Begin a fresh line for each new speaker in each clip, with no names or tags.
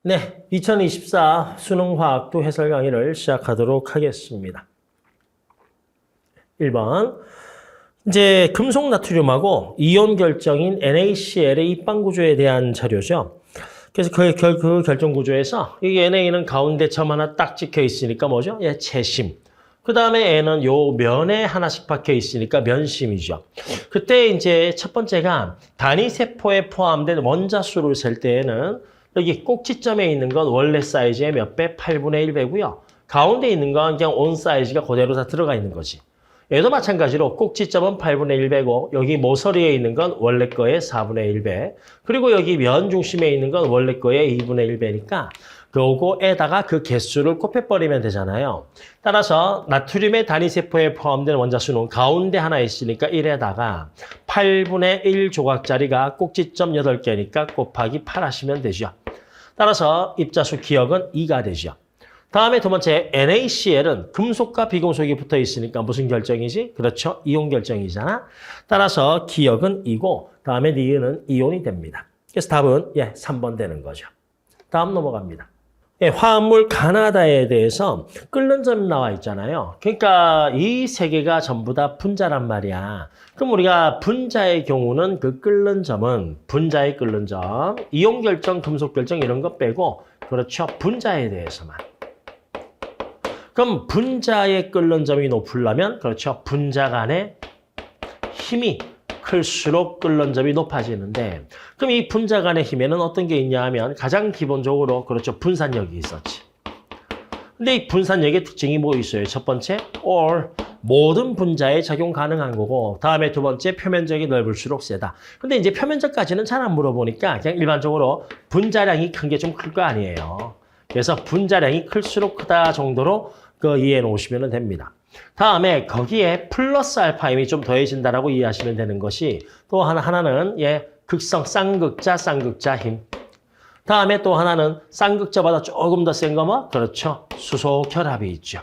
네, 2024 수능화학도 해설 강의를 시작하도록 하겠습니다. 1번. 이제 금속 나트륨하고 이온 결정인 NaCl의 입방 구조에 대한 자료죠. 그래서 그 결정 구조에서 이 NA는 가운데 점 하나 딱 찍혀 있으니까 뭐죠? 예, 채심. 그 다음에 N은 요 면에 하나씩 박혀 있으니까 면심이죠. 그때 이제 첫 번째가 단위 세포에 포함된 원자 수를 셀 때에는 여기 꼭지점에 있는 건 원래 사이즈의 몇 배? 8분의 1 배고요. 가운데 있는 건 그냥 온 사이즈가 그대로 다 들어가 있는 거지. 얘도 마찬가지로 꼭지점은 8분의 1 배고 여기 모서리에 있는 건 원래 거의 4분의 1 배. 그리고 여기 면 중심에 있는 건 원래 거의 2분의 1 배니까 그거에다가 그 개수를 곱해버리면 되잖아요. 따라서 나트륨의 단위 세포에 포함된 원자 수는 가운데 하나 있으니까 1에다가 8분의 1 조각짜리가 꼭지점 8개니까 곱하기 8 하시면 되죠. 따라서 입자수 기억은 2가 되죠. 다음에 두 번째 NaCl은 금속과 비금속이 붙어 있으니까 무슨 결정이지? 그렇죠. 이온 결정이잖아. 따라서 기억은 2고 다음에 니은은 이온이 됩니다. 그래서 답은 3번 되는 거죠. 다음 넘어갑니다. 화합물 가나다에 대해서 끓는 점 나와 있잖아요. 그러니까 이 세 개가 전부 다 분자란 말이야. 그럼 우리가 분자의 경우는 그 끓는 점은 분자의 끓는 점, 이온 결정, 금속 결정 이런 거 빼고 그렇죠. 분자에 대해서만. 그럼 분자의 끓는 점이 높으려면 그렇죠. 분자 간의 힘이 클수록 끓는 점이 높아지는데 그럼 이 분자 간의 힘에는 어떤 게 있냐 하면 가장 기본적으로 그렇죠. 분산력이 있었지. 근데 이 분산력의 특징이 뭐 있어요? 첫 번째, 모든 분자에 적용 가능한 거고 다음에 두 번째, 표면적이 넓을수록 세다. 근데 이제 표면적까지는 잘 안 물어보니까 그냥 일반적으로 분자량이 큰 게 좀 클 거 아니에요. 그래서 분자량이 클수록 크다 정도로 이해해 놓으시면 됩니다. 다음에 거기에 플러스 알파 힘이 좀 더해진다라고 이해하시면 되는 것이 또 하나는 극성 쌍극자 힘. 다음에 또 하나는 쌍극자보다 조금 더 센 거 뭐? 그렇죠. 수소 결합이 있죠.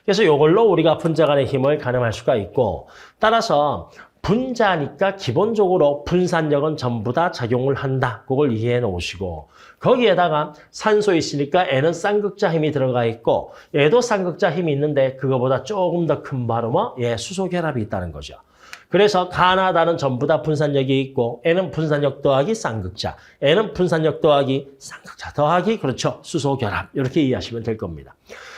그래서 이걸로 우리가 분자 간의 힘을 가늠할 수가 있고 따라서 분자니까 기본적으로 분산력은 전부 다 작용을 한다. 그걸 이해해 놓으시고 거기에다가 산소 있으니까 N은 쌍극자 힘이 들어가 있고 얘도 쌍극자 힘이 있는데 그거보다 조금 더 큰 바로 수소 결합이 있다는 거죠. 그래서 가나다는 전부 다 분산력이 있고 N은 분산력 더하기 쌍극자, N은 분산력 더하기 쌍극자 더하기 그렇죠. 수소 결합 이렇게 이해하시면 될 겁니다.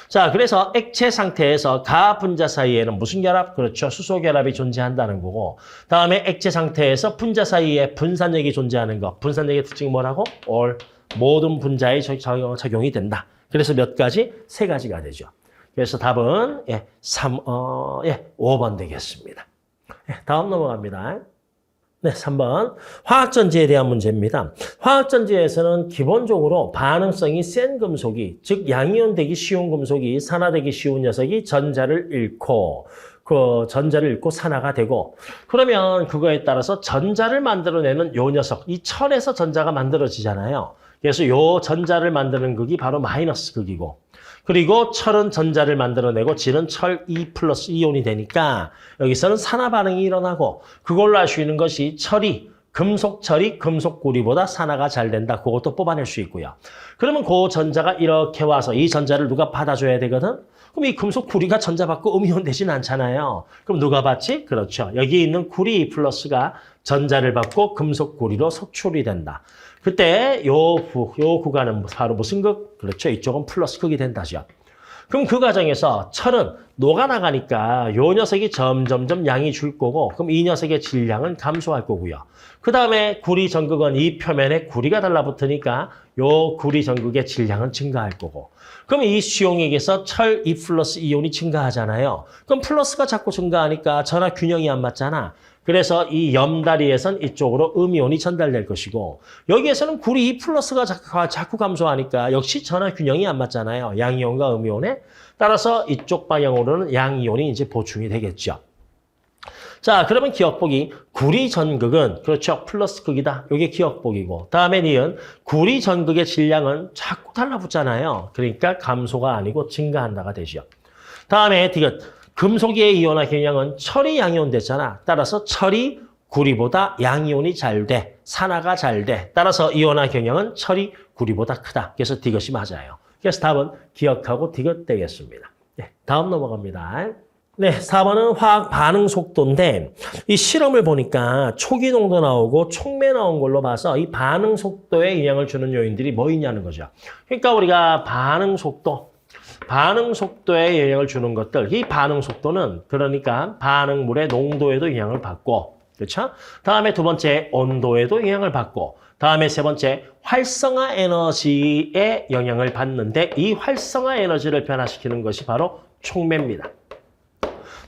자, 그래서 액체 상태에서 가 분자 사이에는 무슨 결합? 그렇죠. 수소 결합이 존재한다는 거고 다음에 액체 상태에서 분자 사이에 분산력이 존재하는 거. 분산력의 특징이 뭐라고? 모든 분자에 적용이 된다. 그래서 몇 가지? 3가지가 되죠. 그래서 답은 5번 되겠습니다. 다음 넘어갑니다. 네, 3번. 화학전지에 대한 문제입니다. 화학전지에서는 기본적으로 반응성이 센 금속이, 즉 양이온되기 쉬운 금속이 산화되기 쉬운 녀석이 전자를 잃고 산화가 되고 그러면 그거에 따라서 전자를 만들어내는 요 녀석, 이 철에서 전자가 만들어지잖아요. 그래서 요 전자를 만드는 극이 바로 마이너스 극이고 그리고 철은 전자를 만들어내고 질은 철 2 플러스 이온이 되니까 여기서는 산화 반응이 일어나고 그걸로 알 수 있는 것이 금속철이 금속구리보다 산화가 잘 된다. 그것도 뽑아낼 수 있고요. 그러면 그 전자가 이렇게 와서 이 전자를 누가 받아줘야 되거든? 그럼 이 금속구리가 전자 받고 음이온 되진 않잖아요. 그럼 누가 받지? 그렇죠. 여기 있는 구리 플러스가 전자를 받고 금속구리로 속출이 된다. 그때 요 구간은 바로 무슨 극? 그렇죠. 이쪽은 플러스 극이 된다죠. 그럼 그 과정에서 철은 녹아나가니까 요 녀석이 점점점 양이 줄 거고 그럼 이 녀석의 질량은 감소할 거고요. 그 다음에 구리 전극은 이 표면에 구리가 달라붙으니까 요 구리 전극의 질량은 증가할 거고 그럼 이 수용액에서 철 2 플러스 이온이 증가하잖아요. 그럼 플러스가 자꾸 증가하니까 전화 균형이 안 맞잖아. 그래서 이 염다리에선 이쪽으로 음이온이 전달될 것이고 여기에서는 구리 2 플러스가 자꾸 감소하니까 역시 전화 균형이 안 맞잖아요. 양이온과 음이온에. 따라서 이쪽 방향으로는 양이온이 이제 보충이 되겠죠. 자, 그러면 기억보기 구리 전극은 그렇죠. 플러스 극이다. 이게 기억보기고 다음에 니은 구리 전극의 질량은 자꾸 달라붙잖아요. 그러니까 감소가 아니고 증가한다가 되죠. 다음에 디귿 금속의 이온화 경향은 철이 양이온 됐잖아. 따라서 철이 구리보다 양이온이 잘 돼. 산화가 잘 돼. 따라서 이온화 경향은 철이 구리보다 크다. 그래서 디귿이 맞아요. 그래서 답은 기억하고 디귿 되겠습니다. 네, 다음 넘어갑니다. 네, 4번은 화학 반응 속도인데 이 실험을 보니까 초기 농도 나오고 촉매 나온 걸로 봐서 이 반응 속도에 영향을 주는 요인들이 뭐 있냐는 거죠. 그러니까 우리가 반응 속도에 영향을 주는 것들, 이 반응 속도는 그러니까 반응물의 농도에도 영향을 받고, 그렇죠? 다음에 두 번째 온도에도 영향을 받고, 다음에 세 번째 활성화 에너지에 영향을 받는데 이 활성화 에너지를 변화시키는 것이 바로 촉매입니다.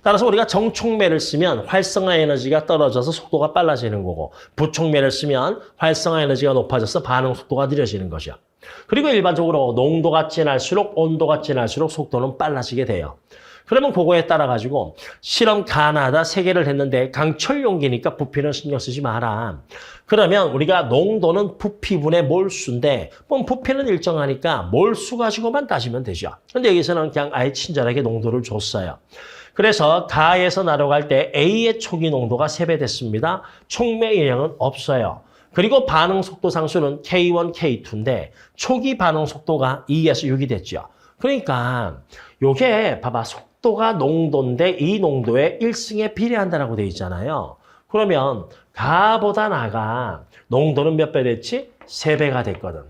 따라서 우리가 정촉매를 쓰면 활성화 에너지가 떨어져서 속도가 빨라지는 거고 부촉매를 쓰면 활성화 에너지가 높아져서 반응 속도가 느려지는 거죠. 그리고 일반적으로 농도가 진할수록 온도가 진할수록 속도는 빨라지게 돼요. 그러면 그거에 따라 가지고 실험 가나다 3개를 했는데 강철 용기니까 부피는 신경 쓰지 마라. 그러면 우리가 농도는 부피분의 몰수인데 부피는 일정하니까 몰수 가지고만 따지면 되죠. 근데 여기서는 그냥 아예 친절하게 농도를 줬어요. 그래서 가에서 나로 갈 때 A의 초기 농도가 3배 됐습니다. 촉매 영향은 없어요. 그리고 반응 속도 상수는 K1, K2인데 초기 반응 속도가 2에서 6이 됐죠. 그러니까 요게 봐봐 속도가 농도인데 이 농도에 1승에 비례한다라고 돼 있잖아요. 그러면 가보다 나가 농도는 몇 배 됐지? 3배가 됐거든.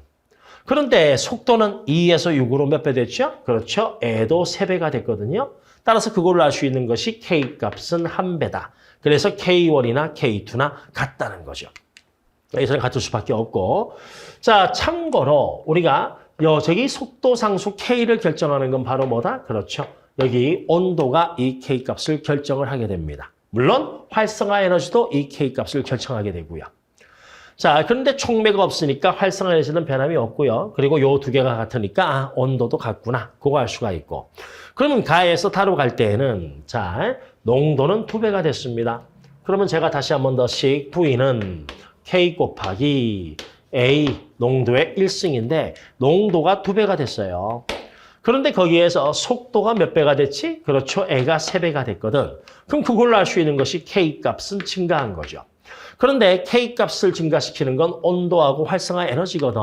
그런데 속도는 2에서 6으로 몇 배 됐죠? 그렇죠. 애도 3배가 됐거든요. 따라서 그걸로 알 수 있는 것이 K값은 1배다. 그래서 K1이나 K2나 같다는 거죠. 여기서는 같을 수밖에 없고. 자, 참고로 우리가 저기 속도 상수 K를 결정하는 건 바로 뭐다? 그렇죠. 여기 온도가 이 K값을 결정을 하게 됩니다. 물론 활성화 에너지도 이 K값을 결정하게 되고요. 자, 그런데 촉매가 없으니까 활성화 에너지는 변함이 없고요. 그리고 요 두 개가 같으니까 온도도 같구나. 그거 알 수가 있고. 그러면 가에서 다로 갈 때에는 자, 농도는 2배가 됐습니다. 그러면 제가 다시 한 번 더씩 V는 K 곱하기 A 농도의 1승인데 농도가 2배가 됐어요. 그런데 거기에서 속도가 몇 배가 됐지? 그렇죠. A가 3배가 됐거든. 그럼 그걸로 알 수 있는 것이 K값은 증가한 거죠. 그런데 K값을 증가시키는 건 온도하고 활성화 에너지거든.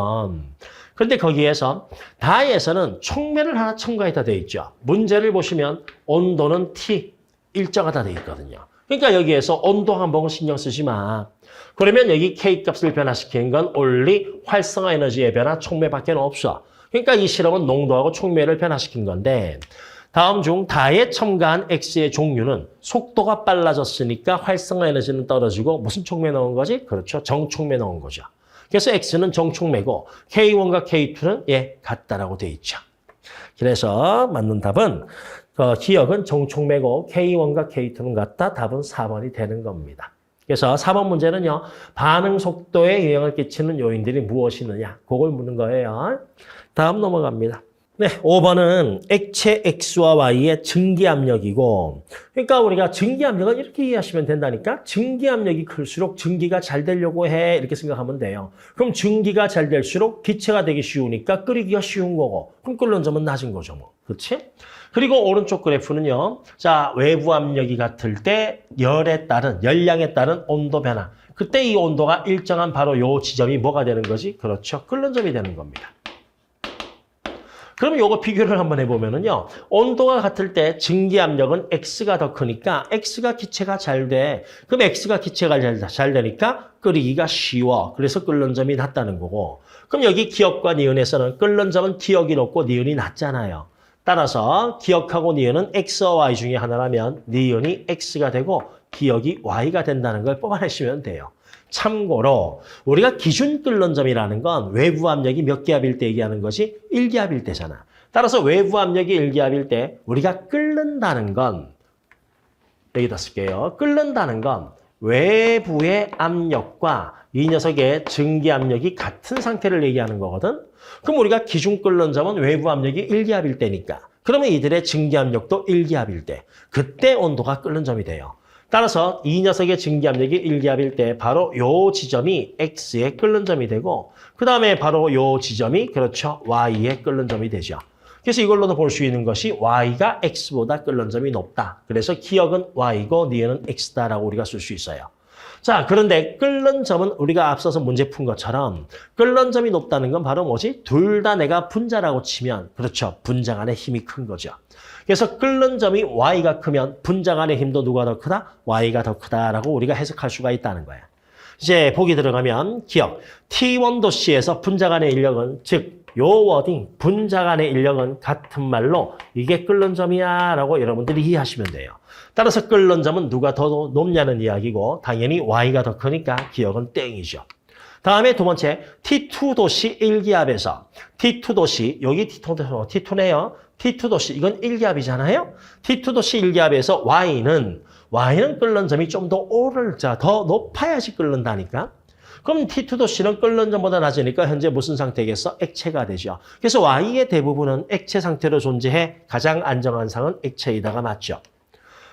그런데 거기에서 다에서는 촉매를 하나 첨가했다 돼 있죠. 문제를 보시면 온도는 T 일정하다 돼 있거든요. 그러니까 여기에서 온도 항목은 신경 쓰지 마. 그러면 여기 K값을 변화시키는 건 only 활성화 에너지의 변화, 촉매밖에 없어. 그러니까 이 실험은 농도하고 촉매를 변화시킨 건데 다음 중 다에 첨가한 X의 종류는 속도가 빨라졌으니까 활성화 에너지는 떨어지고 무슨 촉매 넣은 거지? 그렇죠. 정촉매 넣은 거죠. 그래서 X는 정촉매고 K1과 K2는 같다라고 돼 있죠. 그래서 맞는 답은 기억은 정촉매고 K1과 K2는 같다. 답은 4번이 되는 겁니다. 그래서 4번 문제는요. 반응 속도에 영향을 끼치는 요인들이 무엇이 있느냐. 그걸 묻는 거예요. 다음 넘어갑니다. 네, 5번은 액체 X와 Y의 증기압력이고 그러니까 우리가 증기압력은 이렇게 이해하시면 된다니까 증기압력이 클수록 증기가 잘 되려고 해 이렇게 생각하면 돼요. 그럼 증기가 잘 될수록 기체가 되기 쉬우니까 끓이기가 쉬운 거고 그럼 끓는 점은 낮은 거죠. 뭐. 그렇지? 그리고 오른쪽 그래프는요. 자, 외부 압력이 같을 때 열량에 따른 온도 변화. 그때 이 온도가 일정한 바로 요 지점이 뭐가 되는 거지? 그렇죠. 끓는 점이 되는 겁니다. 그럼 요거 비교를 한번 해보면은요. 온도가 같을 때 증기압력은 X가 더 크니까 X가 기체가 잘 돼. 그럼 X가 기체가 잘 되니까 끓이기가 쉬워. 그래서 끓는 점이 낮다는 거고. 그럼 여기 기억과 니은에서는 끓는 점은 기억이 높고 니은이 낮잖아요. 따라서 기억하고 니은은 X와 Y 중에 하나라면 니은이 X가 되고 기억이 Y가 된다는 걸 뽑아내시면 돼요. 참고로 우리가 기준 끓는 점이라는 건 외부 압력이 몇 기압일 때 얘기하는 것이 1기압일 때잖아. 따라서 외부 압력이 1기압일 때 우리가 끓는다는 건 여기다 쓸게요. 끓는다는 건 외부의 압력과 이 녀석의 증기 압력이 같은 상태를 얘기하는 거거든. 그럼 우리가 기준 끓는 점은 외부 압력이 1기압일 때니까. 그러면 이들의 증기 압력도 1기압일 때. 그때 온도가 끓는 점이 돼요. 따라서 이 녀석의 증기압력이 1기압일 때 바로 요 지점이 X의 끓는 점이 되고 그 다음에 바로 요 지점이 그렇죠. Y의 끓는 점이 되죠. 그래서 이걸로도 볼 수 있는 것이 Y가 X보다 끓는 점이 높다. 그래서 기억은 Y고 니은은 X다라고 우리가 쓸 수 있어요. 자, 그런데 끓는 점은 우리가 앞서서 문제 푼 것처럼 끓는 점이 높다는 건 바로 뭐지? 둘 다 내가 분자라고 치면 그렇죠. 분자 간의 힘이 큰 거죠. 그래서 끓는 점이 Y가 크면 분자 간의 힘도 누가 더 크다? Y가 더 크다라고 우리가 해석할 수가 있다는 거야. 이제 보기 들어가면 기억. T1 도시에서 분자 간의 인력은 즉 요 워딩 분자 간의 인력은 같은 말로 이게 끓는 점이야 라고 여러분들이 이해하시면 돼요. 따라서 끓는 점은 누가 더 높냐는 이야기고 당연히 Y가 더 크니까 기억은 땡이죠. 다음에 두 번째 T2 도시 1기압에서 T2 도시 여기 T2네요. T2 도시 이건 1기압이잖아요. T2 도시 1기압에서 Y는 끓는 점이 좀 더 더 높아야지 끓는다니까. 그럼 T2 도시는 끓는 점보다 낮으니까 현재 무슨 상태겠어? 액체가 되죠. 그래서 Y의 대부분은 액체 상태로 존재해 가장 안정한 상은 액체이다가 맞죠.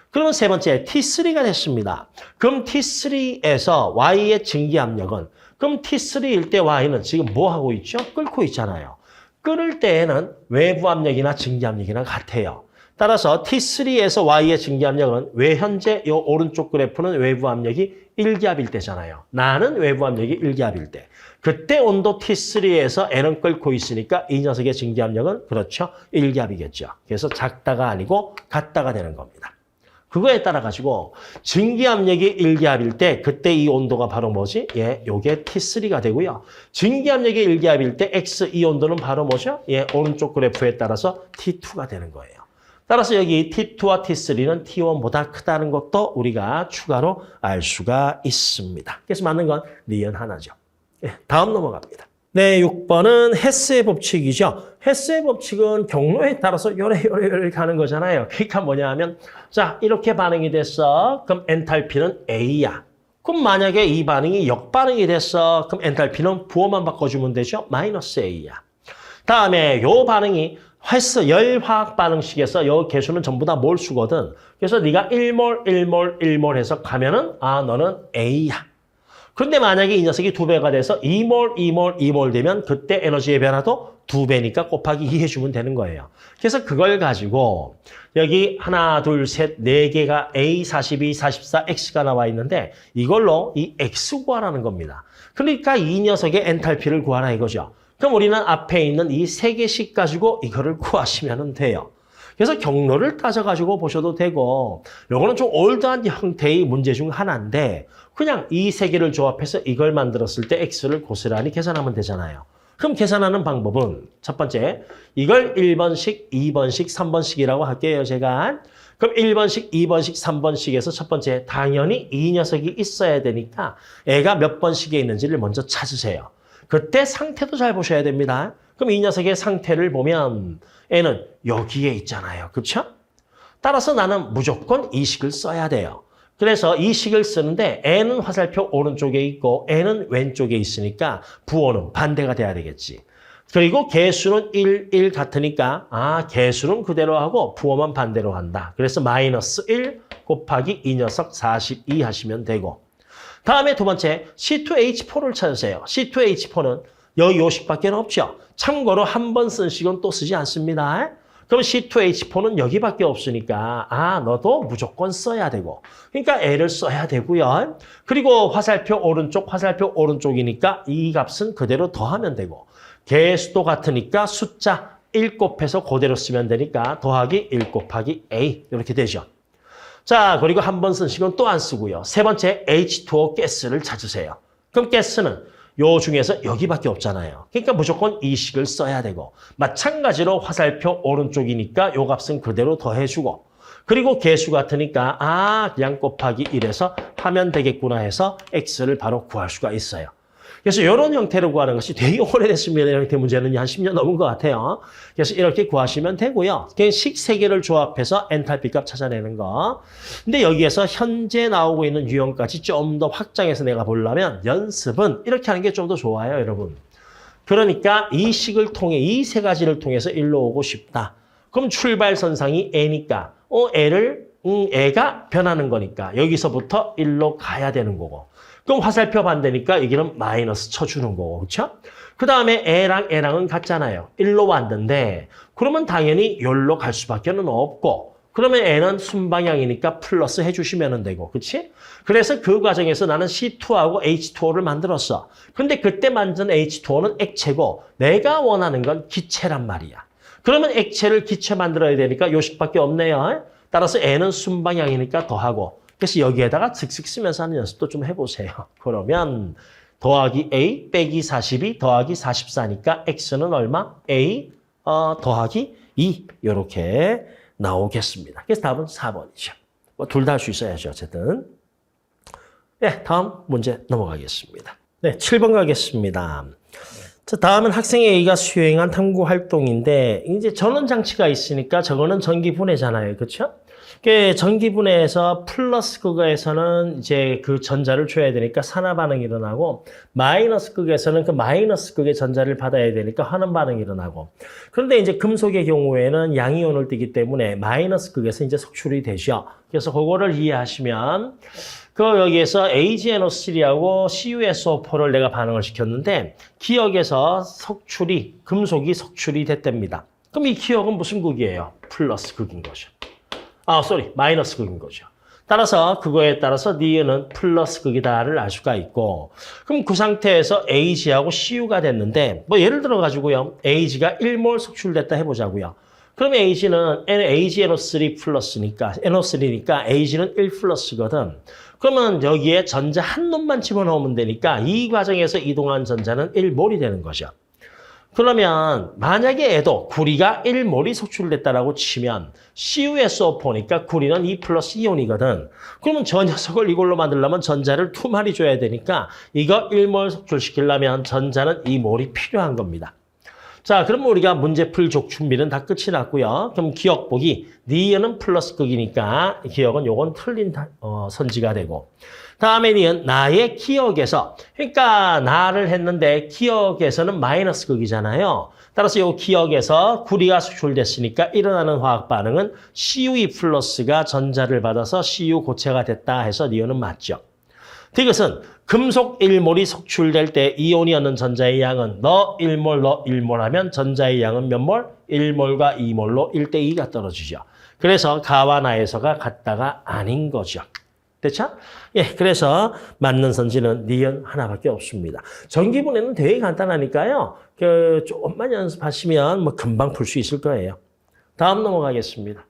그러면 세 번째 T3가 됐습니다. 그럼 T3에서 Y의 증기압력은 그럼 T3일 때 Y는 지금 뭐 하고 있죠? 끓고 있잖아요. 끓을 때에는 외부 압력이나 증기압력이나 같아요. 따라서 T3에서 Y의 증기압력은 왜 현재 이 오른쪽 그래프는 외부 압력이 1기압일 때잖아요. 나는 외부 압력이 1기압일 때. 그때 온도 T3에서 N은 끓고 있으니까 이 녀석의 증기압력은 그렇죠. 1기압이겠죠. 그래서 작다가 아니고 같다가 되는 겁니다. 그거에 따라 가지고 증기압력이 1기압일 때 그때 이 온도가 바로 뭐지? 예, 요게 T3가 되고요. 증기압력이 1기압일 때 X 이 온도는 바로 뭐죠? 예, 오른쪽 그래프에 따라서 T2가 되는 거예요. 따라서 여기 T2와 T3는 T1보다 크다는 것도 우리가 추가로 알 수가 있습니다. 그래서 맞는 건 니은 하나죠. 예, 다음 넘어갑니다. 네, 6번은 헤스의 법칙이죠. 헤스의 법칙은 경로에 따라서 요래 가는 거잖아요. 그러니까 뭐냐 하면 자, 이렇게 반응이 됐어. 그럼 엔탈피는 A야. 그럼 만약에 이 반응이 역반응이 됐어. 그럼 엔탈피는 부호만 바꿔주면 되죠. 마이너스 A야. 다음에 요 반응이 열화학 반응식에서 요 개수는 전부 다 몰수거든. 그래서 네가 1몰, 1몰, 1몰 해서 가면은 너는 A야. 그런데 만약에 이 녀석이 2배가 돼서 2몰, 2몰, 2몰 되면 그때 에너지의 변화도 2배니까 곱하기 2 해주면 되는 거예요. 그래서 그걸 가지고 여기 하나, 둘, 셋, 4개가 A, 42, 44, X가 나와 있는데 이걸로 이 X 구하라는 겁니다. 그러니까 이 녀석의 엔탈피를 구하라 이거죠. 그럼 우리는 앞에 있는 이 3개씩 가지고 이거를 구하시면 돼요. 그래서 경로를 따져가지고 보셔도 되고 요거는 좀 올드한 형태의 문제 중 하나인데 그냥 이 3개를 조합해서 이걸 만들었을 때 X를 고스란히 계산하면 되잖아요. 그럼 계산하는 방법은 첫 번째 이걸 1번식, 2번식, 3번식이라고 할게요. 제가. 그럼 1번식, 2번식, 3번식에서 첫 번째 당연히 이 녀석이 있어야 되니까 애가 몇 번씩에 있는지를 먼저 찾으세요. 그때 상태도 잘 보셔야 됩니다. 그럼 이 녀석의 상태를 보면 N은 여기에 있잖아요. 그렇죠? 따라서 나는 무조건 이 식을 써야 돼요. 그래서 이 식을 쓰는데 N은 화살표 오른쪽에 있고 N은 왼쪽에 있으니까 부호는 반대가 돼야 되겠지. 그리고 개수는 1, 1 같으니까 개수는 그대로 하고 부호만 반대로 한다. 그래서 마이너스 1 곱하기 이 녀석 42 하시면 되고 다음에 두 번째 C2H4를 찾으세요. C2H4는 여기 요식밖에 없죠. 참고로 한 번 쓴 식은 또 쓰지 않습니다. 그럼 C2H4는 여기밖에 없으니까 너도 무조건 써야 되고 그러니까 L을 써야 되고요. 그리고 화살표 오른쪽이니까 이 값은 그대로 더하면 되고 개수도 같으니까 숫자 1 곱해서 그대로 쓰면 되니까 더하기 1 곱하기 A 이렇게 되죠. 자, 그리고 한 번 쓴 식은 또 안 쓰고요. 세 번째 H2O 가스를 찾으세요. 그럼 가스는 요 중에서 여기밖에 없잖아요. 그러니까 무조건 이 식을 써야 되고 마찬가지로 화살표 오른쪽이니까 요 값은 그대로 더해주고 그리고 개수 같으니까 그냥 곱하기 1해서 하면 되겠구나 해서 X를 바로 구할 수가 있어요. 그래서 이런 형태로 구하는 것이 되게 오래됐습니다. 이런 형태 문제는 한 10년 넘은 것 같아요. 그래서 이렇게 구하시면 되고요. 그냥 식 3개를 조합해서 엔탈피 값 찾아내는 거. 근데 여기에서 현재 나오고 있는 유형까지 좀 더 확장해서 내가 보려면 연습은 이렇게 하는 게 좀 더 좋아요, 여러분. 그러니까 이 식을 통해, 이 3가지를 통해서 일로 오고 싶다. 그럼 출발선상이 A니까, 애가 변하는 거니까 여기서부터 일로 가야 되는 거고. 그럼 화살표 반대니까 여기는 마이너스 쳐주는 거고, 그렇죠? 그 다음에 A랑 N랑은 같잖아요. 1로 왔는데 그러면 당연히 여기로 갈 수밖에 없고 그러면 N은 순방향이니까 플러스 해주시면 되고, 그치? 그래서 그 과정에서 나는 C2하고 H2O를 만들었어. 근데 그때 만든 H2O는 액체고 내가 원하는 건 기체란 말이야. 그러면 액체를 기체 만들어야 되니까 요식밖에 없네요. 따라서 N은 순방향이니까 더하고. 그래서 여기에다가 슥슥 쓰면서 하는 연습도 좀 해보세요. 그러면 더하기 A 빼기 42 더하기 44니까 X는 얼마? A 더하기 2 이렇게 나오겠습니다. 그래서 답은 4번이죠. 뭐 둘 다 할 수 있어야죠. 어쨌든. 네, 다음 문제 넘어가겠습니다. 네, 7번 가겠습니다. 자, 다음은 학생 A가 수행한 탐구 활동인데 이제 전원 장치가 있으니까 저거는 전기분해잖아요. 그렇죠? 전기분해에서 플러스 극에서는 이제 그 전자를 줘야 되니까 산화 반응이 일어나고 마이너스 극에서는 그 마이너스 극의 전자를 받아야 되니까 환원 반응이 일어나고 그런데 이제 금속의 경우에는 양이온을 띠기 때문에 마이너스 극에서 이제 속출이 되죠. 그래서 그거를 이해하시면 여기에서 AgNO3하고 CuSO4를 내가 반응을 시켰는데 기역에서 금속이 속출이 됐답니다. 그럼 이 기역은 무슨 극이에요? 플러스 극인 거죠. 마이너스 극인 거죠. 따라서 그거에 따라서 니은은 플러스 극이다를 알 수가 있고 그럼 그 상태에서 Ag하고 Cu가 됐는데 뭐 예를 들어 가지고요. Ag가 1몰 속출됐다 해보자고요. 그럼 Ag는 AgNO3 플러스니까 NO3니까 Ag는 1 플러스거든. 그러면 여기에 전자 한 놈만 집어넣으면 되니까 이 과정에서 이동한 전자는 1몰이 되는 거죠. 그러면 만약에 애도 구리가 1몰이 속출됐다라고 치면 CuSO4니까 구리는 2 플러스 이온이거든. 그러면 저 녀석을 이걸로 만들려면 전자를 2마리 줘야 되니까 이거 1몰 속출시키려면 전자는 2몰이 필요한 겁니다. 자, 그럼 우리가 문제 풀 준비는 다 끝이 났고요. 그럼 기억 보기. 니은은 플러스 극이니까 기억은 요건 틀린 선지가 되고. 다음에 니은 나의 기억에서 그러니까 나를 했는데 기억에서는 마이너스 극이잖아요. 따라서 요 기억에서 구리가 수출됐으니까 일어나는 화학 반응은 Cu2 플러스가 전자를 받아서 Cu 고체가 됐다 해서 니은은 맞죠. 이것은 금속 1몰이 속출될 때 이온이었는 전자의 양은 너 1몰 하면 전자의 양은 몇 몰? 1몰과 2몰로 1대2가 떨어지죠. 그래서 가와 나에서가 같다가 아닌 거죠. 됐죠? 예, 그래서 맞는 선지는 니은 하나밖에 없습니다. 전기분해는 되게 간단하니까요. 조금만 연습하시면 뭐 금방 풀 수 있을 거예요. 다음 넘어가겠습니다.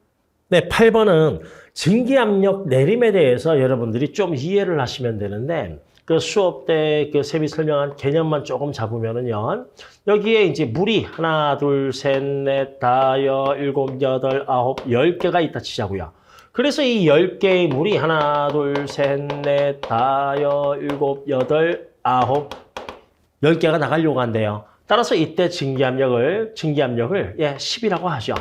네, 8번은 증기압력 내림에 대해서 여러분들이 좀 이해를 하시면 되는데 그 수업 때 그 쌤이 설명한 개념만 조금 잡으면은요. 여기에 이제 물이 하나, 둘, 셋, 넷, 다섯, 일곱, 여덟, 아홉, 10개가 있다 치자고요. 그래서 이 10개의 물이 하나, 둘, 셋, 넷, 다섯, 일곱, 여덟, 아홉, 10개가 나가려고 한대요. 따라서 이때 증기압력을 10이라고 하죠.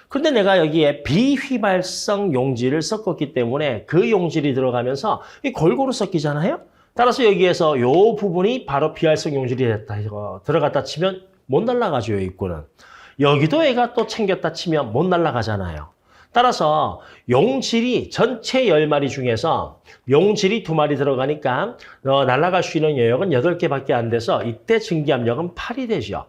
근데 내가 여기에 비휘발성 용질을 섞었기 때문에 그 용질이 들어가면서 이 골고루 섞이잖아요. 따라서 여기에서 요 부분이 바로 비활성 용질이 들어갔다 치면 못 날아가죠, 이 입구는. 여기도 애가 또 챙겼다 치면 못 날아가잖아요. 따라서 용질이 전체 10마리 중에서 용질이 2마리 들어가니까 날아갈 수 있는 여력은 8개밖에 안 돼서 이때 증기압력은 8이 되죠.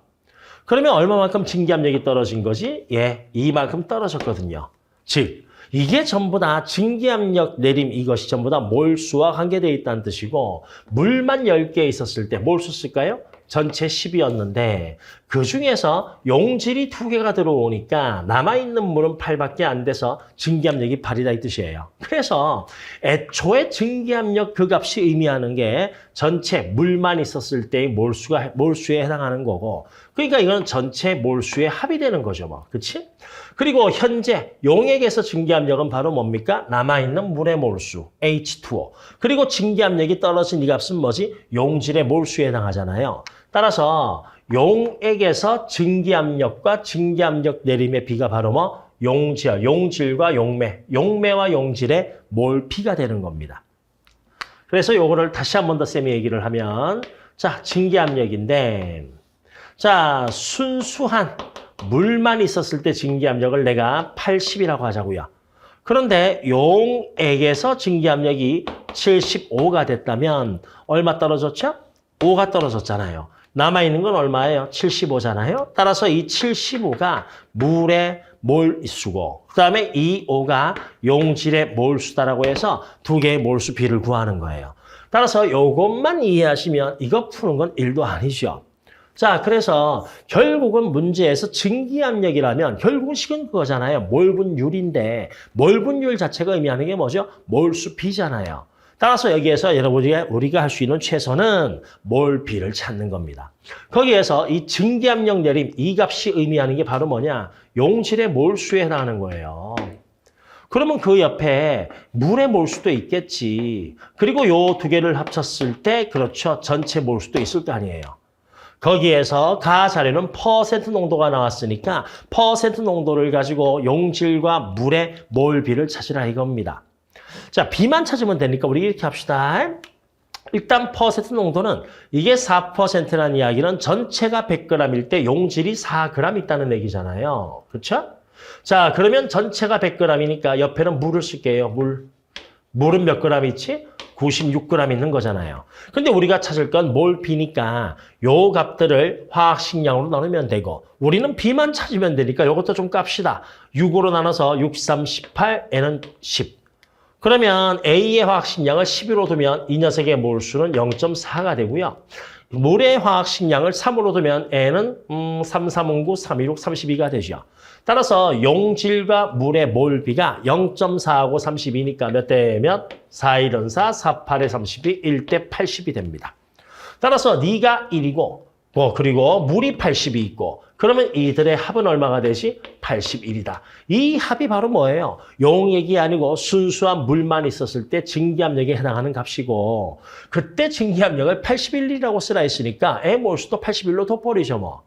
그러면 얼마만큼 증기압력이 떨어진 거지? 예, 이만큼 떨어졌거든요. 즉, 이게 전부 다 증기압력 내림 이것이 전부 다 몰수와 관계되어 있다는 뜻이고 물만 10개 있었을 때 몰수 쓸까요? 전체 10이었는데 그중에서 용질이 2개가 들어오니까 남아있는 물은 8밖에 안 돼서 증기압력이 8이다 이 뜻이에요. 그래서 애초에 증기압력 그 값이 의미하는 게 전체 물만 있었을 때의 몰수에 해당하는 거고 그러니까 이건 전체 몰수의 합이 되는 거죠. 뭐. 그치? 그리고 현재 용액에서 증기압력은 바로 뭡니까? 남아있는 물의 몰수, H2O. 그리고 증기압력이 떨어진 이 값은 뭐지? 용질의 몰수에 해당하잖아요. 따라서 용액에서 증기압력과 증기압력 내림의 비가 바로 뭐? 용질과 용매와 용질의 몰비가 되는 겁니다. 그래서 요거를 다시 한 번 더 쌤이 얘기를 하면 자, 증기압력인데 자, 순수한 물만 있었을 때 증기압력을 내가 80이라고 하자고요. 그런데 용액에서 증기압력이 75가 됐다면 얼마 떨어졌죠? 5가 떨어졌잖아요. 남아있는 건 얼마예요? 75잖아요. 따라서 이 75가 물의 몰수고 그 다음에 이 5가 용질의 몰수다라고 해서 두 개의 몰수 비를 구하는 거예요. 따라서 이것만 이해하시면 이거 푸는 건 1도 아니죠. 자, 그래서 결국은 문제에서 증기압력이라면 결국은 식은 그거잖아요. 몰분율인데 몰분율 자체가 의미하는 게 뭐죠? 몰수 비잖아요. 따라서 여기에서 여러분이 우리가 할 수 있는 최선은 몰비를 찾는 겁니다. 거기에서 이 증기압력 내림 이 값이 의미하는 게 바로 뭐냐? 용질의 몰수에 해당하는 거예요. 그러면 그 옆에 물의 몰수도 있겠지. 그리고 요 두 개를 합쳤을 때 그렇죠. 전체 몰수도 있을 거 아니에요. 거기에서 가 자료는 퍼센트 농도가 나왔으니까 퍼센트 농도를 가지고 용질과 물의 몰비를 찾으라 이겁니다. 자, B만 찾으면 되니까 우리 이렇게 합시다. 일단 퍼센트 농도는 이게 4%라는 이야기는 전체가 100g일 때 용질이 4g 있다는 얘기잖아요. 그렇죠? 자, 그러면 전체가 100g이니까 옆에는 물을 쓸게요. 물은 몇 g 있지? 96g 있는 거잖아요. 근데 우리가 찾을 건 몰비니까 요 값들을 화학식량으로 나누면 되고 우리는 B만 찾으면 되니까 요것도 좀 깝시다. 6으로 나눠서 6, 3, 18, N은 10. 그러면 A의 화학식량을 11로 두면 이 녀석의 몰수는 0.4가 되고요. 물의 화학식량을 3으로 두면 N은 3, 3, 9, 3, 2, 6, 32가 되죠. 따라서 용질과 물의 몰비가 0.4하고 32니까 몇 대 몇? 4, 1은 4, 4, 8에 32, 1대 80이 됩니다. 따라서 네가 1이고 그리고 물이 80이 있고 그러면 이들의 합은 얼마가 되지? 81이다. 이 합이 바로 뭐예요? 용액이 아니고 순수한 물만 있었을 때 증기압력에 해당하는 값이고 그때 증기압력을 81이라고 쓰라 했으니까 애 몰수도 81로 돋버리죠 뭐.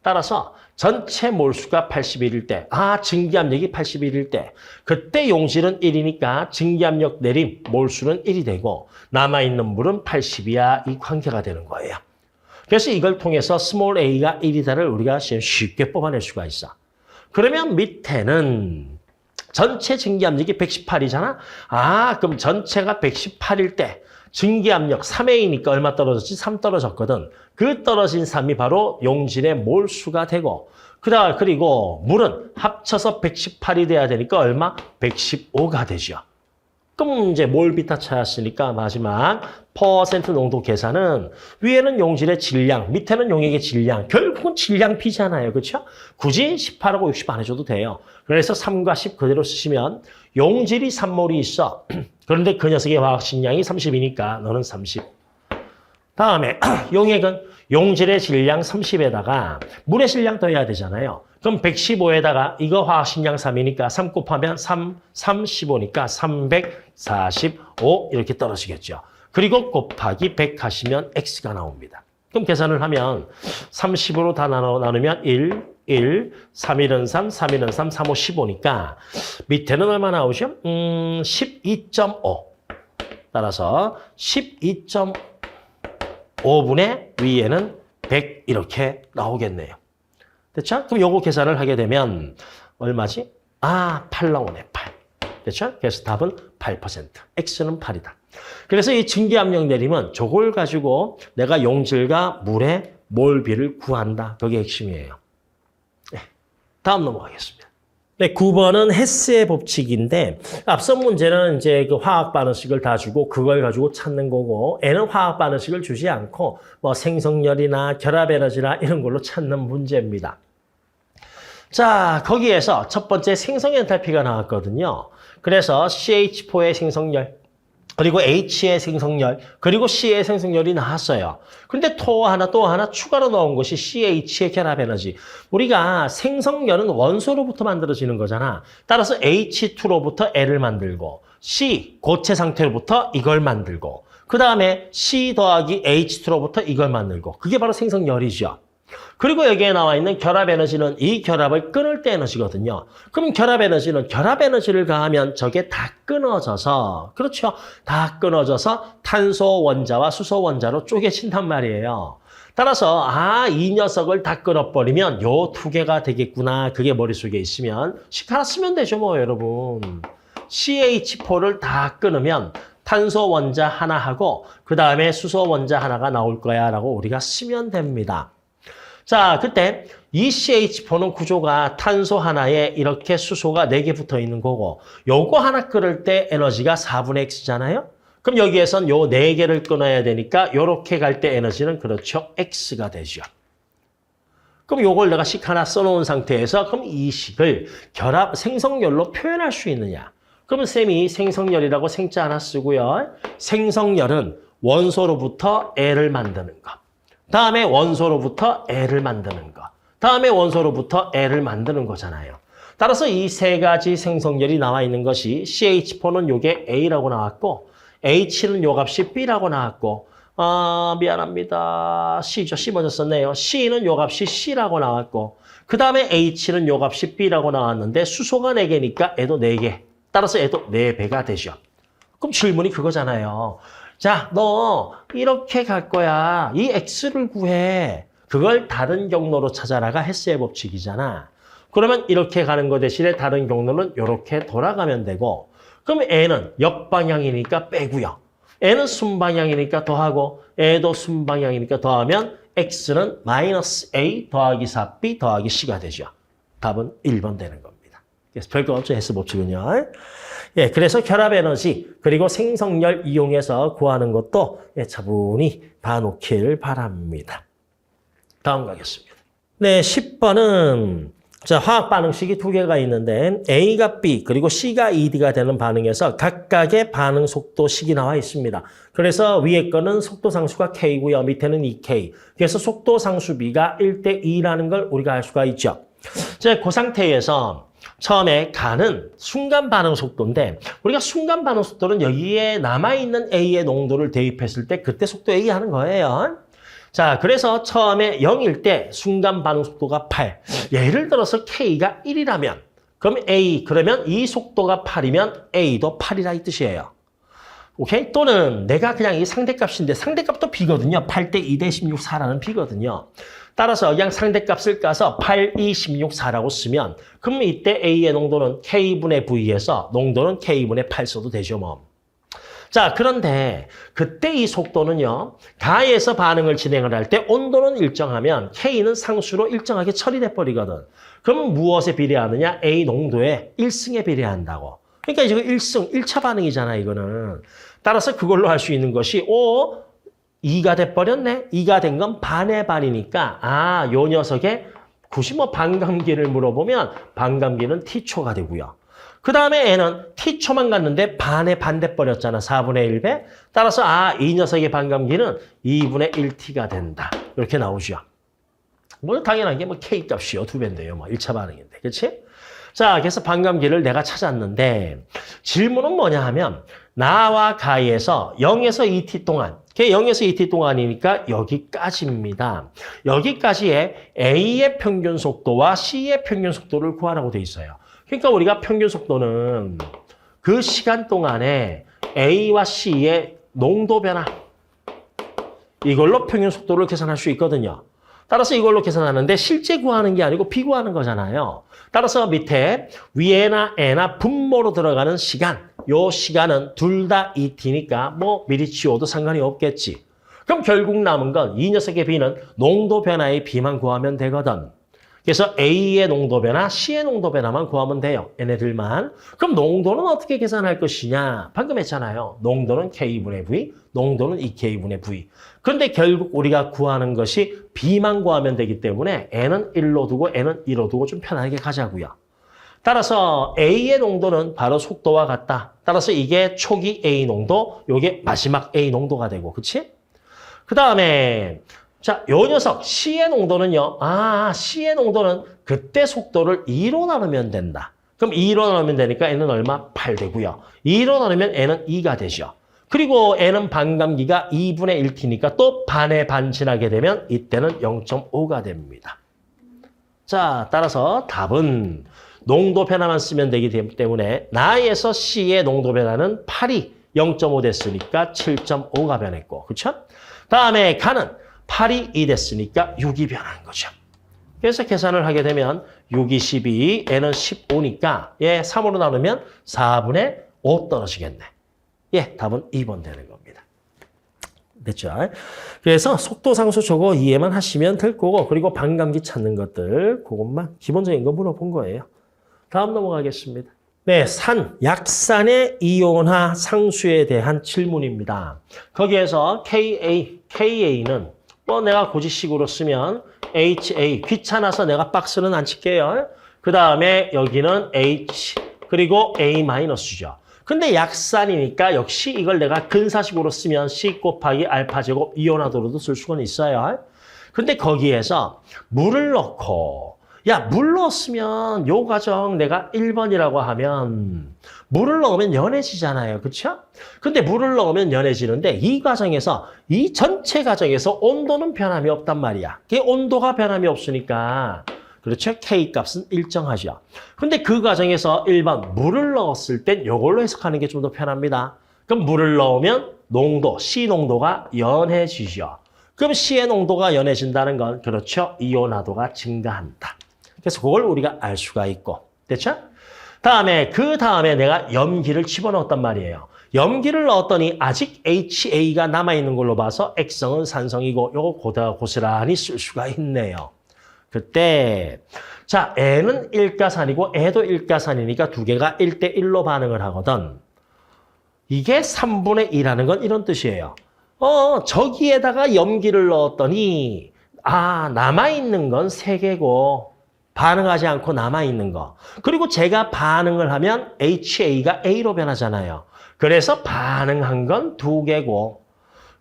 따라서 전체 몰수가 81일 때, 증기압력이 81일 때 그때 용질은 1이니까 증기압력 내림 몰수는 1이 되고 남아있는 물은 80이야 이 관계가 되는 거예요. 그래서 이걸 통해서 스몰 a가 1이다를 우리가 쉽게 뽑아낼 수가 있어. 그러면 밑에는 전체 증기압력이 118이잖아. 그럼 전체가 118일 때 증기압력 3A니까 얼마 떨어졌지? 3 떨어졌거든. 그 떨어진 3이 바로 용질의 몰수가 되고 그리고 물은 합쳐서 118이 돼야 되니까 얼마? 115가 되죠. 그럼 이제 몰비타 찾았으니까 마지막 퍼센트 농도 계산은 위에는 용질의 질량, 밑에는 용액의 질량. 결국은 질량 B잖아요. 그렇죠? 굳이 18하고 60 안 해줘도 돼요. 그래서 3과 10 그대로 쓰시면 용질이 3몰이 있어. 그런데 그 녀석의 화학식량이 30이니까 너는 30. 다음에 용액은 용질의 질량 30에다가 물의 질량 더해야 되잖아요. 그럼 115에다가 이거 화학식량 3이니까 3 곱하면 3, 15니까 345 이렇게 떨어지겠죠. 그리고 곱하기 100 하시면 X가 나옵니다. 그럼 계산을 하면 30으로 다 나누면 1, 3일은 3, 3일은 3, 3, 5, 15니까 밑에는 얼마 나오죠? 12.5. 따라서 12.5분의 위에는 100 이렇게 나오겠네요. 됐죠? 그럼 요거 계산을 하게 되면 얼마지? 8 나오네, 8. 됐죠? 그래서 답은 8%. X는 8이다. 그래서 이 증기압력 내림은 저걸 가지고 내가 용질과 물의 몰비를 구한다. 그게 핵심이에요. 네, 다음 넘어가겠습니다. 네, 9번은 헤스의 법칙인데 앞선 문제는 이제 그 화학 반응식을 다 주고 그걸 가지고 찾는 거고 N은 화학 반응식을 주지 않고 뭐 생성열이나 결합 에너지나 이런 걸로 찾는 문제입니다. 자, 거기에서 첫 번째 생성 엔탈피가 나왔거든요. 그래서 CH4의 생성열, 그리고 H의 생성열, 그리고 C의 생성열이 나왔어요. 근데 또 하나 추가로 넣은 것이 CH의 결합 에너지. 우리가 생성열은 원소로부터 만들어지는 거잖아. 따라서 H2로부터 L을 만들고 C, 고체 상태로부터 이걸 만들고 그 다음에 C 더하기 H2로부터 이걸 만들고 그게 바로 생성열이죠. 그리고 여기에 나와 있는 결합 에너지는 이 결합을 끊을 때 에너지거든요. 그럼 결합 에너지는 결합 에너지를 가하면 저게 다 끊어져서, 그렇죠? 다 끊어져서 탄소 원자와 수소 원자로 쪼개진단 말이에요. 따라서 이 녀석을 다 끊어버리면 요 두 개가 되겠구나. 그게 머릿속에 있으면 하나 쓰면 되죠 뭐 여러분. CH4를 다 끊으면 탄소 원자 하나하고 그 다음에 수소 원자 하나가 나올 거야 라고 우리가 쓰면 됩니다. 자, 그때 이 CH4는 구조가 탄소 하나에 이렇게 수소가 4개 붙어 있는 거고 요거 하나 끓을 때 에너지가 4분의 X잖아요. 그럼 여기에선 요 4개를 끊어야 되니까 요렇게 갈 때 에너지는 그렇죠. X가 되죠. 그럼 요걸 내가 식 하나 써놓은 상태에서 그럼 이 식을 결합 생성열로 표현할 수 있느냐. 그러면 쌤이 생성열이라고 생자 하나 쓰고요. 생성열은 원소로부터 L을 만드는 거. 다음에 원소로부터 L을 만드는 거. 다음에 원소로부터 L을 만드는 거잖아요. 따라서 이 세 가지 생성열이 나와 있는 것이 CH4는 요게 A라고 나왔고 H는 요 값이 B라고 나왔고 미안합니다. C죠. C 먼저 썼네요. C는 요 값이 C라고 나왔고 그 다음에 H는 요 값이 B라고 나왔는데 수소가 4개니까 애도 4개. 따라서 애도 4배가 되죠. 그럼 질문이 그거잖아요. 자, 너 이렇게 갈 거야. 이 X를 구해. 그걸 다른 경로로 찾아라가 헬스의 법칙이잖아. 그러면 이렇게 가는 거 대신에 다른 경로는 이렇게 돌아가면 되고 그럼 N은 역방향이니까 빼고요. N은 순방향이니까 더하고 A도 순방향이니까 더하면 X는 마이너스 A 더하기 4B 더하기 C가 되죠. 답은 1번 되는 겁니다. 그래서 별거 없죠. 헬스 법칙은요. 예, 그래서 결합 에너지 그리고 생성열 이용해서 구하는 것도 차분히 봐놓길 바랍니다. 다음 가겠습니다. 네, 10번은 자, 화학 반응식이 2개가 있는데 A가 B 그리고 C가 ED가 되는 반응에서 각각의 반응 속도식이 나와 있습니다. 그래서 위에 거는 속도 상수가 K고요. 밑에는 2K. 그래서 속도 상수 B가 1대 2라는 걸 우리가 알 수가 있죠. 자, 그 상태에서 처음에 가는 순간 반응 속도인데 우리가 순간 반응 속도는 여기에 남아있는 A의 농도를 대입했을 때 그때 속도 A 하는 거예요. 자, 그래서 처음에 0일 때 순간 반응 속도가 8. 예를 들어서 K가 1이라면 그럼 A, 그러면 이 속도가 8이면 A도 8이라 이 뜻이에요. 오케이? 또는 내가 그냥 이 상대값인데 상대값도 B거든요. 8대 2대 16, 4라는 B거든요. 따라서 그냥 상대값을 까서 8, 2, 16, 4라고 쓰면 그럼 이때 A의 농도는 K분의 V에서 농도는 K분의 8 써도 되죠, 뭐. 자, 그런데 그때 이 속도는요. 가에서 반응을 진행을 할 때 온도는 일정하면 K는 상수로 일정하게 처리돼 버리거든. 그럼 무엇에 비례하느냐? A 농도에 1승에 비례한다고. 그러니까 이거 1승, 1차 반응이잖아, 이거는. 따라서 그걸로 할 수 있는 것이 2가 돼버렸네? 2가 된 건 반의 반이니까 요 녀석의 굳이 뭐 반감기를 물어보면 반감기는 T초가 되고요. 그 다음에 N은 T초만 갔는데 반에 반돼버렸잖아. 4분의 1배. 따라서 이 녀석의 반감기는 2분의 1T가 된다. 이렇게 나오죠. 뭐 당연한 게 뭐 K값이요. 2배인데요. 뭐 1차 반응인데. 그렇지? 자, 그래서 반감기를 내가 찾았는데 질문은 뭐냐 하면 나와 가에서 0에서 2t 동안 0에서 2t 동안이니까 여기까지입니다. 여기까지의 A의 평균 속도와 C의 평균 속도를 구하라고 돼 있어요. 그러니까 우리가 평균 속도는 그 시간 동안에 A와 C의 농도 변화 이걸로 평균 속도를 계산할 수 있거든요. 따라서 이걸로 계산하는데 실제 구하는 게 아니고 비구하는 거잖아요. 따라서 밑에 위에나 에나 분모로 들어가는 시간 요 시간은 둘 다 ET니까 뭐 미리 지워도 상관이 없겠지. 그럼 결국 남은 건 이 녀석의 B는 농도 변화의 B만 구하면 되거든. 그래서 A의 농도 변화, C의 농도 변화만 구하면 돼요. 얘네들만. 그럼 농도는 어떻게 계산할 것이냐? 방금 했잖아요. 농도는 K분의 V, 농도는 2K분의 V. 그런데 결국 우리가 구하는 것이 B만 구하면 되기 때문에 N은 1로 두고 N은 2로 두고 좀 편하게 가자고요. 따라서 A의 농도는 바로 속도와 같다. 따라서 이게 초기 A 농도, 이게 마지막 A 농도가 되고, 그치? 그 다음에 자, 요 녀석 C의 농도는요. C의 농도는 그때 속도를 2로 나누면 된다. 그럼 2로 나누면 되니까 N은 얼마? 8 되고요. 2로 나누면 N은 2가 되죠. 그리고 N은 반감기가 2분의 1T니까 또 반에 반 지나게 되면 이때는 0.5가 됩니다. 자, 따라서 답은 농도 변화만 쓰면 되기 때문에 나에서 C의 농도 변화는 8이 0.5 됐으니까 7.5가 변했고, 그렇죠? 다음에 가는 8이 2 됐으니까 6이 변한 거죠. 그래서 계산을 하게 되면 6이 12, N은 15니까 3으로 나누면 4분의 5 떨어지겠네. 예, 답은 2번 되는 겁니다. 됐죠? 그래서 속도 상수 저거 이해만 하시면 될 거고 그리고 반감기 찾는 것들 그것만 기본적인 거 물어본 거예요. 다음 넘어가겠습니다. 네, 약산의 이온화 상수에 대한 질문입니다. 거기에서 KA는 뭐 내가 고지식으로 쓰면 HA 귀찮아서 내가 박스는 안 칠게요. 그 다음에 여기는 H 그리고 A-죠. 근데 약산이니까 역시 이걸 내가 근사식으로 쓰면 C 곱하기 알파 제곱 이온화도로도 쓸 수가 있어요. 근데 거기에서 물을 넣고 물 넣었으면 요 과정 내가 1번이라고 하면 물을 넣으면 연해지잖아요. 그렇죠? 근데 물을 넣으면 연해지는데 이 과정에서 이 전체 과정에서 온도는 변함이 없단 말이야. 그 온도가 변함이 없으니까 그렇죠? K 값은 일정하죠. 근데 그 과정에서 1번 물을 넣었을 땐 이걸로 해석하는 게 좀 더 편합니다. 그럼 물을 넣으면 농도, C 농도가 연해지죠. 그럼 C의 농도가 연해진다는 건 그렇죠? 이온화도가 증가한다. 그래서 그걸 우리가 알 수가 있고. 됐죠? 그 다음에 내가 염기를 집어넣었단 말이에요. 염기를 넣었더니 아직 HA가 남아있는 걸로 봐서 액성은 산성이고 요거 고스란히 쓸 수가 있네요. 그때 자 N은 일가산이고 E도 일가산이니까 두 개가 1대1로 반응을 하거든. 이게 3분의 2라는 건 이런 뜻이에요. 저기에다가 염기를 넣었더니 남아있는 건 3개고 반응하지 않고 남아있는 거. 그리고 제가 반응을 하면 HA가 A로 변하잖아요. 그래서 반응한 건 2개고.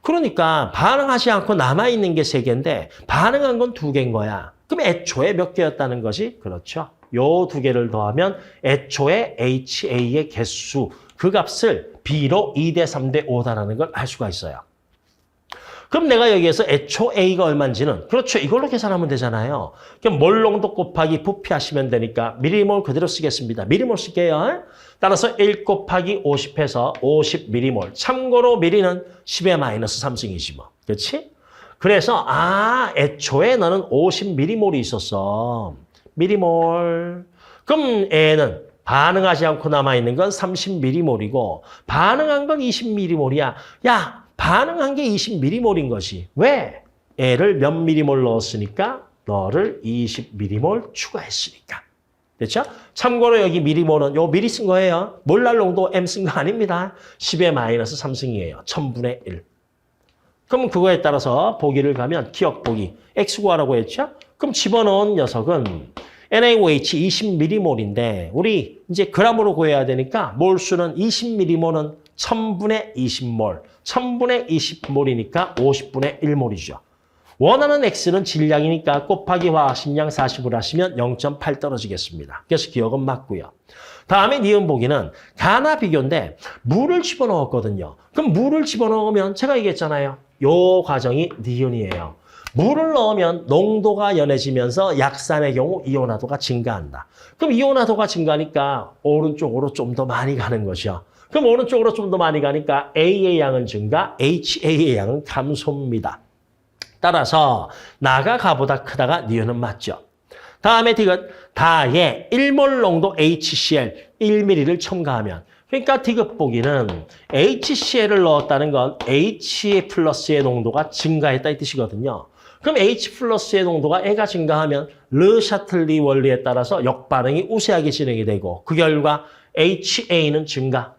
그러니까 반응하지 않고 남아있는 게 3개인데 반응한 건 2개인 거야. 그럼 애초에 몇 개였다는 것이? 그렇죠. 요 2개를 더하면 애초에 HA의 개수, 그 값을 B로 2대 3대 5다라는 걸 알 수가 있어요. 그럼 내가 여기에서 애초 A가 얼마인지는 그렇죠. 이걸로 계산하면 되잖아요. 그럼 몰 농도 곱하기 부피 하시면 되니까 미리몰 그대로 쓰겠습니다. 미리몰 쓸게요. 따라서 1 곱하기 50해서 50미리몰. 참고로 미리는 10의 마이너스 3승이지 뭐. 그렇지? 그래서 애초에 너는 50미리몰이 있었어. 미리몰. 그럼 A는 반응하지 않고 남아있는 건 30미리몰이고 반응한 건 20미리몰이야. 반응한 게 20미리몰인 것이. 왜? 애를 몇 미리몰 넣었으니까? 너를 20미리몰 추가했으니까. 됐죠? 참고로 여기 미리몰은 요 미리 쓴 거예요. 몰랄 농도 M 쓴 거 아닙니다. 10의 마이너스 3승이에요. 1000분의 1. 그럼 그거에 따라서 보기를 가면 기억 보기. X 구하라고 했죠? 그럼 집어넣은 녀석은 NaOH 20미리몰인데 우리 이제 그람으로 구해야 되니까 몰수는 20미리몰은 1000분의 20몰. 1000분의 20몰이니까 50분의 1몰이죠. 원하는 X는 질량이니까 곱하기 화학식량 40을 하시면 0.8 떨어지겠습니다. 그래서 기억은 맞고요. 다음에 니은 보기는 가나 비교인데 물을 집어넣었거든요. 그럼 물을 집어넣으면 제가 얘기했잖아요. 요 과정이 니은이에요. 물을 넣으면 농도가 연해지면서 약산의 경우 이온화도가 증가한다. 그럼 이온화도가 증가하니까 오른쪽으로 좀 더 많이 가는 것이요. 그럼 오른쪽으로 좀 더 많이 가니까 A의 양은 증가, HA의 양은 감소입니다. 따라서 나가 가보다 크다가 니은은 맞죠. 다음에 디귿 다에 1몰 농도 HCl 1ml를 첨가하면 그러니까 디귿 보기는 HCl을 넣었다는 건 H 플러스의 농도가 증가했다 이 뜻이거든요. 그럼 H 플러스의 농도가 애가 증가하면 르샤틀리 원리에 따라서 역반응이 우세하게 진행이 되고 그 결과 HA는 증가.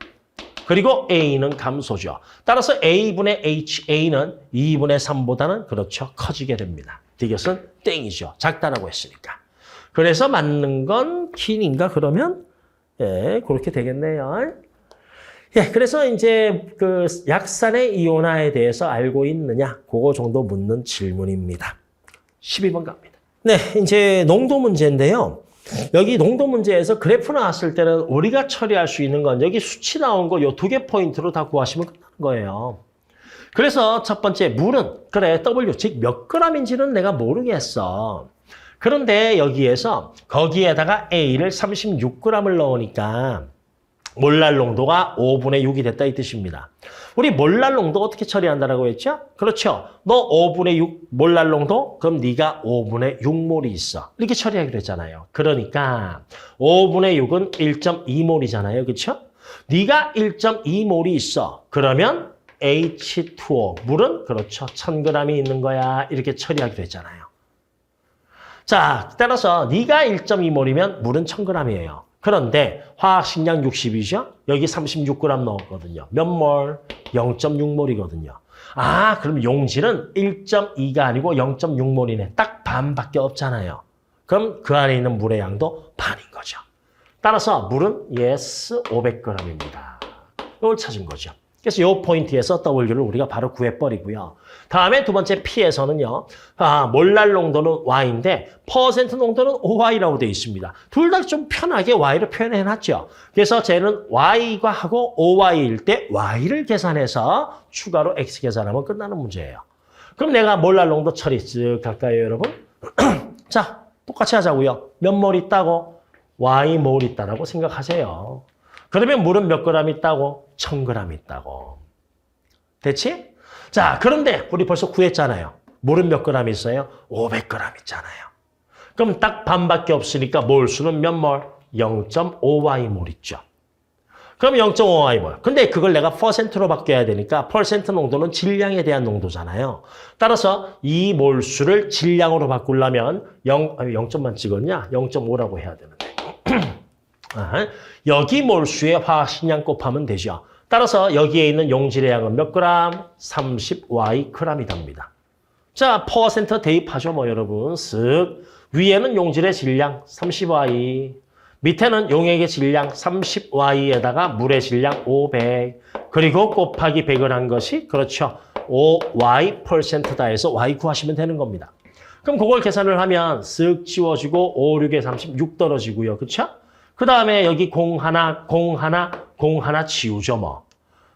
그리고 A는 감소죠. 따라서 A분의 HA는 2분의 3보다는 그렇죠. 커지게 됩니다. 디귿은 땡이죠. 작다라고 했으니까. 그래서 맞는 건 킨인가 그러면? 예, 그렇게 되겠네요. 예, 그래서 이제 그 약산의 이온화에 대해서 알고 있느냐? 그거 정도 묻는 질문입니다. 12번 갑니다. 네, 이제 농도 문제인데요. 여기 농도 문제에서 그래프 나왔을 때는 우리가 처리할 수 있는 건 여기 수치 나온 거 요 2개 포인트로 다 구하시면 끝나는 거예요. 그래서 첫 번째 물은 그래 W 즉 몇 g인지는 내가 모르겠어. 그런데 여기에서 거기에다가 A를 36g을 넣으니까 몰랄 농도가 5분의 6이 됐다 이 뜻입니다. 우리 몰랄 농도 어떻게 처리한다라고 했죠? 그렇죠. 너 5분의 6 몰랄 농도? 그럼 네가 5분의 6몰이 있어. 이렇게 처리하기로 했잖아요. 그러니까 5분의 6은 1.2몰이잖아요. 그렇죠? 네가 1.2몰이 있어. 그러면 H2O, 물은 그렇죠. 1000g이 있는 거야. 이렇게 처리하기로 했잖아요. 자, 따라서 네가 1.2몰이면 물은 1000g이에요. 그런데 화학식량 60이죠? 여기 36g 넣었거든요. 몇 몰? 0.6몰이거든요. 아, 그럼 용질은 1.2가 아니고 0.6몰이네. 딱 반밖에 없잖아요. 그럼 그 안에 있는 물의 양도 반인 거죠. 따라서 물은 yes 500g입니다. 이걸 찾은 거죠. 그래서 이 포인트에서 W를 우리가 바로 구해버리고요. 다음에 두 번째 P에서는요. 몰랄 농도는 Y인데 퍼센트 농도는 OY라고 되어 있습니다. 둘 다 좀 편하게 Y를 표현해놨죠. 그래서 쟤는 Y과 하고 OY일 때 Y를 계산해서 추가로 X 계산하면 끝나는 문제예요. 그럼 내가 몰랄 농도 처리 쓱 갈까요, 여러분? 자, 똑같이 하자고요. 몇 몰 있다고? Y 몰 있다라고 생각하세요. 그러면 물은 몇 그램 있다고? 1000g 있다고. 됐지? 자, 그런데 우리 벌써 구했잖아요. 물은 몇 그램 있어요? 500g 있잖아요. 그럼 딱 반밖에 없으니까 몰수는 몇 몰? 0.5Y몰 있죠. 그럼 0.5Y몰. 근데 그걸 내가 퍼센트로 바뀌어야 되니까 퍼센트 농도는 질량에 대한 농도잖아요. 따라서 이 몰수를 질량으로 바꾸려면 0점만 찍었냐? 0.5라고 해야 되는데. 여기 몰수의 화학식량 곱하면 되죠. 따라서 여기에 있는 용질의 양은 몇 그램? 30Y g이 됩니다. 자, 퍼센트 대입하죠, 뭐 여러분. 쓱. 위에는 용질의 질량 30Y. 밑에는 용액의 질량 30Y에다가 물의 질량 500. 그리고 곱하기 100을 한 것이 그렇죠. 5Y%다 해서 Y 구하시면 되는 겁니다. 그럼 그걸 계산을 하면 쓱 지워지고 5, 6에 36 떨어지고요. 그렇죠? 그 다음에 여기 0 하나 지우죠, 뭐.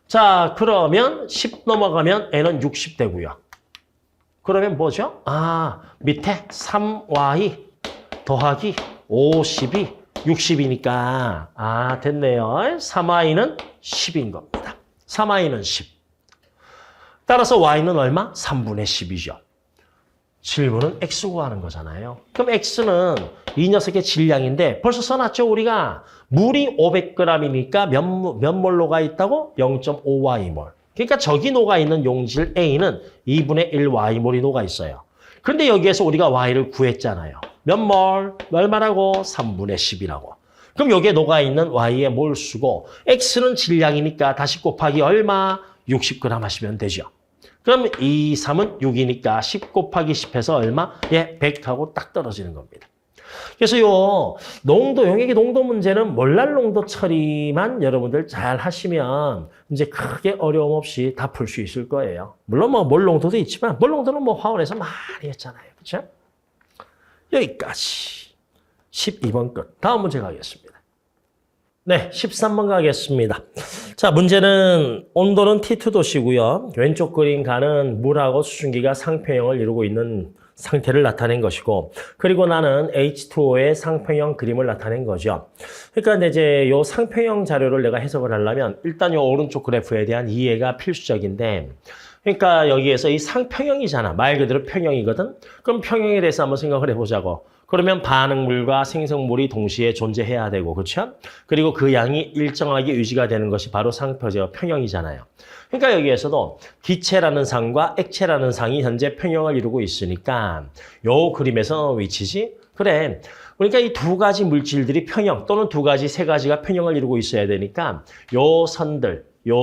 자, 그러면 10 넘어가면 N은 60 되고요. 그러면 뭐죠? 밑에 3Y 더하기 50이 60이니까, 됐네요. 3Y는 10인 겁니다. 3Y는 10. 따라서 Y는 얼마? 3분의 10이죠. 질문은 X 구하는 거잖아요. 그럼 X는 이 녀석의 질량인데 벌써 써놨죠, 우리가? 물이 500g이니까 몇 몰 녹아 있다고? 0.5Y몰. 그러니까 저기 녹아 있는 용질 A는 2분의 1Y몰이 녹아 있어요. 근데 여기에서 우리가 Y를 구했잖아요. 몇 몰? 얼마라고? 3분의 10이라고. 그럼 여기에 녹아 있는 Y의 몰수고 X는 질량이니까 다시 곱하기 얼마? 60g 하시면 되죠. 그럼 2, 3은 6이니까 10 곱하기 10 해서 얼마? 100하고 딱 떨어지는 겁니다. 그래서 요 농도, 용액의 농도 문제는 몰랄 농도 처리만 여러분들 잘 하시면 이제 크게 어려움 없이 다 풀 수 있을 거예요. 물론 뭐 몰 농도도 있지만 몰 농도는 뭐 화원에서 많이 했잖아요. 그렇죠? 여기까지. 12번 끝. 다음 문제 가겠습니다. 네, 13번 가겠습니다. 자, 문제는 온도는 T2도시고요. 왼쪽 그림 가는 물하고 수증기가 상평형을 이루고 있는 상태를 나타낸 것이고, 그리고 나는 H2O의 상평형 그림을 나타낸 거죠. 그러니까 이제 요 상평형 자료를 내가 해석을 하려면 일단 요 오른쪽 그래프에 대한 이해가 필수적인데, 그러니까 여기에서 이 상평형이잖아. 말 그대로 평형이거든. 그럼 평형에 대해서 한번 생각을 해보자고. 그러면 반응물과 생성물이 동시에 존재해야 되고, 그렇죠? 그리고 그 양이 일정하게 유지가 되는 것이 바로 평형이잖아요. 그러니까 여기에서도 기체라는 상과 액체라는 상이 현재 평형을 이루고 있으니까 요 그림에서 위치지? 그래. 그러니까 이 두 가지 물질들이 평형 또는 두 가지, 세 가지가 평형을 이루고 있어야 되니까 요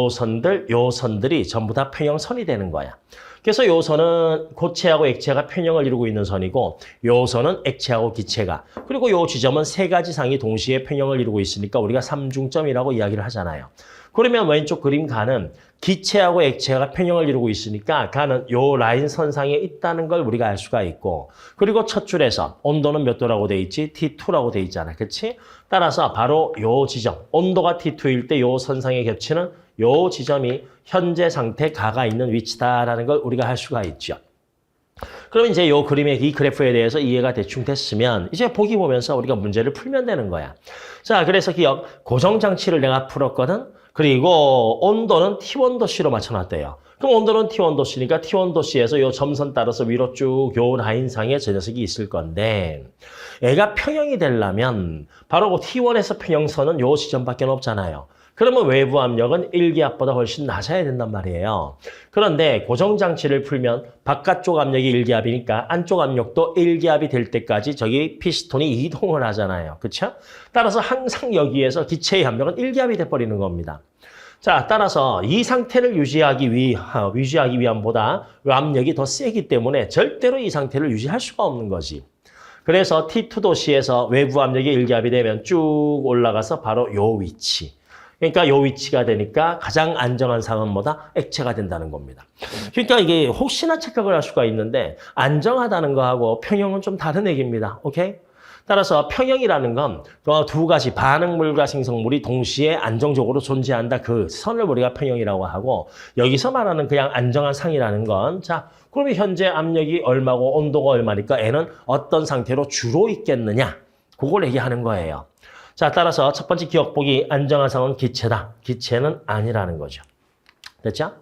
선들이 전부 다 평형선이 되는 거야. 그래서 요 선은 고체하고 액체가 평형을 이루고 있는 선이고 요 선은 액체하고 기체가, 그리고 요 지점은 세 가지 상이 동시에 평형을 이루고 있으니까 우리가 삼중점이라고 이야기를 하잖아요. 그러면 왼쪽 그림 가는 기체하고 액체가 평형을 이루고 있으니까 가는 요 라인 선상에 있다는 걸 우리가 알 수가 있고, 그리고 첫 줄에서 온도는 몇 도라고 돼 있지? T2라고 돼 있잖아. 그렇지? 따라서 바로 요 지점, 온도가 T2일 때 요 선상에 겹치는 요 지점이 현재 상태 가가 있는 위치다라는 걸 우리가 할 수가 있죠. 그러면 이제 요 그림의 이 그래프에 대해서 이해가 대충 됐으면 이제 보기 보면서 우리가 문제를 풀면 되는 거야. 자, 그래서 기억, 고정장치를 내가 풀었거든. 그리고 온도는 T1도씨로 맞춰놨대요. 그럼 온도는 T1도씨니까 T1도씨에서 요 점선 따라서 위로 쭉 요 라인상에 저 녀석이 있을 건데 얘가 평형이 되려면 바로 그 T1에서 평형선은 요 지점밖에 없잖아요. 그러면 외부 압력은 1기압보다 훨씬 낮아야 된단 말이에요. 그런데 고정장치를 풀면 바깥쪽 압력이 1기압이니까 안쪽 압력도 1기압이 될 때까지 저기 피스톤이 이동을 하잖아요. 그렇죠? 따라서 항상 여기에서 기체의 압력은 1기압이 돼버리는 겁니다. 자, 따라서 이 상태를 유지하기 위함보다 압력이 더 세기 때문에 절대로 이 상태를 유지할 수가 없는 거지. 그래서 T2도시에서 외부 압력이 1기압이 되면 쭉 올라가서 바로 요 위치. 그러니까 요 위치가 되니까 가장 안정한 상황보다 액체가 된다는 겁니다. 그러니까 이게 혹시나 착각을 할 수가 있는데 안정하다는 거하고 평형은 좀 다른 얘기입니다. 오케이? 따라서 평형이라는 건 두 가지 반응물과 생성물이 동시에 안정적으로 존재한다. 그 선을 우리가 평형이라고 하고 여기서 말하는 그냥 안정한 상이라는 건 자, 그러면 현재 압력이 얼마고 온도가 얼마니까 얘는 어떤 상태로 주로 있겠느냐. 그걸 얘기하는 거예요. 자, 따라서 첫 번째 기억보기 안정한 상은 기체다. 기체는 아니라는 거죠. 됐죠?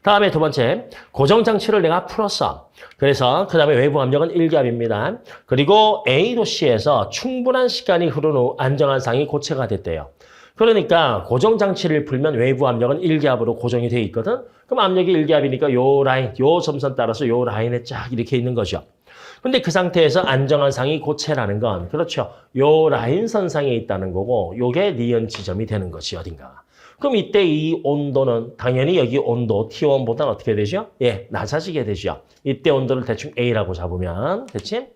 다음에 두 번째, 고정장치를 내가 풀었어. 그래서 그 다음에 외부 압력은 1기압입니다. 그리고 A도시에서 충분한 시간이 흐른 후 안정한 상이 고체가 됐대요. 그러니까 고정장치를 풀면 외부 압력은 1기압으로 고정이 돼 있거든. 그럼 압력이 1기압이니까 요 라인, 요 점선 따라서 요 라인에 쫙 이렇게 있는 거죠. 근데 그 상태에서 안정한 상이 고체라는 건 그렇죠. 요 라인 선상에 있다는 거고 요게 니은 지점이 되는 것이 어딘가. 그럼 이때 이 온도는 당연히 여기 온도 T1보다는 어떻게 되죠? 예, 낮아지게 되죠. 이때 온도를 대충 A라고 잡으면 됐지?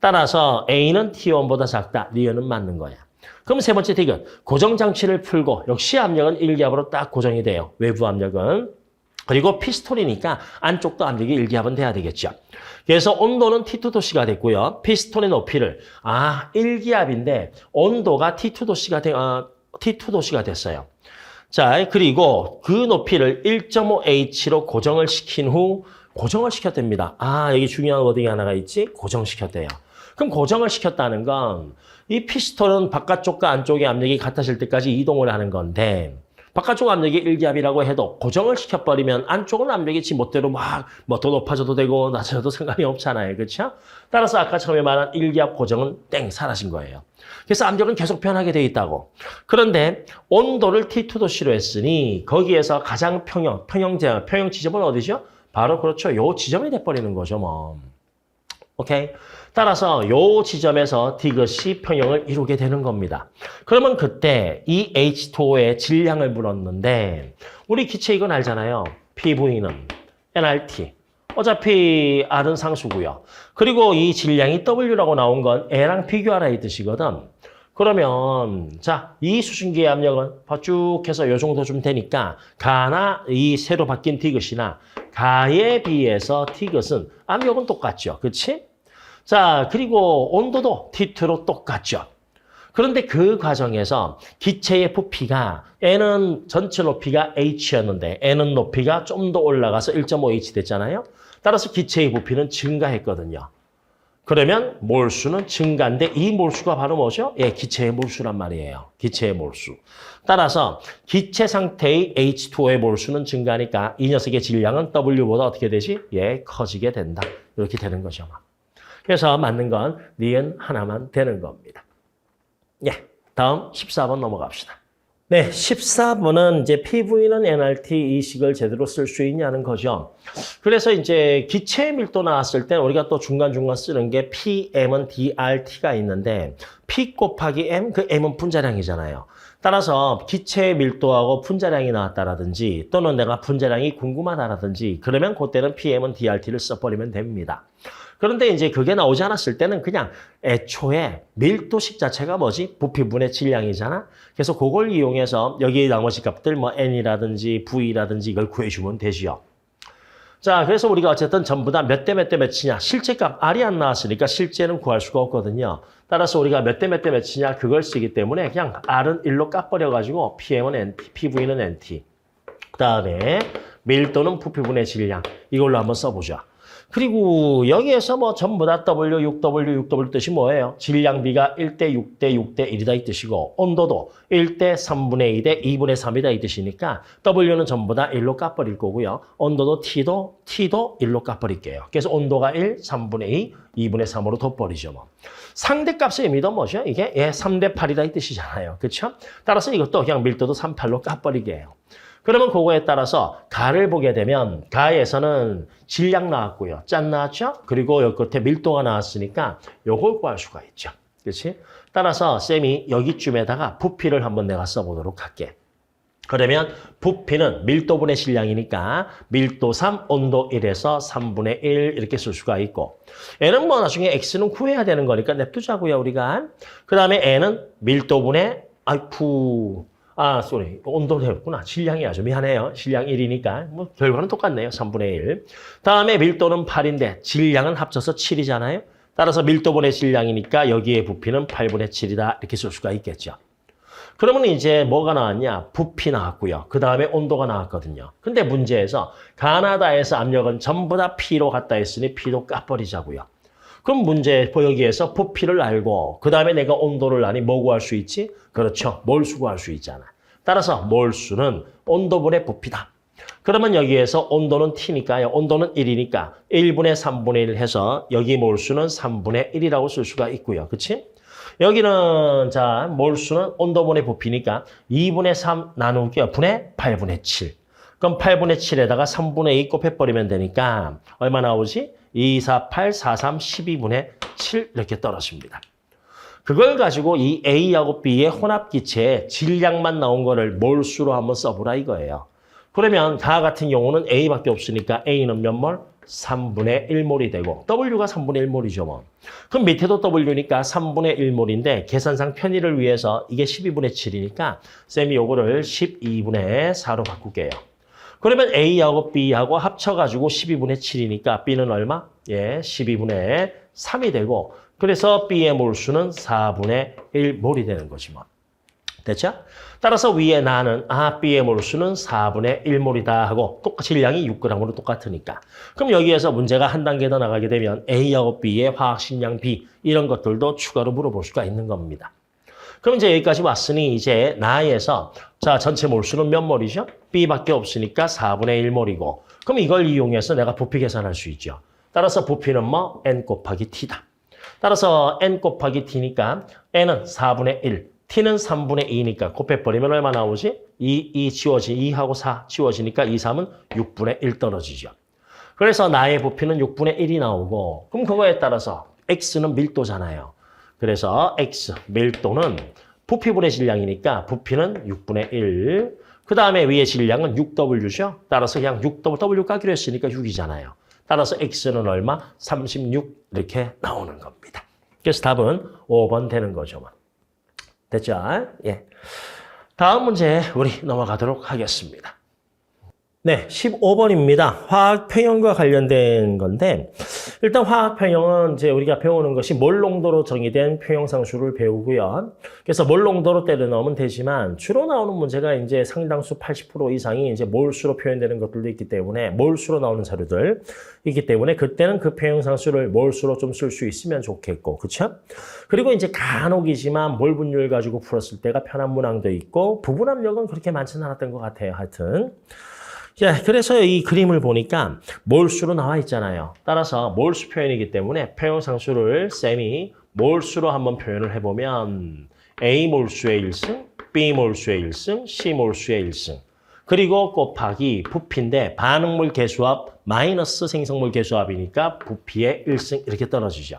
따라서 A는 T1보다 작다. 니은은 맞는 거야. 그럼 세 번째 디귿. 고정장치를 풀고 역시 압력은 1기압으로 딱 고정이 돼요. 외부 압력은. 그리고 피스톤이니까 안쪽도 압력이 1기압은 돼야 되겠죠. 그래서 온도는 T2도씨가 됐고요. 피스톤의 높이를 1기압인데 온도가 T2도씨가 됐어요. 자, 그리고 그 높이를 1.5H로 고정을 시킨 후 고정을 시켰답니다. 여기 중요한 워딩이 하나가 있지? 고정시켰대요. 그럼 고정을 시켰다는 건 이 피스톤은 바깥쪽과 안쪽의 압력이 같아질 때까지 이동을 하는 건데 바깥쪽 압력이 1기압이라고 해도 고정을 시켜버리면 안쪽은 압력이 지 멋대로 뭐 더 높아져도 되고 낮아져도 상관이 없잖아요. 그렇죠? 따라서 아까 처음에 말한 1기압 고정은 땡 사라진 거예요. 그래서 압력은 계속 변하게 돼 있다고. 그런데 온도를 T2도씨로 했으니 거기에서 가장 평형 지점은 어디죠? 바로 그렇죠. 요 지점이 돼버리는 거죠. 뭐. 오케이? 따라서 요 지점에서 디귿이 평형을 이루게 되는 겁니다. 그러면 그때 이 H2O의 질량을 물었는데 우리 기체 이건 알잖아요. PV는 nRT. 어차피 R은 상수고요. 그리고 이 질량이 W라고 나온 건 A랑 비교하라 이 뜻이거든. 그러면 자, 이 수증기의 압력은 쭉 해서 요 정도 좀 되니까 가나 이 새로 바뀐 디귿이나 가에 비해서 디귿은 압력은 똑같죠. 그렇지? 자, 그리고 온도도 T2로 똑같죠. 그런데 그 과정에서 기체의 부피가 N은 전체 높이가 H였는데 N은 높이가 좀 더 올라가서 1.5H 됐잖아요. 따라서 기체의 부피는 증가했거든요. 그러면 몰수는 증가인데 이 몰수가 바로 뭐죠? 예, 기체의 몰수란 말이에요. 기체의 몰수. 따라서 기체 상태의 H2O의 몰수는 증가하니까 이 녀석의 질량은 W보다 어떻게 되지? 예, 커지게 된다. 이렇게 되는 거죠. 그래서 맞는 건 니은 하나만 되는 겁니다. 예, 다음 14번 넘어갑시다. 네, 14번은 이제 PV는 nRT 이 식을 제대로 쓸 수 있냐는 거죠. 그래서 이제 기체의 밀도 나왔을 때 우리가 또 중간중간 쓰는 게 PM은 DRT가 있는데 P 곱하기 M, 그 M은 분자량이잖아요. 따라서 기체의 밀도하고 분자량이 나왔다라든지 또는 내가 분자량이 궁금하다라든지 그러면 그때는 PM은 DRT를 써버리면 됩니다. 그런데 이제 그게 나오지 않았을 때는 그냥 애초에 밀도식 자체가 뭐지? 부피분의 질량이잖아. 그래서 그걸 이용해서 여기 나머지 값들 뭐 N이라든지 V라든지 이걸 구해주면 되지요. 자, 그래서 우리가 어쨌든 전부 다 몇 대 몇 대 몇이냐. 실제값 R이 안 나왔으니까 실제는 구할 수가 없거든요. 따라서 우리가 몇 대 몇 대 몇이냐 그걸 쓰기 때문에 그냥 R은 1로 까버려가지고 PM은 NT, PV는 NT. 그다음에 밀도는 부피분의 질량. 이걸로 한번 써보자. 그리고 여기에서 뭐 전부 다 W, 6W, 6W 뜻이 뭐예요? 질량비가 1대 6대 6대 1이다 이 뜻이고 온도도 1대 3분의 2대 2분의 3이다 이 뜻이니까 W는 전부 다 1로 까버릴 거고요. 온도도 T도 1로 까버릴게요. 그래서 온도가 1, 3분의 2, 2분의 3으로 덧버리죠. 뭐. 상대값의 의미도 뭐죠? 이게 3대 8이다 이 뜻이잖아요. 그렇죠? 따라서 이것도 그냥 밀도도 3, 8로 까버리게 해요. 그러면 그거에 따라서 가를 보게 되면 가에서는 질량 나왔고요. 짠 나왔죠? 그리고 여기 끝에 밀도가 나왔으니까 요걸 구할 수가 있죠. 그렇지? 따라서 쌤이 여기쯤에다가 부피를 한번 내가 써보도록 할게. 그러면 부피는 밀도분의 질량이니까 밀도 3, 온도 1에서 3분의 1 이렇게 쓸 수가 있고 얘는 뭐 나중에 x는 구해야 되는 거니까 냅두자고요, 우리가. 그 다음에 n은 밀도분의 온도로 했구나. 질량이 아주 미안해요. 질량 1이니까. 뭐, 결과는 똑같네요. 3분의 1. 다음에 밀도는 8인데, 질량은 합쳐서 7이잖아요. 따라서 밀도분의 질량이니까 여기에 부피는 8분의 7이다. 이렇게 쓸 수가 있겠죠. 그러면 이제 뭐가 나왔냐? 부피 나왔고요. 그 다음에 온도가 나왔거든요. 근데 문제에서 가나다에서 압력은 전부 다 P로 갔다 했으니 P도 까버리자고요. 그럼 문제 여기에서 부피를 알고 그 다음에 내가 온도를 아니 뭐 구할 수 있지? 그렇죠. 몰수 구할 수 있잖아. 따라서 몰수는 온도분의 부피다. 그러면 여기에서 온도는 T니까요. 온도는 1이니까 1분의 3분의 1 해서 여기 몰수는 3분의 1이라고 쓸 수가 있고요. 그치? 여기는 자 몰수는 온도분의 부피니까 2분의 3 나누기 분의 8분의 7. 그럼 8분의 7에다가 3분의 2 곱해버리면 되니까 얼마 나오지? 2, 4, 8, 4, 3, 12분의 7 이렇게 떨어집니다. 그걸 가지고 이 A하고 B의 혼합기체에 질량만 나온 거를 몰수로 한번 써보라 이거예요. 그러면 다 같은 경우는 A밖에 없으니까 A는 몇 몰? 3분의 1몰이 되고 W가 3분의 1몰이죠. 뭐. 그럼 밑에도 W니까 3분의 1몰인데 계산상 편의를 위해서 이게 12분의 7이니까 쌤이 요거를 12분의 4로 바꿀게요. 그러면 A하고 B하고 합쳐가지고 12분의 7이니까 B는 얼마? 12분의 3이 되고 그래서 B의 몰수는 4분의 1몰이 되는 거지 뭐. 됐죠? 따라서 위에 나는 B의 몰수는 4분의 1몰이다 하고 질량이 6g으로 똑같으니까. 그럼 여기에서 문제가 한 단계 더 나가게 되면 A하고 B의 화학식량 B 이런 것들도 추가로 물어볼 수가 있는 겁니다. 그럼 이제 여기까지 왔으니 이제 나에서 자 전체 몰수는 몇 몰이죠? B밖에 없으니까 4분의 1몰이고 그럼 이걸 이용해서 내가 부피 계산할 수 있죠. 따라서 부피는 뭐? N 곱하기 T다. 따라서 N 곱하기 T니까 N은 4분의 1, T는 3분의 2니까 곱해버리면 얼마 나오지? 2 지워지, 2하고 4 지워지니까 2, 3은 6분의 1 떨어지죠. 그래서 나의 부피는 6분의 1이 나오고 그럼 그거에 따라서 X는 밀도잖아요. 그래서 X, 밀도는 부피분의 질량이니까 부피는 6분의 1. 그 다음에 위의 질량은 6W죠. 따라서 그냥 6W 까기로 했으니까 6이잖아요. 따라서 X는 얼마? 36 이렇게 나오는 겁니다. 그래서 답은 5번 되는 거죠. 됐죠? 예. 다음 문제 우리 넘어가도록 하겠습니다. 네, 15번입니다. 화학평형과 관련된 건데 일단 화학평형은 이제 우리가 배우는 것이 몰 농도로 정의된 평형상수를 배우고요. 그래서 몰 농도로 때려 넣으면 되지만 주로 나오는 문제가 이제 상당수 80% 이상이 이제 몰수로 표현되는 것들도 있기 때문에 몰수로 나오는 자료들 있기 때문에 그때는 그 평형상수를 몰수로 좀 쓸 수 있으면 좋겠고, 그렇죠? 그리고 이제 간혹이지만 몰 분율 가지고 풀었을 때가 편한 문항도 있고 부분 압력은 그렇게 많지는 않았던 것 같아요. 하여튼. 자, 그래서 이 그림을 보니까 몰수로 나와 있잖아요. 따라서 몰수 표현이기 때문에 평형상수를 쌤이 몰수로 한번 표현을 해보면 A 몰수의 1승, B 몰수의 1승, C 몰수의 1승. 그리고 곱하기 부피인데 반응물 개수합 마이너스 생성물 개수합이니까 부피의 1승 이렇게 떨어지죠.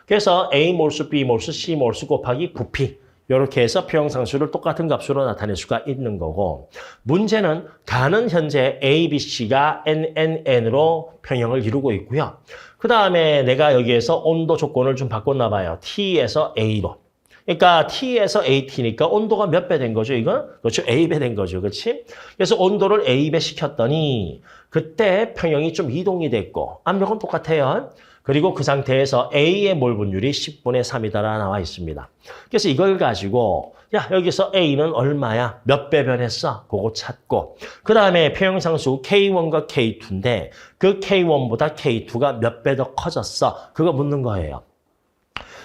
그래서 A 몰수, B 몰수, C 몰수 곱하기 부피. 이렇게 해서 평형상수를 똑같은 값으로 나타낼 수가 있는 거고 문제는 간은 현재 A, B, C가 NNN으로 평형을 이루고 있고요. 그 다음에 내가 여기에서 온도 조건을 좀 바꿨나 봐요. T에서 A로. 그러니까 T에서 AT니까 온도가 몇 배 된 거죠, 이건? 그렇죠, A배 된 거죠, 그렇지? 그래서 온도를 A배 시켰더니 그때 평형이 좀 이동이 됐고 압력은 똑같아요. 그리고 그 상태에서 A의 몰 분율이 10분의 3이다라 나와 있습니다. 그래서 이걸 가지고 야, 여기서 A는 얼마야? 몇 배 변했어? 그거 찾고. 그 다음에 평형상수 K1과 K2인데 그 K1보다 K2가 몇 배 더 커졌어? 그거 묻는 거예요.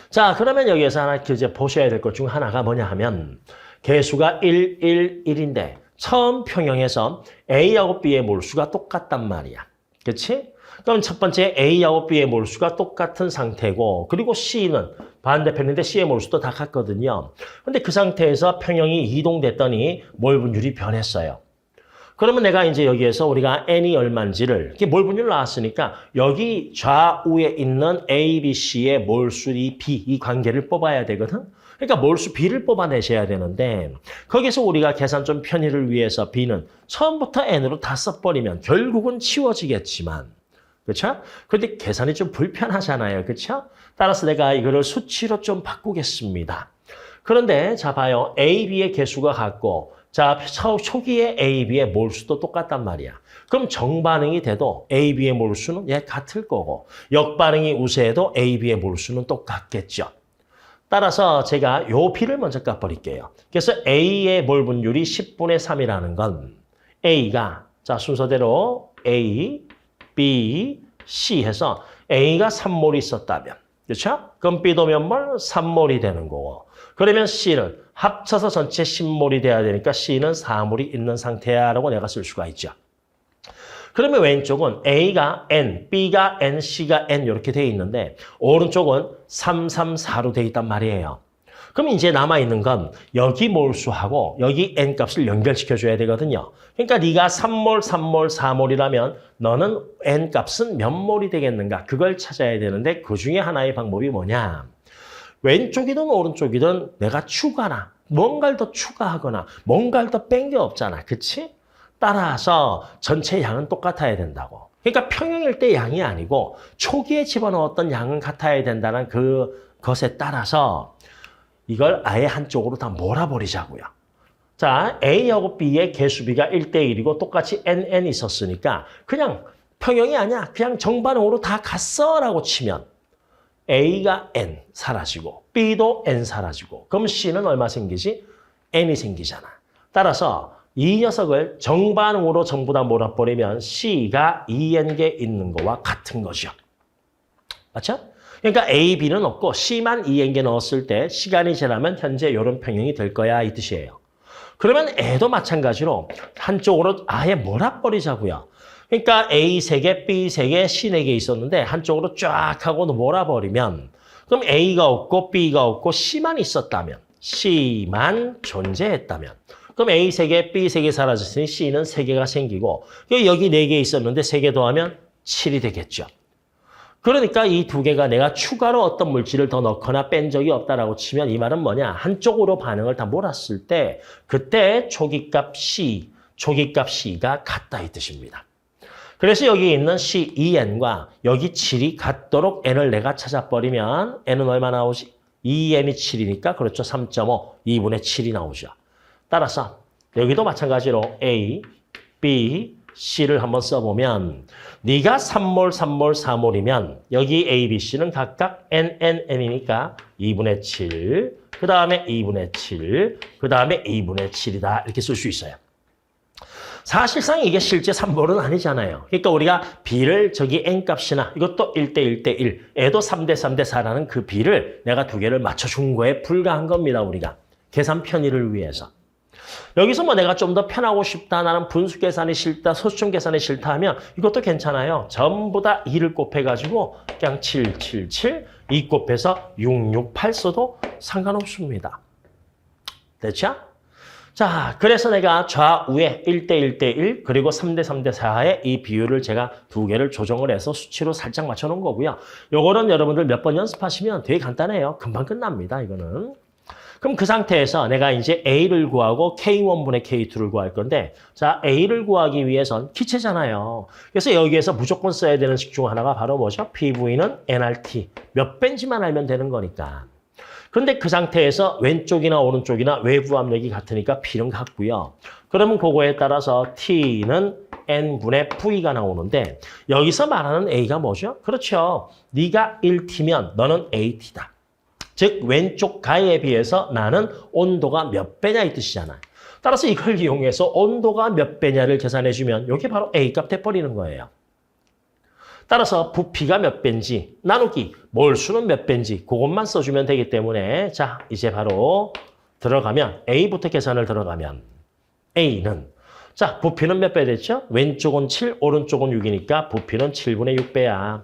자, 그러면 여기에서 하나 이제 보셔야 될 것 중 하나가 뭐냐 하면 개수가 1, 1, 1인데 처음 평형에서 A하고 B의 몰수가 똑같단 말이야. 그렇지? 그럼 첫 번째 A하고 B의 몰수가 똑같은 상태고 그리고 C는 반대편인데 C의 몰수도 다 같거든요. 근데 그 상태에서 평형이 이동됐더니 몰분율이 변했어요. 그러면 내가 이제 여기에서 우리가 N이 얼마인지를 이렇게 몰분율 나왔으니까 여기 좌우에 있는 A, B, C의 몰수리 B 이 관계를 뽑아야 되거든. 그러니까 몰수 B를 뽑아내셔야 되는데 거기서 우리가 계산 좀 편의를 위해서 B는 처음부터 N으로 다 써버리면 결국은 치워지겠지만 그렇죠? 그런데 계산이 좀 불편하잖아요. 그렇죠? 따라서 내가 이거를 수치로 좀 바꾸겠습니다. 그런데 자 봐요. A, B의 개수가 같고 자 초기에 A, B의 몰수도 똑같단 말이야. 그럼 정반응이 돼도 A, B의 몰수는 얘 같을 거고 역반응이 우세해도 A, B의 몰수는 똑같겠죠. 따라서 제가 요 B를 먼저 까버릴게요. 그래서 A의 몰분율이 10분의 3이라는 건 A가 자 순서대로 A, B, C 해서 A가 3몰이 있었다면 그렇죠? 그럼 B도 몇 몰? 3몰이 되는 거고 그러면 C는 합쳐서 전체 10몰이 돼야 되니까 C는 4몰이 있는 상태야라고 내가 쓸 수가 있죠. 그러면 왼쪽은 A가 N, B가 N, C가 N 이렇게 돼 있는데 오른쪽은 3, 3, 4로 돼 있단 말이에요. 그럼 이제 남아있는 건 여기 몰수하고 여기 N 값을 연결시켜줘야 되거든요. 그러니까 네가 3몰, 3몰, 4몰이라면 너는 N 값은 몇 몰이 되겠는가? 그걸 찾아야 되는데 그 중에 하나의 방법이 뭐냐? 왼쪽이든 오른쪽이든 내가 추가나 뭔가를 더 추가하거나 뭔가를 더 뺀 게 없잖아. 그치? 따라서 전체 양은 똑같아야 된다고. 그러니까 평형일 때 양이 아니고 초기에 집어넣었던 양은 같아야 된다는 그것에 따라서 이걸 아예 한쪽으로 다 몰아버리자고요. 자, A하고 B의 개수비가 1대1이고 똑같이 NN이 있었으니까 그냥 평형이 아니야. 그냥 정반응으로 다 갔어라고 치면 A가 N 사라지고 B도 N 사라지고 그럼 C는 얼마 생기지? N이 생기잖아. 따라서 이 녀석을 정반응으로 전부 다 몰아버리면 C가 2N개 있는 거와 같은 거죠. 맞죠? 그러니까 A, B는 없고 C만 2N개 넣었을 때 시간이 지나면 현재 이런 평형이 될 거야 이 뜻이에요. 그러면 A도 마찬가지로 한쪽으로 아예 몰아버리자고요. 그러니까 A 3개, B 3개, C 4개 있었는데 한쪽으로 쫙 하고 몰아버리면 그럼 A가 없고 B가 없고 C만 있었다면 C만 존재했다면 그럼 A 3개, B 3개 사라졌으니 C는 3개가 생기고 여기 4개 있었는데 3개 더하면 7이 되겠죠. 그러니까 이 두 개가 내가 추가로 어떤 물질을 더 넣거나 뺀 적이 없다라고 치면 이 말은 뭐냐? 한쪽으로 반응을 다 몰았을 때 그때 초기값 C, 초기값 C가 같다 이 뜻입니다. 그래서 여기 있는 C2N과 여기 7이 같도록 N을 내가 찾아버리면 N은 얼마 나오지? 2N이 7이니까 그렇죠. 3.5, 2분의 7이 나오죠. 따라서 여기도 마찬가지로 A, B, C를 한번 써보면 네가 3몰, 3몰, 4몰이면 여기 A, B, C는 각각 N, N, N이니까 2분의 7, 그 다음에 2분의 7, 그 다음에 2분의 7이다 이렇게 쓸 수 있어요. 사실상 이게 실제 3몰은 아니잖아요. 그러니까 우리가 B를 저기 N값이나 이것도 1대1대1, 애도 3대3대4라는 그 B를 내가 두 개를 맞춰준 거에 불과한 겁니다. 우리가 계산 편의를 위해서. 여기서 뭐 내가 좀 더 편하고 싶다, 나는 분수 계산이 싫다, 소수점 계산이 싫다 하면 이것도 괜찮아요. 전부 다 2를 곱해가지고 그냥 7, 7, 7, 2 곱해서 6, 6, 8 써도 상관없습니다. 됐죠? 자, 그래서 내가 좌우에 1대1대1 그리고 3대3대4의 이 비율을 제가 두 개를 조정을 해서 수치로 살짝 맞춰놓은 거고요. 요거는 여러분들 몇 번 연습하시면 되게 간단해요. 금방 끝납니다, 이거는. 그럼 그 상태에서 내가 이제 A를 구하고 K1분의 K2를 구할 건데 자, A를 구하기 위해선 기체잖아요. 그래서 여기에서 무조건 써야 되는 식 중 하나가 바로 뭐죠? PV는 NRT. 몇 배인지만 알면 되는 거니까. 그런데 그 상태에서 왼쪽이나 오른쪽이나 외부 압력이 같으니까 P는 같고요. 그러면 그거에 따라서 T는 N분의 V가 나오는데 여기서 말하는 A가 뭐죠? 그렇죠. 네가 1T면 너는 AT다. 즉 왼쪽 가에 비해서 나는 온도가 몇 배냐 이 뜻이잖아요. 따라서 이걸 이용해서 온도가 몇 배냐를 계산해주면 이게 바로 A값 돼버리는 거예요. 따라서 부피가 몇 배인지 나누기 몰수는 몇 배인지 그것만 써주면 되기 때문에 자 이제 바로 들어가면 A부터 계산을 들어가면 A는 자 부피는 몇 배 됐죠? 왼쪽은 7, 오른쪽은 6이니까 부피는 7분의 6배야.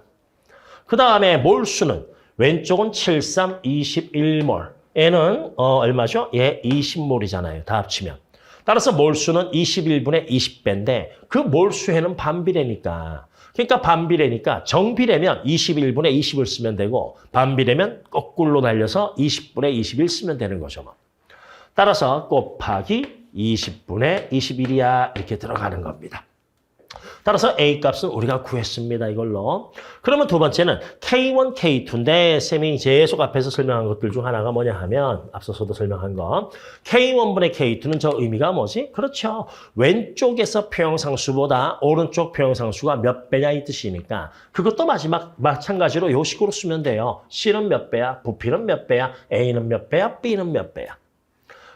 그 다음에 몰수는 왼쪽은 7, 3, 21몰. 얘는 얼마죠? 얘 20몰이잖아요. 다 합치면. 따라서 몰수는 21분의 20배인데 그 몰수에는 반비례니까. 그러니까 반비례니까 정비례면 21분의 20을 쓰면 되고 반비례면 거꾸로 날려서 20분의 21 쓰면 되는 거죠. 뭐. 따라서 곱하기 20분의 21이야 이렇게 들어가는 겁니다. 따라서 A값은 우리가 구했습니다. 이걸로. 그러면 두 번째는 K1, K2인데 쌤이 계속 앞에서 설명한 것들 중 하나가 뭐냐 하면 앞서서도 설명한 거 K1분의 K2는 저 의미가 뭐지? 그렇죠. 왼쪽에서 표형상수보다 오른쪽 표형상수가 몇 배냐 이 뜻이니까 그것도 마찬가지로 요 식으로 쓰면 돼요. C는 몇 배야? 부피는 몇 배야? A는 몇 배야? B는 몇 배야?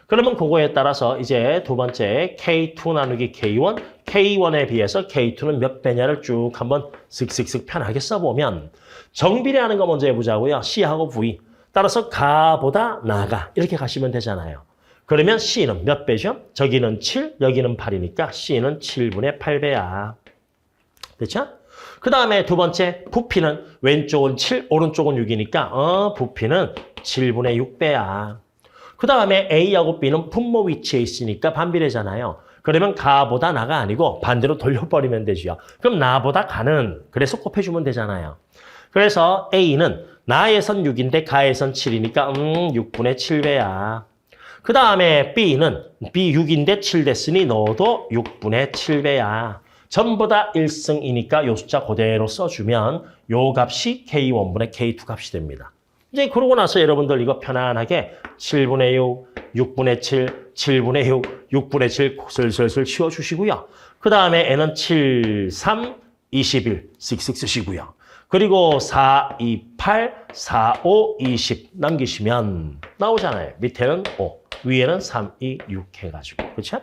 그러면 그거에 따라서 이제 두 번째 K2 나누기 K1, K1에 비해서 K2는 몇 배냐를 쭉 한번 슥슥슥 편하게 써보면 정비례하는 거 먼저 해보자고요. C하고 V. 따라서 가보다 나가 이렇게 가시면 되잖아요. 그러면 C는 몇 배죠? 저기는 7, 여기는 8이니까 C는 7분의 8배야. 됐죠? 그 다음에 두 번째 부피는 왼쪽은 7, 오른쪽은 6이니까 부피는 7분의 6배야. 그 다음에 A하고 B는 분모 위치에 있으니까 반비례잖아요. 그러면 가보다 나가 아니고 반대로 돌려버리면 되죠. 그럼 나보다 가는 그래서 곱해주면 되잖아요. 그래서 A는 나에선 6인데 가에선 7이니까 6분의 7배야. 그 다음에 B는 B 6인데 7 됐으니 너도 6분의 7배야. 전부 다 1승이니까 요 숫자 그대로 써주면 요 값이 K1분의 K2 값이 됩니다. 이제 그러고 나서 여러분들 이거 편안하게 7분의 6, 6분의 7, 7분의 6, 6분의 7 슬슬슬 치워주시고요. 그 다음에 N은 7, 3, 21 쓱쓱 쓰시고요. 그리고 4, 2, 8, 4, 5, 20 남기시면 나오잖아요. 밑에는 5, 위에는 3, 2, 6 해가지고. 그렇죠?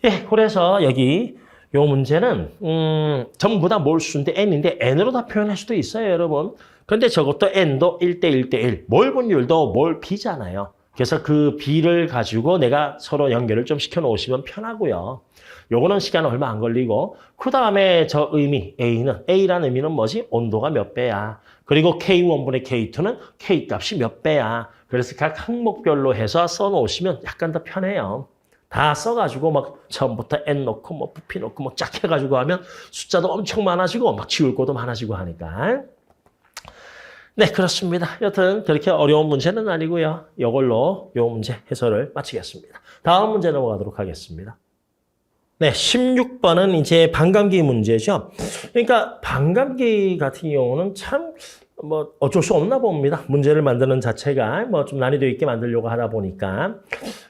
예, 그래서 여기 요 문제는 전부 다 몰수인데 N인데 N으로 다 표현할 수도 있어요, 여러분. 근데 저것도 N도 1대 1대 1. 몰 분율도 몰 B잖아요. 그래서 그 B를 가지고 내가 서로 연결을 좀 시켜놓으시면 편하고요. 요거는 시간 얼마 안 걸리고 그 다음에 저 의미 A는 A라는 의미는 뭐지? 온도가 몇 배야. 그리고 K1분의 K2는 K값이 몇 배야. 그래서 각 항목별로 해서 써놓으시면 약간 더 편해요. 다 써가지고 막 처음부터 N 넣고 뭐 부피 넣고 뭐 쫙 해가지고 하면 숫자도 엄청 많아지고 막 지울 것도 많아지고 하니까. 네, 그렇습니다. 여튼 그렇게 어려운 문제는 아니고요. 이걸로 요 문제 해설을 마치겠습니다. 다음 문제 넘어가도록 하겠습니다. 네, 16번은 이제 반감기 문제죠. 그러니까 반감기 같은 경우는 참 뭐 어쩔 수 없나 봅니다. 문제를 만드는 자체가 뭐 좀 난이도 있게 만들려고 하다 보니까.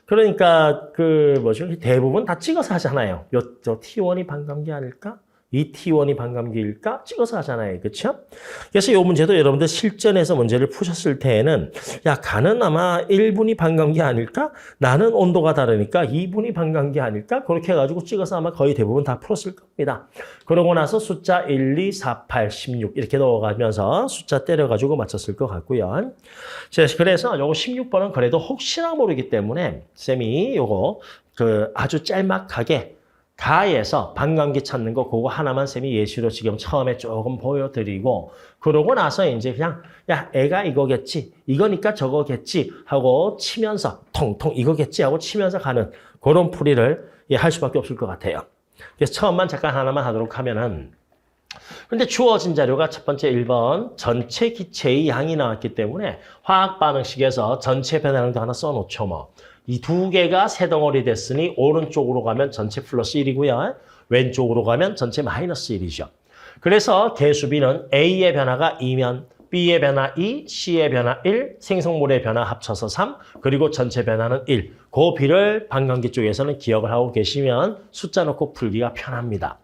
그러니까 그 뭐죠? 대부분 다 찍어서 하잖아요. 저 T1이 반감기 아닐까? 이 T1이 반감기일까? 찍어서 하잖아요. 그렇죠? 그래서 이 문제도 여러분들 실전에서 문제를 푸셨을 때에는 야, 가는 아마 1분이 반감기 아닐까? 나는 온도가 다르니까 2분이 반감기 아닐까? 그렇게 해가지고 찍어서 아마 거의 대부분 다 풀었을 겁니다. 그러고 나서 숫자 1, 2, 4, 8, 16 이렇게 넣어가면서 숫자 때려가지고 맞췄을 것 같고요. 그래서 요거 16번은 그래도 혹시나 모르기 때문에 쌤이 요거 아주 짤막하게 가에서 반감기 찾는 거 그거 하나만 쌤이 예시로 지금 처음에 조금 보여드리고 그러고 나서 이제 그냥 야 애가 이거겠지 이거니까 저거겠지 하고 치면서 통통 이거겠지 하고 치면서 가는 그런 풀이를 할 수밖에 없을 것 같아요. 그래서 처음만 잠깐 하나만 하도록 하면은 근데 주어진 자료가 첫 번째 1번 전체 기체의 양이 나왔기 때문에 화학 반응식에서 전체 변화량도 하나 써놓죠 뭐. 이 두 개가 세 덩어리 됐으니 오른쪽으로 가면 전체 플러스 1이고요. 왼쪽으로 가면 전체 마이너스 1이죠. 그래서 개수비는 A의 변화가 2면 B의 변화 2, C의 변화 1, 생성물의 변화 합쳐서 3, 그리고 전체 변화는 1. 그 B를 반감기 쪽에서는 기억을 하고 계시면 숫자 넣고 풀기가 편합니다.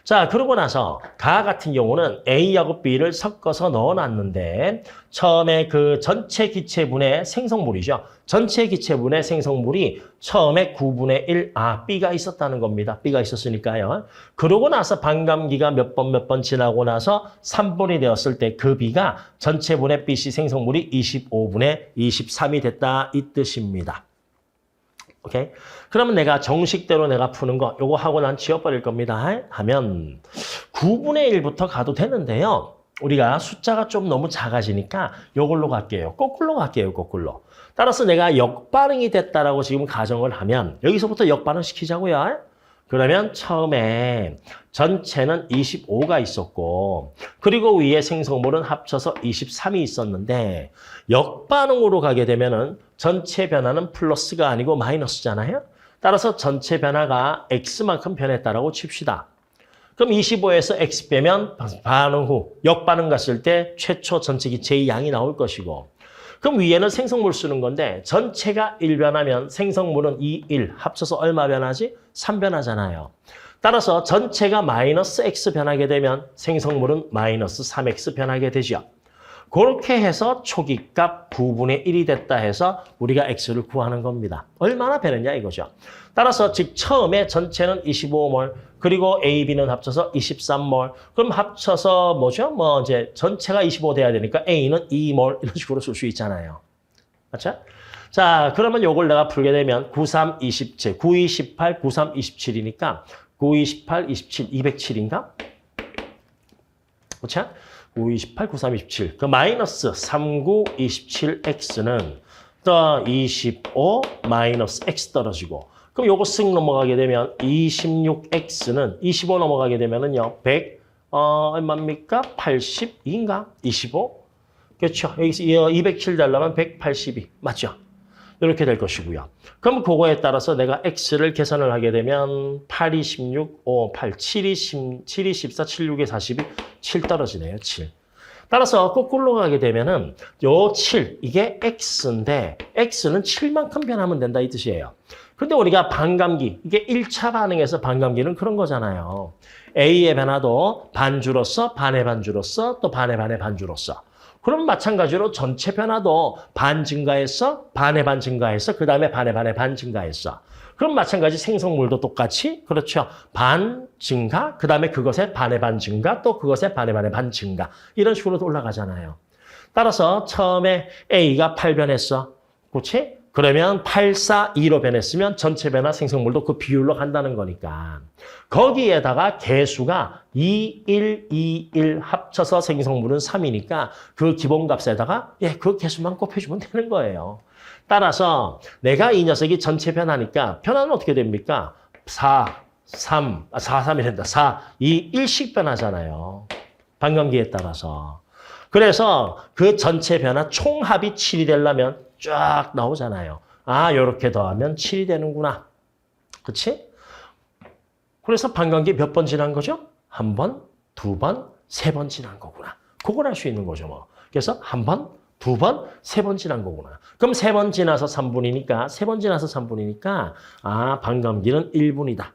자, 그러고 나서 가 같은 경우는 A하고 B를 섞어서 넣어놨는데 처음에 그 전체 기체분의 생성물이죠. 전체 기체분의 생성물이 처음에 9분의 1, B가 있었다는 겁니다. B가 있었으니까요. 그러고 나서 반감기가 몇 번 지나고 나서 3분이 되었을 때 그 B가 전체분의 BC 생성물이 25분의 23이 됐다 이 뜻입니다. 오케이? 그러면 내가 정식대로 내가 푸는 거 요거 하고 난 지워버릴 겁니다. 하면 9분의 1부터 가도 되는데요. 우리가 숫자가 좀 너무 작아지니까 요걸로 갈게요. 거꾸로 갈게요. 거꾸로. 따라서 내가 역반응이 됐다라고 지금 가정을 하면 여기서부터 역반응 시키자고요. 그러면 처음에 전체는 25가 있었고 그리고 위에 생성물은 합쳐서 23이 있었는데 역반응으로 가게 되면은 전체 변화는 플러스가 아니고 마이너스잖아요. 따라서 전체 변화가 X만큼 변했다라고 칩시다. 그럼 25에서 X 빼면 반응 후 역반응 갔을 때 최초 전체 기체의 양이 나올 것이고 그럼 위에는 생성물 쓰는 건데 전체가 1 변하면 생성물은 2, 1 합쳐서 얼마 변하지? 3 변하잖아요. 따라서 전체가 마이너스 X 변하게 되면 생성물은 마이너스 3X 변하게 되죠. 그렇게 해서 초기값 9분의 1이 됐다 해서 우리가 X를 구하는 겁니다. 얼마나 변했냐 이거죠. 따라서 즉 처음에 전체는 25몰 그리고 A, B는 합쳐서 23몰 그럼 합쳐서 뭐죠? 뭐 이제 전체가 25 돼야 되니까 A는 2몰 이런 식으로 쓸 수 있잖아요. 맞죠? 자 그러면 요걸 내가 풀게 되면 9, 3, 27, 9, 2, 18, 9, 3, 27이니까 9, 2, 18, 27, 207인가? 그렇죠? 9, 28, 9, 3, 27. 그 마이너스 39, 27x는 더 25 마이너스 x 떨어지고 그럼 요거 쓱 넘어가게 되면 26x는 25 넘어가게 되면은요 100 얼마입니까? 82인가? 25? 그렇죠. 여기서 207 달라면 182 맞죠? 이렇게 될 것이고요. 그럼 그거에 따라서 내가 x를 계산을 하게 되면 8, 26, 5, 8, 7, 20, 7, 24, 7, 6에 42, 7 떨어지네요. 7. 따라서 거꾸로 가게 되면은 요 7, 이게 x인데 x는 7만큼 변하면 된다 이 뜻이에요. 근데 우리가 반감기, 이게 1차 반응에서 반감기는 그런 거잖아요. A의 변화도 반주로서, 반의 반주로서, 또 반의 반의 반주로서. 그럼 마찬가지로 전체 변화도 반 증가했어, 반의 반 증가했어, 그 다음에 반의 반의 반 증가했어. 그럼 마찬가지 생성물도 똑같이 그렇죠. 반 증가, 그 다음에 그것의 반의 반 증가, 또 그것의 반의 반의 반 증가. 이런 식으로 올라가잖아요. 따라서 처음에 A가 8 변했어. 그렇지? 그러면 8, 4, 2로 변했으면 전체 변화 생성물도 그 비율로 간다는 거니까. 거기에다가 개수가 2, 1, 2, 1 합쳐서 생성물은 3이니까 그 기본값에다가 그 개수만 곱해주면 되는 거예요. 따라서 내가 이 녀석이 전체 변하니까 변화는 어떻게 됩니까? 4, 3이 된다. 4, 2, 1씩 변하잖아요. 반감기에 따라서. 그래서 그 전체 변화 총합이 7이 되려면 쫙 나오잖아요. 아, 요렇게 더하면 7이 되는구나. 그치? 그래서 반감기 몇 번 지난 거죠? 한 번, 두 번, 세 번 지난 거구나. 그걸 알 수 있는 거죠, 뭐. 그래서 한 번, 두 번, 세 번 지난 거구나. 그럼 세 번 지나서 3분이니까, 세 번 지나서 3분이니까, 아, 반감기는 1분이다.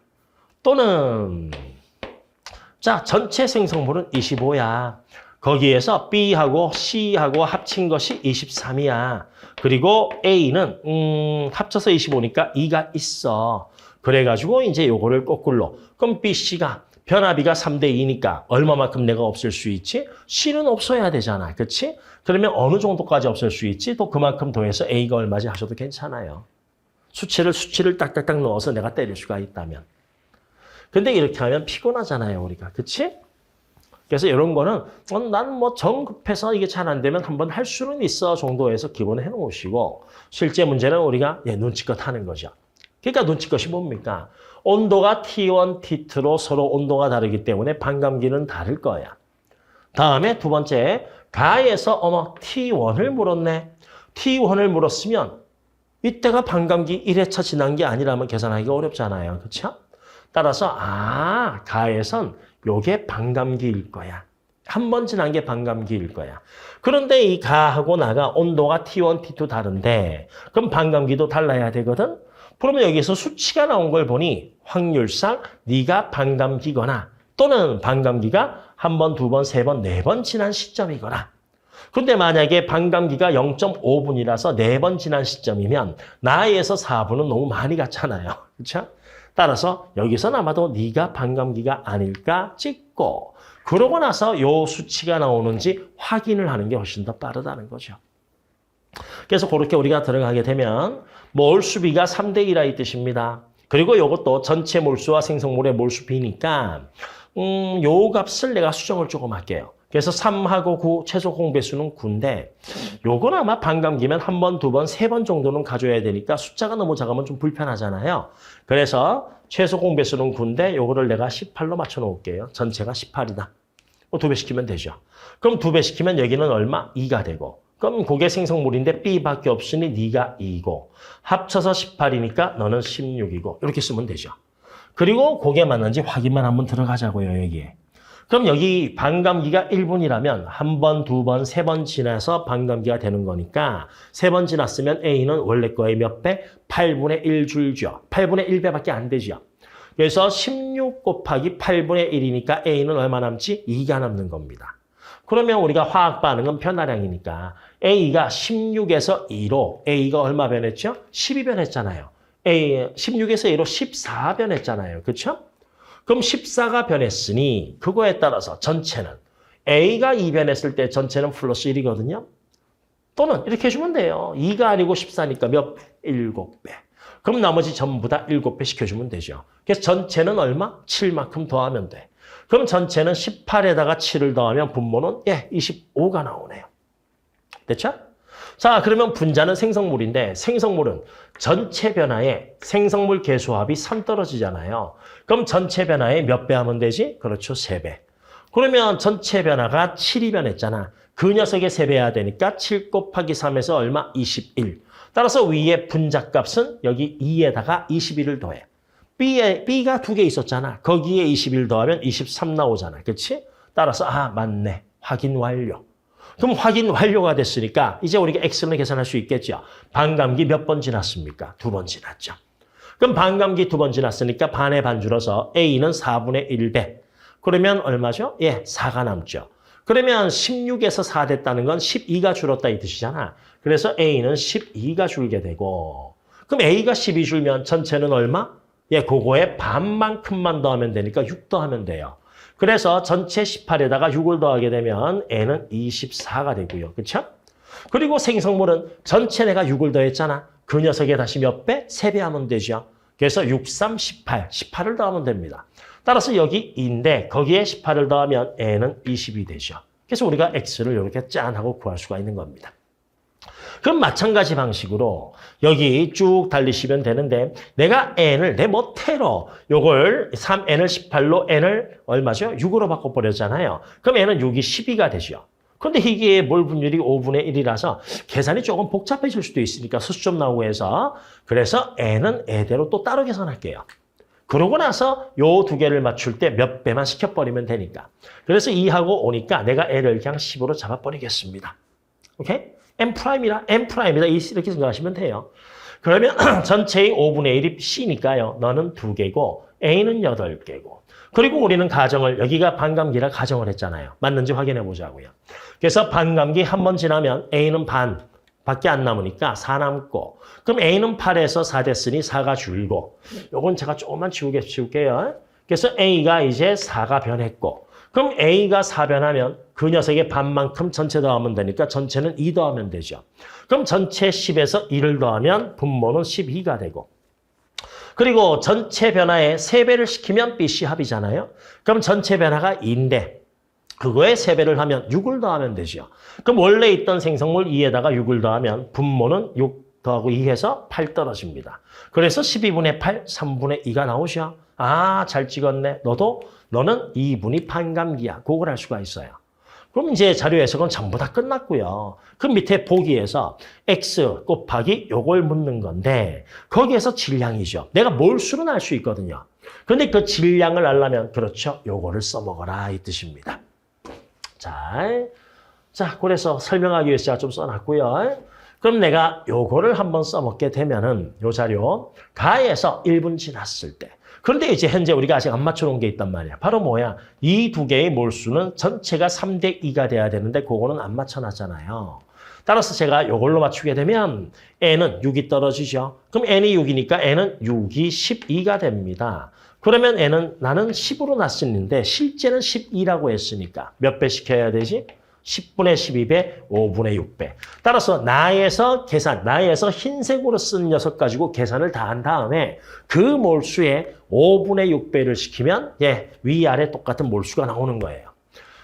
또는, 자, 전체 생성물은 25야. 거기에서 B하고 C하고 합친 것이 23이야. 그리고 A는 합쳐서 25니까 2가 있어. 그래가지고 이제 요거를 거꾸로. 그럼 B, C가 변화비가 3대 2니까 얼마만큼 내가 없앨 수 있지? C는 없어야 되잖아. 그렇지? 그러면 어느 정도까지 없앨 수 있지? 또 그만큼 더해서 A가 얼마지 하셔도 괜찮아요. 수치를 딱딱딱 넣어서 내가 때릴 수가 있다면. 근데 이렇게 하면 피곤하잖아요, 우리가. 그렇지? 그래서 이런 거는 난 뭐 정급해서 이게 잘 안 되면 한번 할 수는 있어 정도에서 기본을 해놓으시고 실제 문제는 우리가 눈치껏 하는 거죠. 그러니까 눈치껏이 뭡니까? 온도가 T1, T2로 서로 온도가 다르기 때문에 반감기는 다를 거야. 다음에 두 번째, 가에서 T1을 물었네. T1을 물었으면 이때가 반감기 1회차 지난 게 아니라면 계산하기가 어렵잖아요. 그렇죠? 따라서 가에선 요게 반감기일 거야. 한 번 지난 게 반감기일 거야. 그런데 이 가하고 나가 온도가 T1, T2 다른데 그럼 반감기도 달라야 되거든? 그러면 여기서 수치가 나온 걸 보니 확률상 네가 반감기거나 또는 반감기가 한 번, 두 번, 세 번, 네 번 지난 시점이거나 근데 만약에 반감기가 0.5분이라서 네 번 지난 시점이면 나에서 4분은 너무 많이 갔잖아요. 그렇죠? 따라서 여기서는 아마도 네가 반감기가 아닐까 찍고 그러고 나서 요 수치가 나오는지 확인을 하는 게 훨씬 더 빠르다는 거죠. 그래서 그렇게 우리가 들어가게 되면 몰수비가 3대 1라 이 뜻입니다. 그리고 이것도 전체 몰수와 생성몰의 몰수 비니까 요 값을 내가 수정을 조금 할게요. 그래서 3하고 9 최소 공배수는 9인데 요건 아마 반감기면 한 번, 두 번, 세 번 정도는 가져야 되니까 숫자가 너무 작으면 좀 불편하잖아요. 그래서 최소 공배수는 9인데 요거를 내가 18로 맞춰 놓을게요. 전체가 18이다. 2배 시키면 되죠. 그럼 2배 시키면 여기는 얼마? 2가 되고 그럼 그게 생성물인데 B밖에 없으니 네가 2고 합쳐서 18이니까 너는 16이고 이렇게 쓰면 되죠. 그리고 그게 맞는지 확인만 한번 들어가자고요. 여기에. 그럼 여기 반감기가 1분이라면 한 번, 두 번, 세 번 지나서 반감기가 되는 거니까 세 번 지났으면 A는 원래 거의 몇 배? 8분의 1 줄죠. 8분의 1배밖에 안 되죠. 그래서 16 곱하기 8분의 1이니까 A는 얼마 남지? 2가 남는 겁니다. 그러면 우리가 화학 반응은 변화량이니까 A가 16에서 2로 A가 얼마 변했죠? 12 변했잖아요. A 16에서 2로 14 변했잖아요. 그렇죠? 그럼 14가 변했으니 그거에 따라서 전체는 A가 2 변했을 때 전체는 플러스 1이거든요. 또는 이렇게 해주면 돼요. 2가 아니고 14니까 몇 배? 7배. 그럼 나머지 전부 다 7배 시켜주면 되죠. 그래서 전체는 얼마? 7만큼 더하면 돼. 그럼 전체는 18에다가 7을 더하면 분모는 25가 나오네요. 됐죠? 자, 그러면 분자는 생성물인데 생성물은 전체 변화에 생성물 개수합이 3 떨어지잖아요. 그럼 전체 변화에 몇 배 하면 되지? 그렇죠, 3배. 그러면 전체 변화가 7이 변했잖아. 그 녀석의 3배 해야 되니까 7 곱하기 3에서 얼마? 21. 따라서 위에 분자값은 여기 2에다가 21을 더해. B가 2개 있었잖아. 거기에 21 더하면 23 나오잖아. 그렇지? 따라서 맞네. 확인 완료. 그럼 확인 완료가 됐으니까 이제 우리가 X는 계산할 수 있겠죠. 반감기 몇 번 지났습니까? 2번 지났죠. 그럼 반감기 2번 지났으니까 반에 반 줄어서 A는 4분의 1배. 그러면 얼마죠? 4가 남죠. 그러면 16에서 4 됐다는 건 12가 줄었다 이 뜻이잖아. 그래서 A는 12가 줄게 되고 그럼 A가 12 줄면 전체는 얼마? 그거에 반만큼만 더하면 되니까 6 더하면 돼요. 그래서 전체 18에다가 6을 더하게 되면 N은 24가 되고요. 그렇죠? 그리고 생성물은 전체 내가 6을 더했잖아. 그 녀석에 다시 몇 배? 3배 하면 되죠. 그래서 6, 3, 18. 18을 더하면 됩니다. 따라서 여기 2인데 거기에 18을 더하면 N은 20이 되죠. 그래서 우리가 X를 이렇게 짠 하고 구할 수가 있는 겁니다. 그럼 마찬가지 방식으로 여기 쭉 달리시면 되는데 내가 N을 내 멋대로 요걸 3N을 18로 N을 얼마죠? 6으로 바꿔버렸잖아요. 그럼 N은 6이 12가 되죠. 그런데 이게 몰 분율이 5분의 1이라서 계산이 조금 복잡해질 수도 있으니까 수수 좀 나오고 해서 그래서 N은 N대로 또 따로 계산할게요. 그러고 나서 요 두 개를 맞출 때 몇 배만 시켜버리면 되니까. 그래서 2하고 5니까 내가 N을 그냥 10으로 잡아버리겠습니다. 오케이? M'이다. 이렇게 생각하시면 돼요. 그러면 전체의 5분의 1이 C니까요. 너는 2개고 A는 8개고. 그리고 우리는 가정을 여기가 반감기라 가정을 했잖아요. 맞는지 확인해 보자고요. 그래서 반감기 한 번 지나면 A는 반 밖에 안 남으니까 4 남고 그럼 A는 8에서 4 됐으니 4가 줄고 요건 제가 조금만 지울게요. 그래서 A가 이제 4가 변했고 그럼 A가 4 변하면 그 녀석의 반만큼 전체 더하면 되니까 전체는 2 더하면 되죠. 그럼 전체 10에서 2를 더하면 분모는 12가 되고 그리고 전체 변화에 3배를 시키면 BC 합이잖아요. 그럼 전체 변화가 2인데 그거에 3배를 하면 6을 더하면 되죠. 그럼 원래 있던 생성물 2에다가 6을 더하면 분모는 6 더하고 2 해서 8 떨어집니다. 그래서 12분의 8, 3분의 2가 나오죠. 잘 찍었네. 너는 2분이 반감기야. 그걸 알 수가 있어요. 그럼 이제 자료 해석은 전부 다 끝났고요. 그 밑에 보기에서 X 곱하기 요걸 묻는 건데 거기에서 질량이죠. 내가 몰수는 알 수 있거든요. 그런데 그 질량을 알려면 그렇죠. 요거를 써먹어라 이 뜻입니다. 자, 그래서 설명하기 위해서 제가 좀 써놨고요. 그럼 내가 요거를 한번 써먹게 되면은 요 자료 가에서 1분 지났을 때 그런데 이제 현재 우리가 아직 안 맞춰놓은 게 있단 말이야. 바로 뭐야? 이 두 개의 몰수는 전체가 3대 2가 돼야 되는데 그거는 안 맞춰놨잖아요. 따라서 제가 요걸로 맞추게 되면 n은 6이 떨어지죠. 그럼 n이 6이니까 n은 6이 12가 됩니다. 그러면 n은 나는 10으로 놨었는데 실제는 12라고 했으니까 몇 배 시켜야 되지? 10분의 12배, 5분의 6배. 따라서 나에서 흰색으로 쓴 녀석 가지고 계산을 다 한 다음에 그 몰수에 5분의 6배를 시키면 위아래 똑같은 몰수가 나오는 거예요.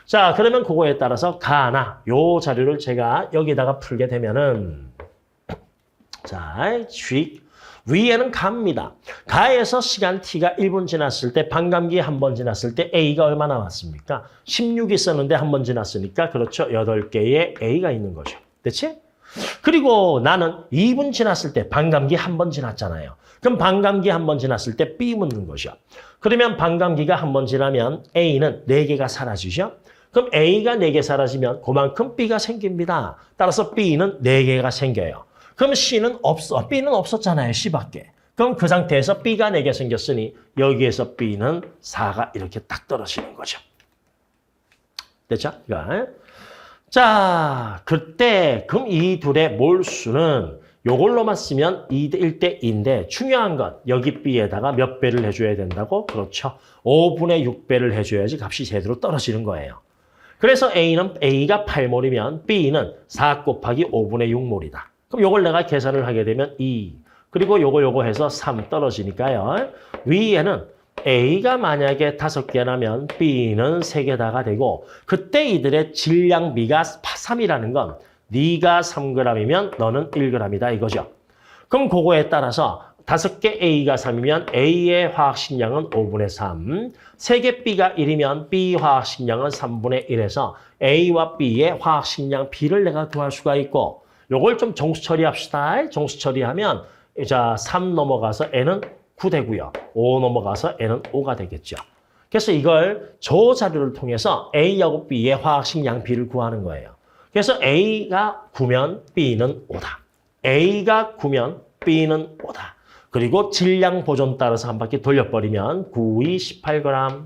자, 그러면 그거에 따라서 가나 요 자료를 제가 여기다가 풀게 되면은 자, 위에는 가입니다. 가에서 시간 t가 1분 지났을 때 반감기 한 번 지났을 때 a가 얼마 나왔습니까? 16이 있었는데 한 번 지났으니까 그렇죠. 8개의 a가 있는 거죠. 됐지? 그리고 나는 2분 지났을 때 반감기 한 번 지났잖아요. 그럼 반감기 한 번 지났을 때 b 묻는 거죠. 그러면 반감기가 한 번 지나면 a는 4개가 사라지죠. 그럼 a가 4개 사라지면 그만큼 b가 생깁니다. 따라서 b는 4개가 생겨요. 그럼 C는 없어. B는 없었잖아요. C밖에. 그럼 그 상태에서 B가 4개 생겼으니 여기에서 B는 4가 이렇게 딱 떨어지는 거죠. 됐죠? 자, 그때 그럼 이 둘의 몰수는 요걸로만 쓰면 1대 2인데 중요한 건 여기 B에다가 몇 배를 해줘야 된다고? 그렇죠. 5분의 6배를 해줘야지 값이 제대로 떨어지는 거예요. 그래서 A가 8몰이면 B는 4 곱하기 5분의 6몰이다. 그럼 요걸 내가 계산을 하게 되면 2. 그리고 요거 해서 3 떨어지니까요. 위에는 A가 만약에 5개라면 B는 3개다가 되고 그때 이들의 질량비가 3이라는 건 네가 3g이면 너는 1g이다 이거죠. 그럼 그거에 따라서 5개 A가 3이면 A의 화학식량은 5분의 3. 3개 B가 1이면 B 화학식량은 3분의 1에서 A와 B의 화학식량 B를 내가 구할 수가 있고 요걸 좀 정수 처리합시다. 정수 처리하면 자 3 넘어가서 n은 9 되고요. 5 넘어가서 n은 5가 되겠죠. 그래서 이걸 저 자료를 통해서 A하고 B의 화학식량 B를 구하는 거예요. 그래서 A가 9면 B는 5다. A가 9면 B는 5다. 그리고 질량 보존 따라서 한 바퀴 돌려버리면 9이 18g,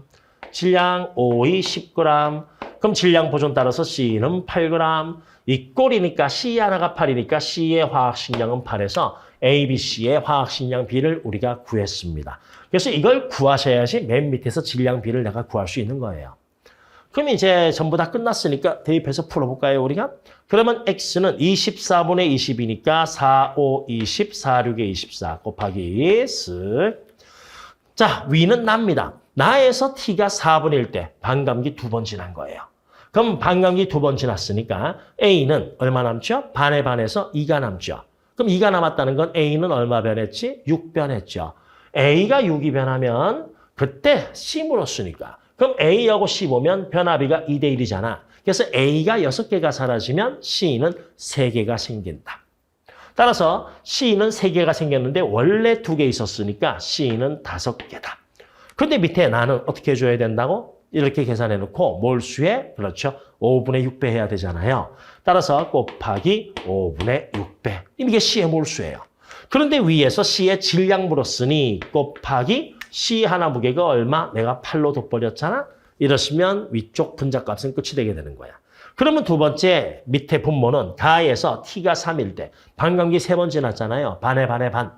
질량 5이 10g, 그럼 질량 보존 따라서 C는 8g, 이 꼴이니까 C 하나가 8이니까 C의 화학식량은 8에서 A, B, C의 화학식량 B를 우리가 구했습니다. 그래서 이걸 구하셔야지 맨 밑에서 질량 B를 내가 구할 수 있는 거예요. 그럼 이제 전부 다 끝났으니까 대입해서 풀어볼까요, 우리가? 그러면 X는 24분의 20이니까 4, 5, 20, 4, 6에 24 곱하기 쓱. 자, 위는 납니다. 나에서 T가 4분의 1때 반감기 2번 지난 거예요. 그럼 반감기 2번 지났으니까 A는 얼마 남죠? 반에 반해서 2가 남죠. 그럼 2가 남았다는 건 A는 얼마 변했지? 6 변했죠. A가 6이 변하면 그때 C 물었으니까. 그럼 A하고 C 보면 변화비가 2대 1이잖아. 그래서 A가 6개가 사라지면 C는 3개가 생긴다. 따라서 C는 3개가 생겼는데 원래 2개 있었으니까 C는 5개다. 근데 밑에 나는 어떻게 해줘야 된다고? 이렇게 계산해놓고 몰수에 그렇죠 5분의 6배 해야 되잖아요. 따라서 곱하기 5분의 6배. 이게 C의 몰수예요. 그런데 위에서 C의 질량 물었으니 곱하기 C 하나 무게가 얼마? 내가 8로 돋버렸잖아. 이러시면 위쪽 분자값은 끝이 되게 되는 거야. 그러면 두 번째 밑에 분모는 가에서 T가 3일 때 반감기 3번 지났잖아요. 반에 반에 반.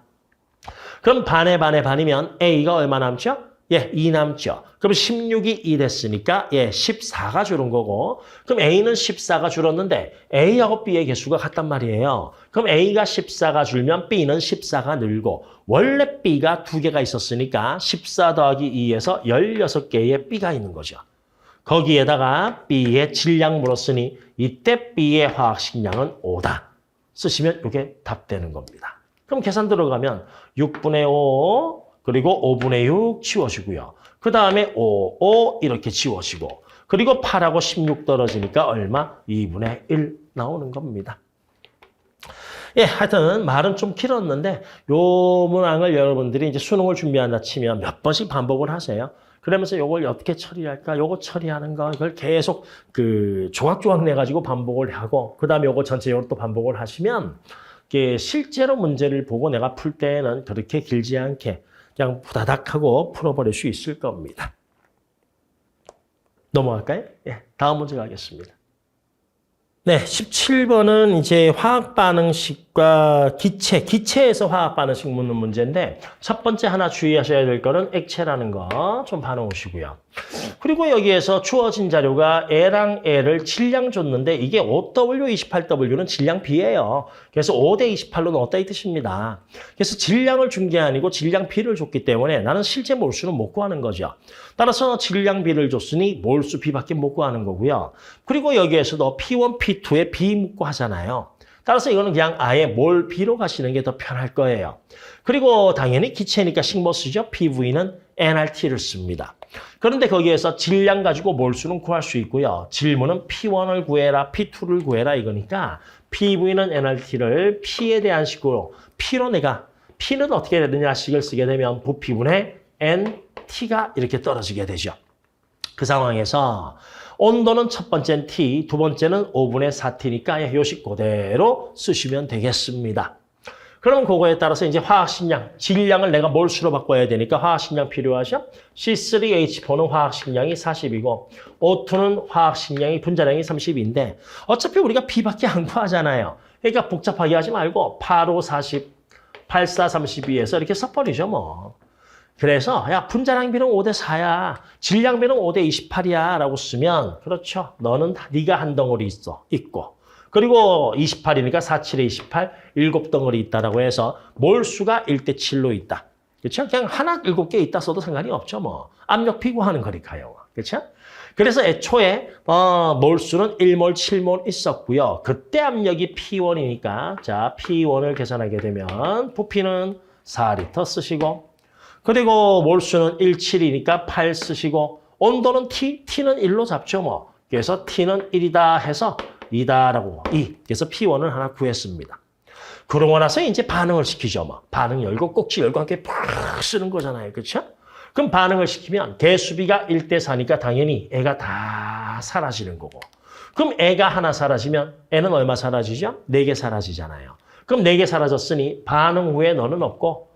그럼 반에 반에 반이면 A가 얼마 남죠? 2 남죠. 그럼 16이 2 됐으니까 14가 줄은 거고 그럼 A는 14가 줄었는데 A하고 B의 개수가 같단 말이에요. 그럼 A가 14가 줄면 B는 14가 늘고 원래 B가 2개가 있었으니까 14 더하기 2에서 16개의 B가 있는 거죠. 거기에다가 B의 질량 물었으니 이때 B의 화학식량은 5다. 쓰시면 이게 답 되는 겁니다. 그럼 계산 들어가면 6분의 5 그리고 5분의 6 치워주고요. 그 다음에 5 이렇게 치워지고 그리고 8하고 16 떨어지니까 얼마? 2분의 1 나오는 겁니다. 하여튼 말은 좀 길었는데 요 문항을 여러분들이 이제 수능을 준비한다 치면 몇 번씩 반복을 하세요. 그러면서 요걸 어떻게 처리할까? 요거 처리하는 거 이걸 계속 조각조각 내가지고 반복을 하고 그 다음에 요거 전체적으로 또 반복을 하시면 실제로 문제를 보고 내가 풀 때에는 그렇게 길지 않게 그냥 부다닥 하고 풀어버릴 수 있을 겁니다. 넘어갈까요? 예, 다음 문제 가겠습니다. 네, 17번은 이제 화학 반응식과 기체에서 화학 반응식 묻는 문제인데 첫 번째 하나 주의하셔야 될 거는 액체라는 거 좀 봐놓으시고요. 그리고 여기에서 주어진 자료가 A랑 L을 질량 줬는데 이게 5W, 28W는 질량 B예요. 그래서 5대 28로 넣었다 이 뜻입니다. 그래서 질량을 준 게 아니고 질량 B를 줬기 때문에 나는 실제 몰수는 못 구하는 거죠. 따라서 질량 B를 줬으니 몰수 B밖에 못 구하는 거고요. 그리고 여기에서도 P1, P2에 B 묻고 하잖아요. 따라서 이거는 그냥 아예 몰 B로 가시는 게 더 편할 거예요. 그리고 당연히 기체니까 식모 쓰죠. PV는 nRT를 씁니다. 그런데 거기에서 질량 가지고 몰수는 구할 수 있고요. 질문은 P1을 구해라, P2를 구해라 이거니까 PV는 nRT를 P에 대한 식으로 P로 내가 P는 어떻게 되느냐 식을 쓰게 되면 부피분의 NT가 이렇게 떨어지게 되죠. 그 상황에서 온도는 첫 번째는 T, 두 번째는 5분의 4T니까 요식 그대로 쓰시면 되겠습니다. 그럼 그거에 따라서 이제 화학식량, 질량을 내가 몰수로 바꿔야 되니까 화학식량 필요하죠? C3H4는 화학식량이 40이고 O2는 화학식량이 분자량이 30인데 어차피 우리가 B밖에 안 구하잖아요. 그러니까 복잡하게 하지 말고 8, 5, 40, 8, 4, 32에서 이렇게 써버리죠 뭐. 그래서 야 분자량 비는 5대 4야. 질량 비는 5대 28이야 라고 쓰면 그렇죠. 네가 한 덩어리 있고 그리고 28이니까 4, 7에 28, 7덩어리 있다라고 해서 몰수가 1대 7로 있다. 그렇죠? 그냥 하나 7개 있다 써도 상관이 없죠 뭐. 압력 비교하는 거니까요. 그렇죠? 그래서 애초에 몰수는 1몰, 7몰 있었고요. 그때 압력이 P1이니까 자 P1을 계산하게 되면 부피는 4리터 쓰시고 그리고 몰수는 17이니까 8 쓰시고 온도는 T는 1로 잡죠 뭐. 그래서 T는 1이다 해서 2다라고 2. 그래서 P1을 하나 구했습니다. 그러고 나서 이제 반응을 시키죠 뭐. 반응 열고 꼭지 열고 함께 팍 쓰는 거잖아요. 그렇죠? 그럼 반응을 시키면 개수비가 1대 4니까 당연히 A가 다 사라지는 거고. 그럼 A가 하나 사라지면 N은 얼마 사라지죠? 4개 사라지잖아요. 그럼 4개 사라졌으니 반응 후에 너는 없고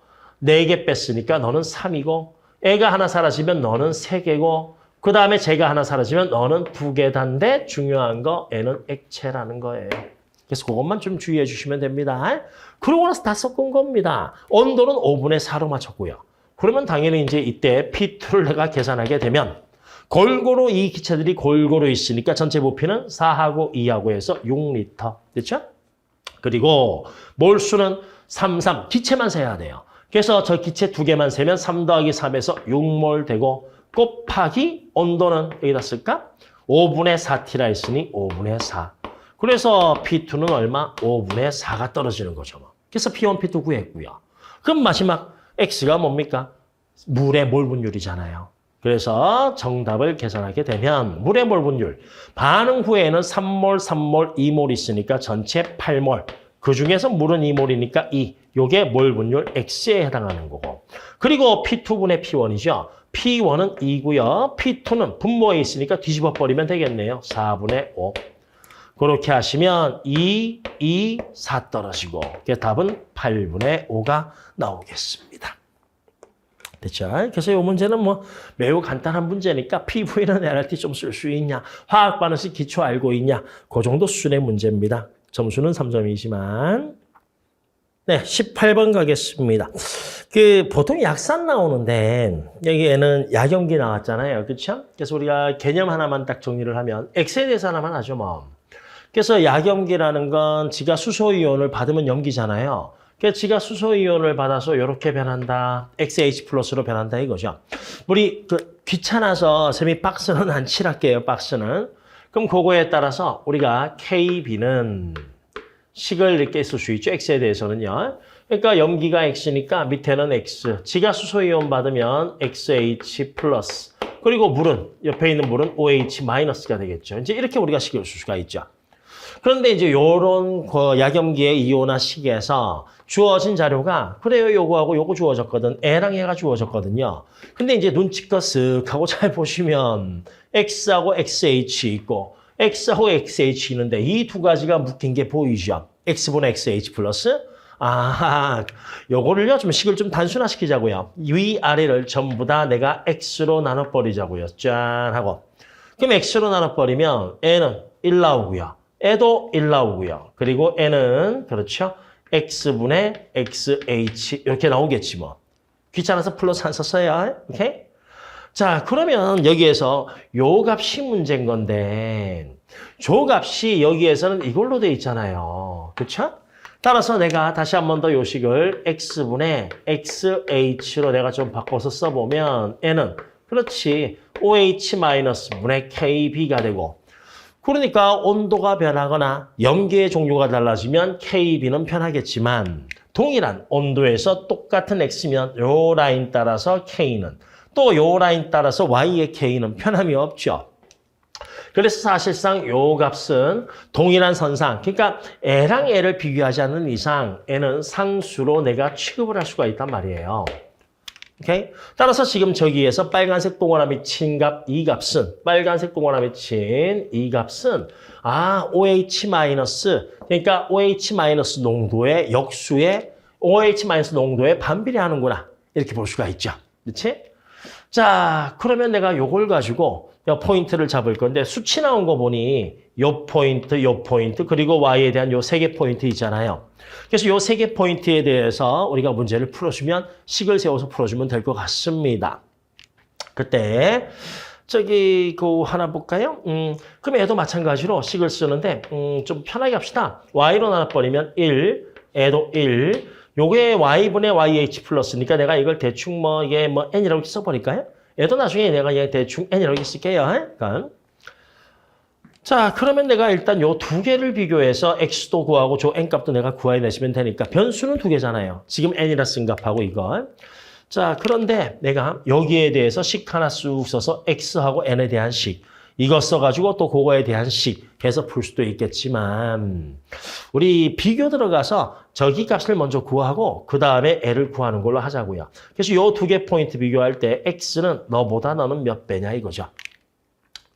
4개 뺐으니까 너는 3이고 애가 하나 사라지면 너는 3개고 그 다음에 제가 하나 사라지면 너는 2개단데 중요한 거 애는 액체라는 거예요. 그래서 그것만 좀 주의해 주시면 됩니다. 그러고 나서 다 섞은 겁니다. 온도는 5분의 4로 맞췄고요. 그러면 당연히 이제 이때 P2를 내가 계산하게 되면 골고루 이 기체들이 골고루 있으니까 전체 부피는 4하고 2하고 해서 6리터. 그렇죠? 그리고 몰수는 3, 기체만 세야 돼요. 그래서 저 기체 2개만 세면 3 더하기 3에서 6몰 되고 곱하기 온도는 여기다 쓸까? 5분의 4T라 했으니 5분의 4. 그래서 P2는 얼마? 5분의 4가 떨어지는 거죠. 그래서 P1, P2 구했고요. 그럼 마지막 X가 뭡니까? 물의 몰 분율이잖아요. 그래서 정답을 계산하게 되면 물의 몰 분율. 반응 후에는 3몰, 3몰, 2몰 있으니까 전체 8몰. 그중에서 물은 2몰이니까 2. 요게 몰 분율 X에 해당하는 거고. 그리고 P2분의 P1이죠. P1은 2고요. P2는 분모에 있으니까 뒤집어 버리면 되겠네요. 4분의 5. 그렇게 하시면 2, 2, 4 떨어지고 답은 8분의 5가 나오겠습니다. 됐죠? 그래서 이 문제는 뭐 매우 간단한 문제니까 PV는 nRT 좀 쓸 수 있냐, 화학 반응식 기초 알고 있냐, 그 정도 수준의 문제입니다. 점수는 3점이지만. 네, 18번 가겠습니다. 보통 약산 나오는데 여기에는 약염기 나왔잖아요. 그렇죠? 그래서 우리가 개념 하나만 딱 정리를 하면 X에 대해서 하나만 하죠, 뭐. 그래서 약염기라는 건 지가 수소이온을 받으면 염기잖아요. 그래서 지가 수소이온을 받아서 이렇게 변한다. XH 플러스로 변한다 이거죠. 우리 귀찮아서 쌤이 박스는 안 칠할게요. 박스는. 그럼 그거에 따라서 우리가 KB는 식을 이렇게 쓸 수 있죠. X에 대해서는요. 그러니까 염기가 X니까 밑에는 X. 지가 수소이온 받으면 XH 플러스. 그리고 물은 옆에 있는 물은 OH 마이너스가 되겠죠. 이제 이렇게 우리가 식을 쓸 수가 있죠. 그런데 이제 요런 약염기의 이온화식에서 주어진 자료가 그래요. 요거하고 요거 주어졌거든. A랑 얘가 주어졌거든요. 근데 이제 눈치껏 쓱 하고 잘 보시면 X하고 XH 있고 X하고 XH 있는데 이 두 가지가 묶인 게 보이죠. X분의 XH 플러스 아, 요거를요, 좀 식을 좀 단순화시키자고요. 위아래를 전부 다 내가 x로 나눠버리자고요. 짠 하고. 그럼 x로 나눠버리면 n은 1 나오고요. 애도 1 나오고요. 그리고 n은 그렇죠. x분의 xh 이렇게 나오겠지 뭐. 귀찮아서 플러스 안 썼어요. 오케이? 자, 그러면 여기에서 요 값이 문제인 건데 요 값이 여기에서는 이걸로 돼 있잖아요. 그렇죠? 따라서 내가 다시 한 번 더 요식을 x분의 xh로 내가 좀 바꿔서 써보면 n은 그렇지 OH-분의 KB가 되고 그러니까 온도가 변하거나 염기의 종류가 달라지면 KB는 변하겠지만 동일한 온도에서 똑같은 X면 요 라인 따라서 K는 또 요 라인 따라서 Y의 K는 변함이 없죠. 그래서 사실상 요 값은 동일한 선상, 그러니까 L랑 L을 비교하지 않는 이상 N은 상수로 내가 취급을 할 수가 있단 말이에요. 오케이? 따라서 지금 저기에서 빨간색 동그라미 친 값, 이 값은 빨간색 동그라미 친 이 값은 OH- 그러니까 OH- 농도의 역수의 OH- 농도에 반비례하는구나. 이렇게 볼 수가 있죠. 그렇지? 자, 그러면 내가 요걸 가지고 포인트를 잡을 건데 수치 나온 거 보니 요 포인트, 그리고 Y에 대한 요 3개 포인트 있잖아요. 그래서 요 3개 포인트에 대해서 우리가 문제를 풀어주면 식을 세워서 풀어주면 될 것 같습니다. 그때 저기 그 하나 볼까요? 그럼 얘도 마찬가지로 식을 쓰는데 좀 편하게 합시다. Y로 나눠버리면 1, 얘도 1. 요게 Y분의 YH 플러스니까 내가 이걸 대충 이게 N이라고 써버릴까요? 얘도 나중에 내가 그냥 대충 N이라고 쓸게요. 그러니까. 자, 그러면 내가 일단 요 두 개를 비교해서 X도 구하고 저 N값도 내가 구해내시면 되니까 변수는 두 개잖아요. 지금 N이라 쓴 값하고 이거. 자, 그런데 내가 여기에 대해서 식 하나 쑥 써서 X하고 N에 대한 식 이거 써가지고 또 그거에 대한 식 해서 풀 수도 있겠지만 우리 비교 들어가서 저기 값을 먼저 구하고 그 다음에 L을 구하는 걸로 하자고요. 그래서 요 두 개 포인트 비교할 때 X는 너보다 너는 몇 배냐 이거죠.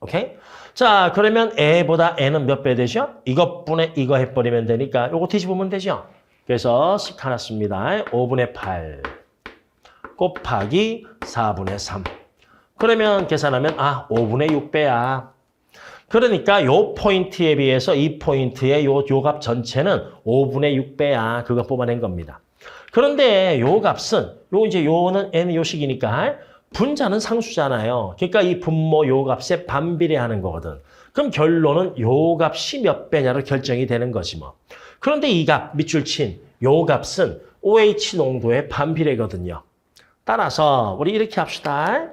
오케이? 자, 그러면 A보다 N은 몇 배 되죠? 이것분의 이거 해버리면 되니까 요거 뒤집으면 되죠? 그래서 식 하나 씁니다. 5분의 8 곱하기 4분의 3. 그러면 계산하면 5분의 6배야. 그러니까 요 포인트에 비해서 이 포인트의 요 값 전체는 5분의 6배야. 그거 뽑아낸 겁니다. 그런데 요 값은 요는 N 요식이니까 분자는 상수잖아요. 그러니까 이 분모 요 값에 반비례하는 거거든. 그럼 결론은 요 값이 몇 배냐로 결정이 되는 거지 뭐. 그런데 이 값 밑줄 친 요 값은 OH 농도의 반비례거든요. 따라서 우리 이렇게 합시다.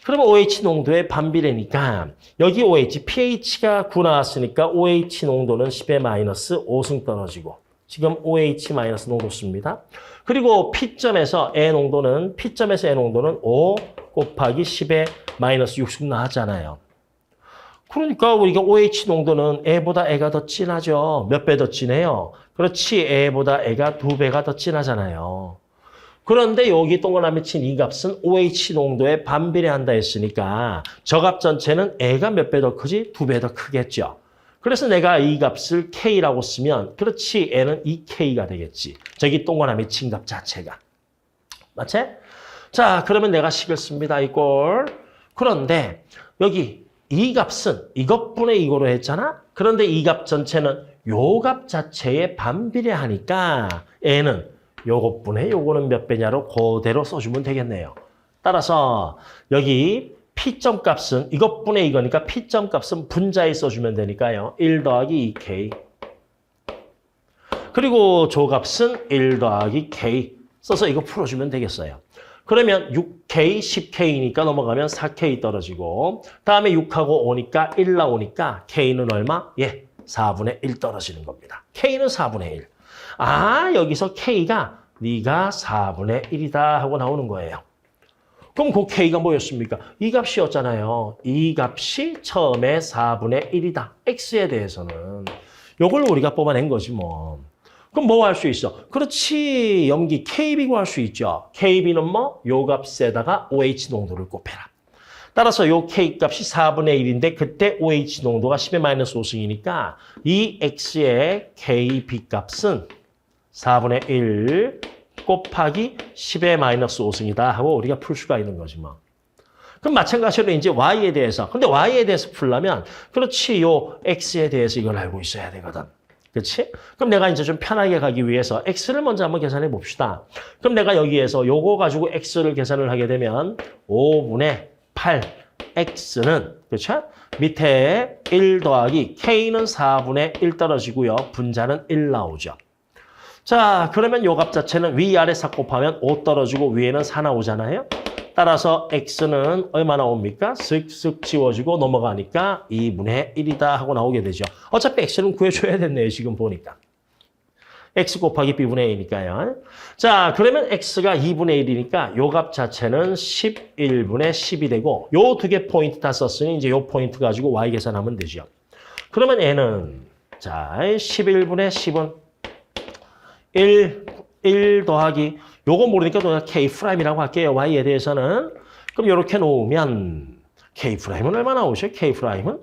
그러면 OH 농도의 반비례니까 여기 OH, pH가 9 나왔으니까 OH 농도는 10의 마이너스 5승 떨어지고 지금 OH 마이너스 농도 씁니다. 그리고 P점에서 애 농도는 5 곱하기 10의 마이너스 6승 나왔잖아요. 그러니까 우리가 OH 농도는 애보다 애가 더 진하죠. 몇 배 더 진해요? 그렇지, 애보다 애가 2배가 더 진하잖아요. 그런데 여기 동그라미 친 이 값은 OH 농도에 반비례한다 했으니까 저 값 전체는 애가 몇 배 더 크지? 2배 더 크겠죠. 그래서 내가 이 값을 K라고 쓰면 그렇지, 애는 2K가 되겠지. 저기 동그라미 친 값 자체가. 맞지? 자, 그러면 내가 식을 씁니다. 이꼴. 그런데 여기 이 값은 이것분의 이거로 했잖아? 그런데 이 값 전체는 요 값 자체에 반비례하니까 애는 요것분의 요거는 몇 배냐로 그대로 써주면 되겠네요. 따라서 여기 P점 값은 이것분의 이거니까 P점 값은 분자에 써주면 되니까요. 1 더하기 2K. 그리고 조 값은 1 더하기 K 써서 이거 풀어주면 되겠어요. 그러면 6K, 10K니까 넘어가면 4K 떨어지고 다음에 6하고 5니까 1 나오니까 K는 얼마? 4분의 1 떨어지는 겁니다. K는 4분의 1. 여기서 K가 네가 4분의 1이다 하고 나오는 거예요. 그럼 그 K가 뭐였습니까? 이 값이었잖아요. 이 값이 처음에 4분의 1이다. X에 대해서는. 요걸 우리가 뽑아낸 거지 뭐. 그럼 뭐 할 수 있어? 그렇지, 염기 KB 구할 수 있죠. KB는 요 값에다가 OH 농도를 곱해라. 따라서 요 K 값이 4분의 1인데 그때 OH 농도가 10의 마이너스 5승이니까 이 X의 KB 값은 4분의 1 곱하기 10의 마이너스 5승이다 하고 우리가 풀 수가 있는 거지 뭐. 그럼 마찬가지로 이제 y에 대해서. 근데 y에 대해서 풀려면 그렇지 요 x에 대해서 이걸 알고 있어야 되거든. 그렇지? 그럼 내가 이제 좀 편하게 가기 위해서 x를 먼저 한번 계산해 봅시다. 그럼 내가 여기에서 요거 가지고 x를 계산을 하게 되면 5분의 8 x는 그렇죠? 밑에 1 더하기 k는 4분의 1 떨어지고요. 분자는 1 나오죠. 자, 그러면 요 값 자체는 위아래 싹 곱하면 5 떨어지고 위에는 4 나오잖아요. 따라서 x는 얼마 나옵니까? 쓱쓱 지워지고 넘어가니까 2분의 1이다 하고 나오게 되죠. 어차피 x는 구해줘야 됐네요. 지금 보니까. x 곱하기 b분의 a니까요. 자, 그러면 x가 2분의 1이니까 요 값 자체는 11분의 10이 되고 요 두 개 포인트 다 썼으니 이제 요 포인트 가지고 y 계산하면 되죠. 그러면 n은 자 11분의 10은 1 더하기 요거 모르니까 또 K'이라고 할게요. Y에 대해서는. 그럼 이렇게 놓으면 K'은 얼마 나오죠? K'은?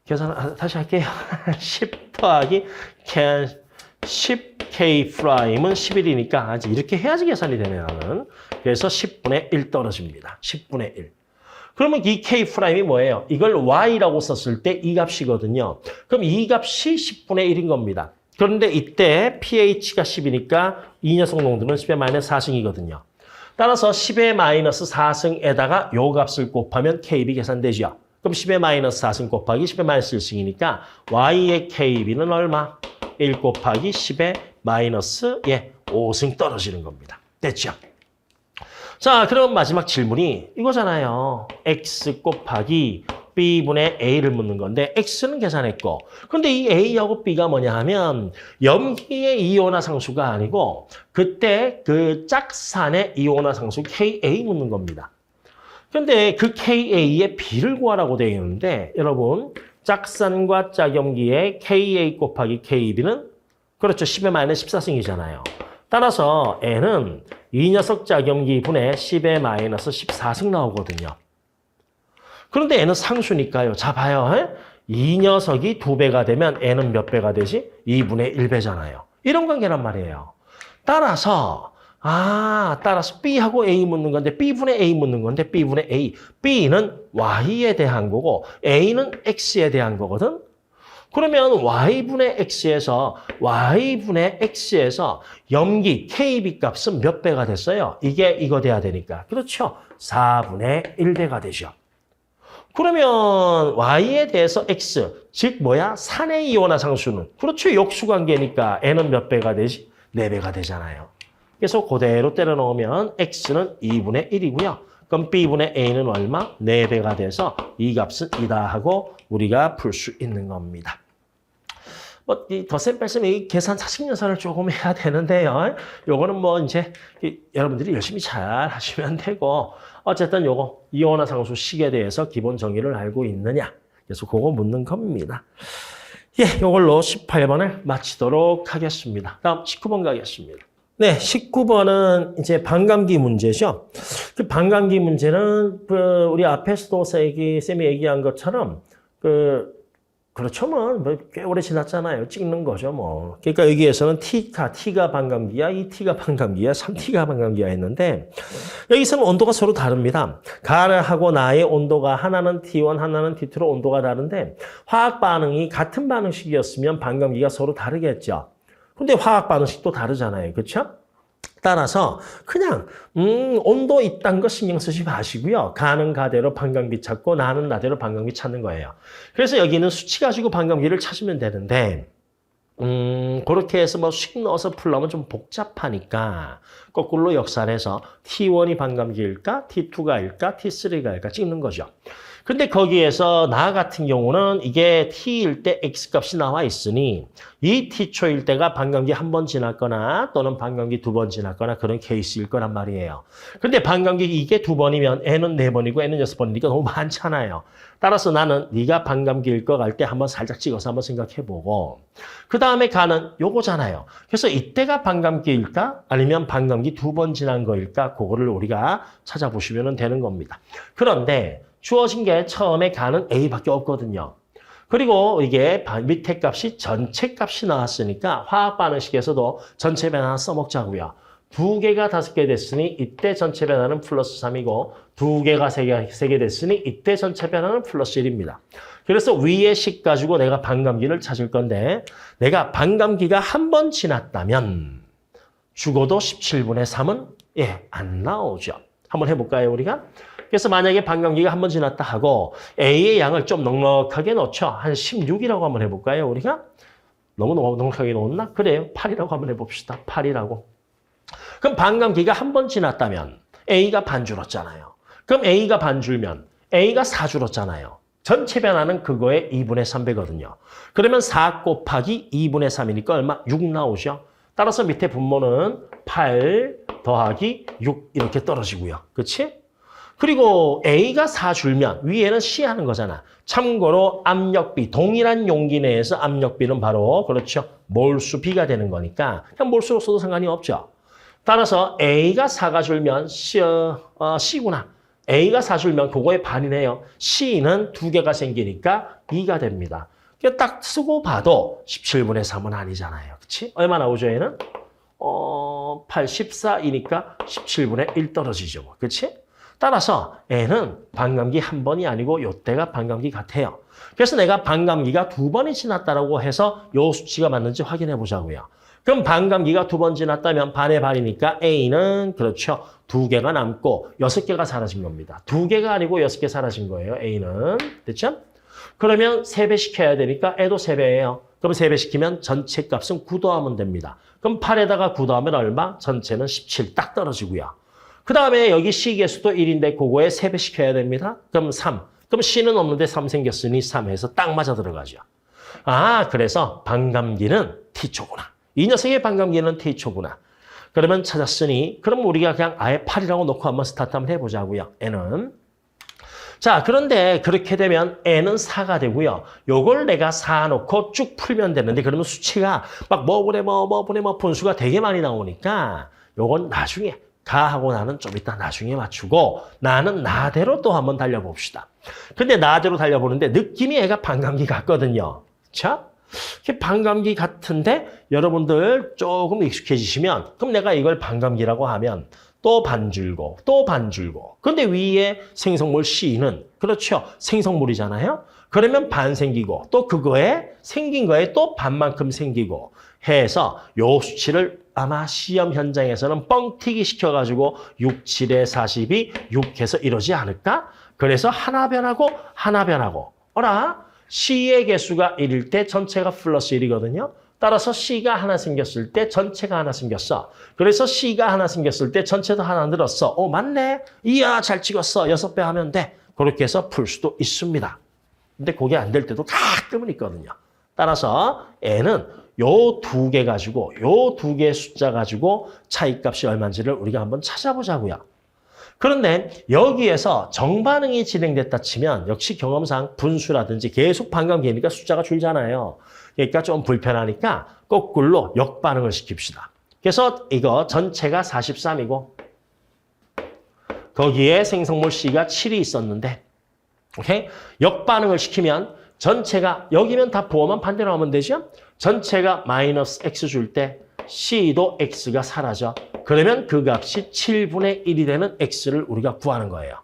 계산 다시 할게요. 10 더하기 10K'은 11이니까 이렇게 해야지 계산이 되면 그래서 10분의 1 떨어집니다. 10분의 1. 그러면 이 K'이 뭐예요? 이걸 Y라고 썼을 때 이 값이거든요. 그럼 이 값이 10분의 1인 겁니다. 그런데 이때 pH가 10이니까 이 녀석 농도는 10의 마이너스 4승이거든요. 따라서 10의 마이너스 4승에다가 요 값을 곱하면 KB 계산되죠. 그럼 10의 마이너스 4승 곱하기 10의 마이너스 1승이니까 Y의 KB는 얼마? 1 곱하기 10의 마이너스 5승 떨어지는 겁니다. 됐죠? 자, 그럼 마지막 질문이 이거잖아요. X 곱하기 B분의 A를 묻는 건데 X는 계산했고 근데 이 A하고 B가 뭐냐 하면 염기의 이온화 상수가 아니고 그때 그 짝산의 이온화 상수 KA 묻는 겁니다. 근데 그 KA의 B를 구하라고 되어 있는데 여러분 짝산과 짝염기의 KA 곱하기 KB는 그렇죠. 10의 마이너스 14승이잖아요. 따라서 N은 이 녀석 짝염기 분의 10의 마이너스 14승 나오거든요. 그런데 N은 상수니까요. 자, 봐요. 이 녀석이 2배가 되면 N은 몇 배가 되지? 2분의 1배잖아요. 이런 관계란 말이에요. 따라서 B하고 A 묻는 건데 B분의 A 묻는 건데 B분의 A. B는 Y에 대한 거고 A는 X에 대한 거거든. 그러면 Y분의 X에서 염기 KB 값은 몇 배가 됐어요? 이게 이거 돼야 되니까. 그렇죠? 4분의 1배가 되죠. 그러면 Y에 대해서 X, 즉 뭐야? 산의 이온화 상수는. 그렇죠. 역수관계니까 N은 몇 배가 되지? 4배가 되잖아요. 그래서 그대로 때려 넣으면 X는 2분의 1이고요. 그럼 B분의 A는 얼마? 4배가 돼서 이 값은 이다 하고 우리가 풀 수 있는 겁니다. 뭐 덧셈 뺄셈 이 계산 사식 연산을 조금 해야 되는데요. 요거는 뭐 이제 여러분들이 열심히 잘 하시면 되고 어쨌든 요거 이온화 상수 식에 대해서 기본 정의를 알고 있느냐. 그래서 그거 묻는 겁니다. 요걸로 18번을 마치도록 하겠습니다. 다음 19번 가겠습니다. 네, 19번은 이제 반감기 문제죠. 그 반감기 문제는 우리 앞에서도 쌤이 얘기한 것처럼 그렇죠. 뭐 꽤 오래 지났잖아요. 찍는 거죠. 뭐. 그러니까 여기에서는 T가 반감기야, 2T가 반감기야, 3T가 반감기야 했는데 여기서는 온도가 서로 다릅니다. 가하고 나의 온도가 하나는 T1, 하나는 T2로 온도가 다른데 화학 반응이 같은 반응식이었으면 반감기가 서로 다르겠죠. 근데 화학 반응식도 다르잖아요. 그렇죠? 따라서 그냥 온도 이딴 거 신경 쓰지 마시고요. 가는 가대로 반감기 찾고 나는 나대로 반감기 찾는 거예요. 그래서 여기는 수치 가지고 반감기를 찾으면 되는데 그렇게 해서 뭐 식 넣어서 풀려면 좀 복잡하니까 거꾸로 역산해서 T1이 반감기일까? T2가일까? T3가일까? 찍는 거죠. 근데 거기에서 나 같은 경우는 이게 T일 때 X값이 나와 있으니 이 T초일 때가 반감기 한 번 지났거나 또는 반감기 2번 지났거나 그런 케이스일 거란 말이에요. 근데 반감기 이게 2번이면 N은 4번이고 N은 6번이니까 너무 많잖아요. 따라서 나는 네가 반감기일 거 갈 때 한번 살짝 찍어서 한번 생각해보고 그 다음에 가는 요거잖아요. 그래서 이때가 반감기일까? 아니면 반감기 2번 지난 거일까? 그거를 우리가 찾아보시면 되는 겁니다. 그런데 주어진 게 처음에 가는 A밖에 없거든요. 그리고 이게 밑에 값이 전체 값이 나왔으니까 화학 반응식에서도 전체 변화 써먹자고요. 2개가 5개 됐으니 이때 전체 변화는 플러스 3이고 2개가 3개 됐으니 이때 전체 변화는 플러스 1입니다. 그래서 위의 식 가지고 내가 반감기를 찾을 건데 내가 반감기가 한 번 지났다면 죽어도 17분의 3은 안 나오죠. 한번 해볼까요, 우리가? 그래서 만약에 반감기가 한 번 지났다 하고 A의 양을 좀 넉넉하게 넣죠. 한 16이라고 한번 해볼까요, 우리가? 너무 넉넉하게 넣었나? 그래요. 8이라고 한번 해봅시다. 8이라고. 그럼 반감기가 한 번 지났다면 A가 반 줄었잖아요. 그럼 A가 반 줄면 A가 4 줄었잖아요. 전체 변화는 그거의 2분의 3배거든요. 그러면 4 곱하기 2분의 3이니까 얼마? 6 나오죠. 따라서 밑에 분모는 8 더하기 6 이렇게 떨어지고요. 그렇지? 그리고 A가 4 줄면 위에는 C 하는 거잖아. 참고로 압력비, 동일한 용기 내에서 압력비는 바로 그렇죠. 몰수 B가 되는 거니까 그냥 몰수로 써도 상관이 없죠. 따라서 A가 4가 줄면 C구나. A가 4 줄면 그거의 반이네요. C는 2개가 생기니까 2가 됩니다. 딱 쓰고 봐도 17분의 3은 아니잖아요. 그렇지? 얼마 나오죠, 얘는? 8, 14이니까 17분의 1 떨어지죠. 그렇지? 따라서 N은 반감기 한 번이 아니고 요때가 반감기 같아요. 그래서 내가 반감기가 2번이 지났다고 해서 요 수치가 맞는지 확인해 보자고요. 그럼 반감기가 2번 지났다면 반의 반이니까 A는 그렇죠. 2개가 남고 6개가 사라진 겁니다. 2개가 아니고 6개 사라진 거예요. A는. 됐죠? 그러면 3배 시켜야 되니까 A도 3배예요. 그럼 3배 시키면 전체 값은 9 더하면 됩니다. 그럼 8에다가 9 더하면 얼마? 전체는 17 딱 떨어지고요. 그 다음에 여기 C 개수도 1인데 그거에 3배 시켜야 됩니다. 그럼 3. 그럼 C는 없는데 3 생겼으니 3에서 딱 맞아 들어가죠. 아, 그래서 반감기는 T초구나. 이 녀석의 반감기는 T초구나. 그러면 찾았으니 그럼 우리가 그냥 아예 8이라고 놓고 한번 스타트 한번 해보자고요. N은. 자, 그런데 그렇게 되면 N은 4가 되고요. 요걸 내가 4 놓고 쭉 풀면 되는데 그러면 수치가 막 뭐 분수가 되게 많이 나오니까 요건 나중에 가하고 나는 좀 이따 나중에 맞추고 나는 나대로 또 한번 달려봅시다. 근데 나대로 달려보는데 느낌이 애가 반감기 같거든요. 자, 반감기 같은데 여러분들 조금 익숙해지시면 그럼 내가 이걸 반감기라고 하면 또 반줄고 또 반줄고 근데 위에 생성물 C는 그렇죠. 생성물이잖아요. 그러면 반 생기고 또 그거에 생긴 거에 또 반만큼 생기고 해서 요 수치를 아마 시험 현장에서는 뻥튀기 시켜가지고 6, 7에 40이 6해서 이러지 않을까? 그래서 하나 변하고 하나 변하고 어라? C의 개수가 1일 때 전체가 플러스 1이거든요. 따라서 C가 하나 생겼을 때 전체가 하나 생겼어. 그래서 C가 하나 생겼을 때 전체도 하나 늘었어. 맞네. 이야, 잘 찍었어. 6배 하면 돼. 그렇게 해서 풀 수도 있습니다. 근데 그게 안 될 때도 가끔은 있거든요. 따라서 N은 요 2개 가지고 요 2개의 숫자 가지고 차이값이 얼마인지를 우리가 한번 찾아보자고요. 그런데 여기에서 정반응이 진행됐다 치면 역시 경험상 분수라든지 계속 반감기니까 숫자가 줄잖아요. 그러니까 좀 불편하니까 거꾸로 역반응을 시킵시다. 그래서 이거 전체가 43이고 거기에 생성물 C가 7이 있었는데 오케이? 역반응을 시키면 전체가 여기면 다 부호만 반대로 하면 되죠? 전체가 마이너스 X 줄 때 C도 X가 사라져. 그러면 그 값이 7분의 1이 되는 X를 우리가 구하는 거예요.